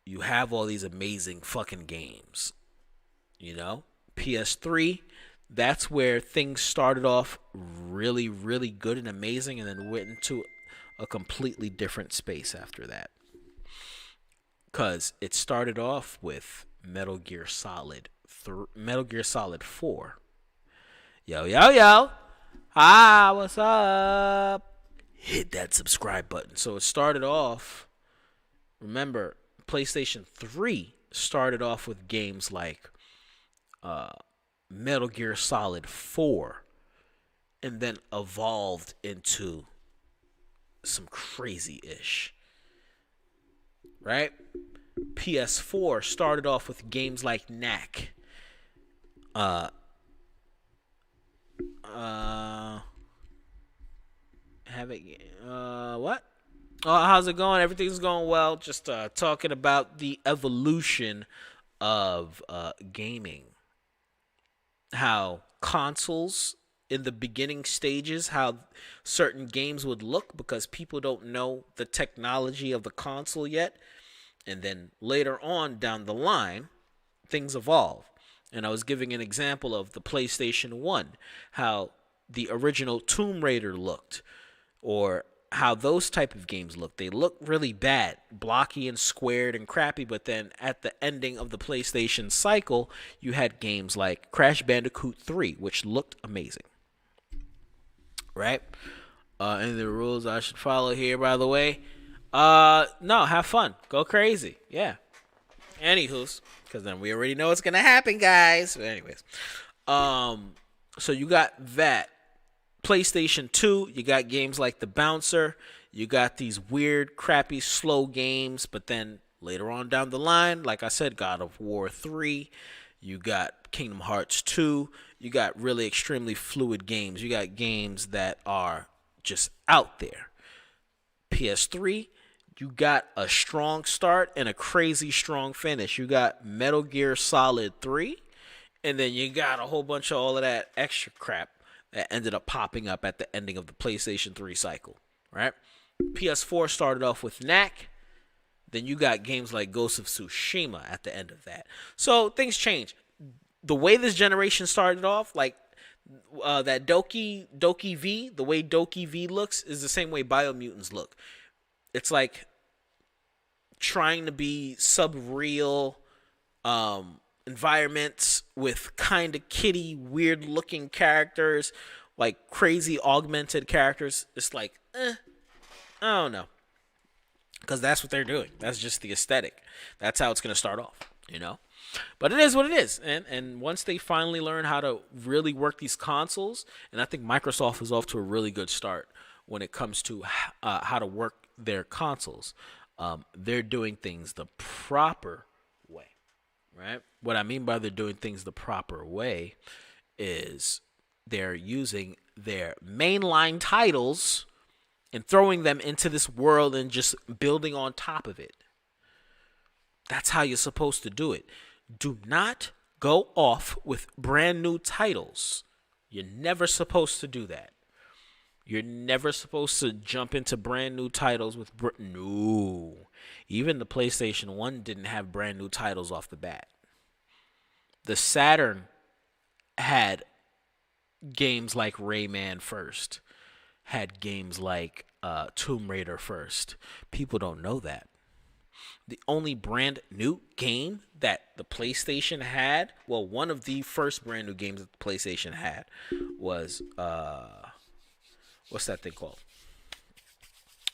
[SPEAKER 1] you have all these amazing fucking games. You know, PS3, that's where things started off really, really good and amazing, and then went into a completely different space after that. Because it started off with Metal Gear Solid 4. Yo, yo, yo. Hi, what's up? Hit that subscribe button. So it started off, remember, PlayStation 3 started off with games like Metal Gear Solid 4, and then evolved into some crazy-ish, right? PS4 started off with games like Knack. What? Oh, how's it going? Everything's going well. Just talking about the evolution of gaming. How consoles in the beginning stages, how certain games would look because people don't know the technology of the console yet. And then later on down the line, things evolve. And I was giving an example of the PlayStation 1, how the original Tomb Raider looked, or how those type of games look. They look really bad, blocky and squared and crappy, but then at the ending of the PlayStation cycle, you had games like Crash Bandicoot 3, which looked amazing. Right? Any of the rules I should follow here, by the way? No, have fun. Go crazy. Yeah. Anywho's, because then we already know what's going to happen, guys. But anyways. So you got that. PlayStation 2, you got games like The Bouncer. You got these weird, crappy, slow games. But then later on down the line, like I said, God of War 3. You got Kingdom Hearts 2. You got really extremely fluid games. You got games that are just out there. PS3, you got a strong start and a crazy strong finish. You got Metal Gear Solid 3. And then you got a whole bunch of all of that extra crap that ended up popping up at the ending of the PlayStation 3 cycle, right? PS4 started off with Knack. Then you got games like Ghost of Tsushima at the end of that. So things change. The way this generation started off, like that Doki V, the way Doki V looks is the same way Biomutants look. It's like trying to be sub-real environments with kind of kitty, weird looking characters, like crazy augmented characters. It's like, I don't know. Because that's what they're doing. That's just the aesthetic. That's how it's going to start off, you know? But it is what it is. And once they finally learn how to really work these consoles, and I think Microsoft is off to a really good start when it comes to how to work their consoles. They're doing things the proper way. Right? What I mean by they're doing things the proper way is they're using their mainline titles and throwing them into this world and just building on top of it. That's how you're supposed to do it. Do not go off with brand new titles. You're never supposed to do that. You're never supposed to jump into brand new titles with no. Even the PlayStation 1 didn't have brand new titles off the bat. The Saturn had games like Rayman first. Had games like Tomb Raider first. People don't know that. The only brand new game that the PlayStation had, well, one of the first brand new games that the PlayStation had was what's that thing called?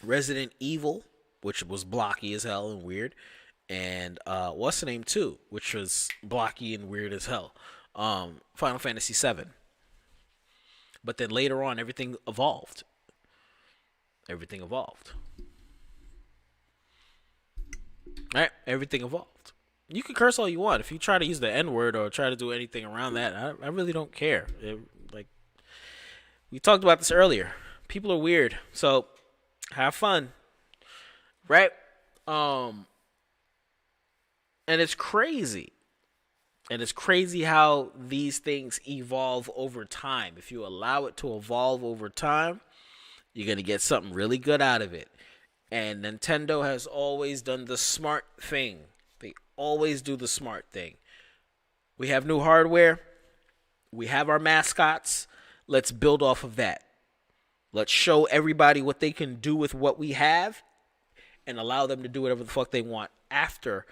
[SPEAKER 1] Resident Evil, which was blocky as hell and weird, and what's the name 2, which was blocky and weird as hell. Final Fantasy 7. But then later on, everything evolved. Everything evolved. Right? Everything evolved. You can curse all you want. If you try to use the N-word or try to do anything around that, I really don't care. Like, we talked about this earlier. People are weird. So, have fun. Right? And it's crazy. And it's crazy how these things evolve over time. If you allow it to evolve over time, you're going to get something really good out of it. And Nintendo has always done the smart thing. They always do the smart thing. We have new hardware. We have our mascots. Let's build off of that. Let's show everybody what they can do with what we have and allow them to do whatever the fuck they want after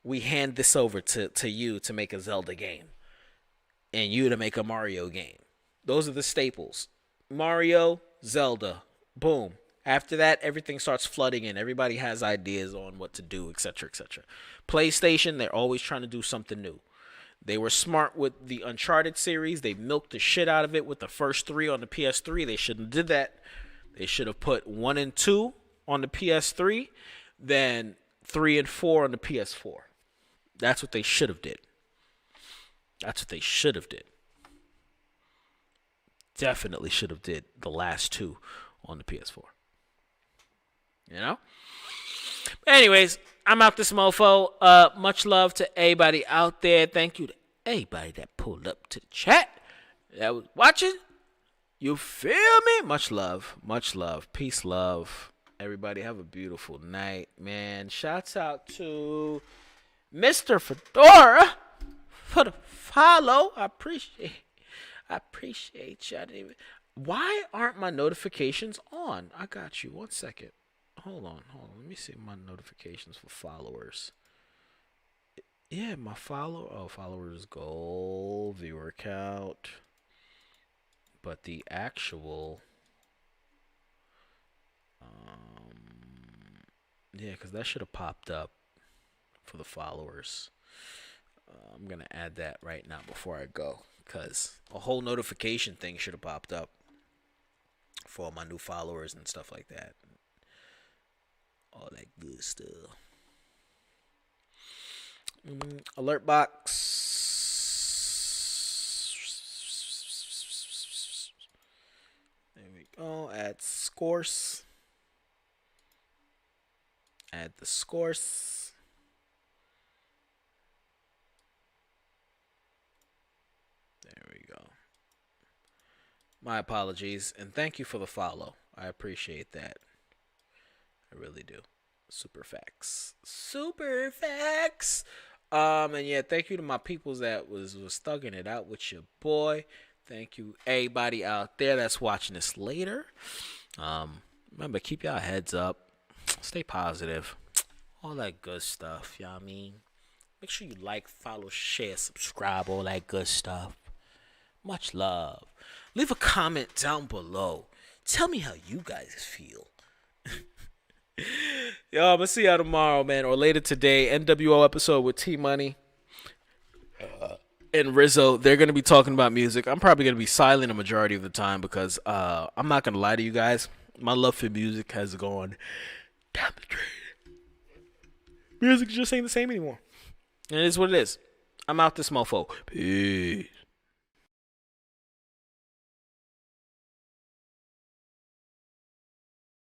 [SPEAKER 1] we hand this over to you to make a Zelda game and you to make a Mario game. Those are the staples. Mario, Zelda, boom. After that, everything starts flooding in. Everybody has ideas on what to do, etc., etc. PlayStation, they're always trying to do something new. They were smart with the Uncharted series. They milked the shit out of it with the first 3 on the PS3. They shouldn't have did that. They should have put 1 and 2 on the PS3, then 3 and 4 on the PS4. That's what they should have did. That's what they should have did. Definitely should have did the last 2 on the PS4. You know? Anyways, I'm out this mofo. Much love to everybody out there. Thank you to everybody that pulled up to the chat, that was watching. You feel me? Much love. Much love. Peace, love. Everybody have a beautiful night, man. Shouts out to Mr. Fedora for the follow. I appreciate you. Why aren't my notifications on? I got you. 1 second. Hold on. Let me see my notifications for followers. Yeah, my followers goal, viewer count. But the actual, yeah, because that should have popped up for the followers. I'm going to add that right now before I go, because a whole notification thing should have popped up for all my new followers and stuff like that. All that good stuff. Alert box. There we go. Add scores. Add the scores. There we go. My apologies, and thank you for the follow. I appreciate that. I really do. Super facts. And yeah, thank you to my peoples that was thugging it out with your boy. Thank you everybody out there that's watching this later. Remember, keep y'all heads up. Stay positive. All that good stuff, you know what I mean? Make sure you like, follow, share, subscribe, all that good stuff. Much love. Leave a comment down below. Tell me how you guys feel. Yo, I'm gonna see y'all tomorrow, man, or later today. NWO episode with T Money and Rizzo. They're gonna be talking about music. I'm probably gonna be silent a majority of the time because I'm not gonna lie to you guys. My love for music has gone down the drain. Music just ain't the same anymore. And it is what it is. I'm out this mofo. Peace.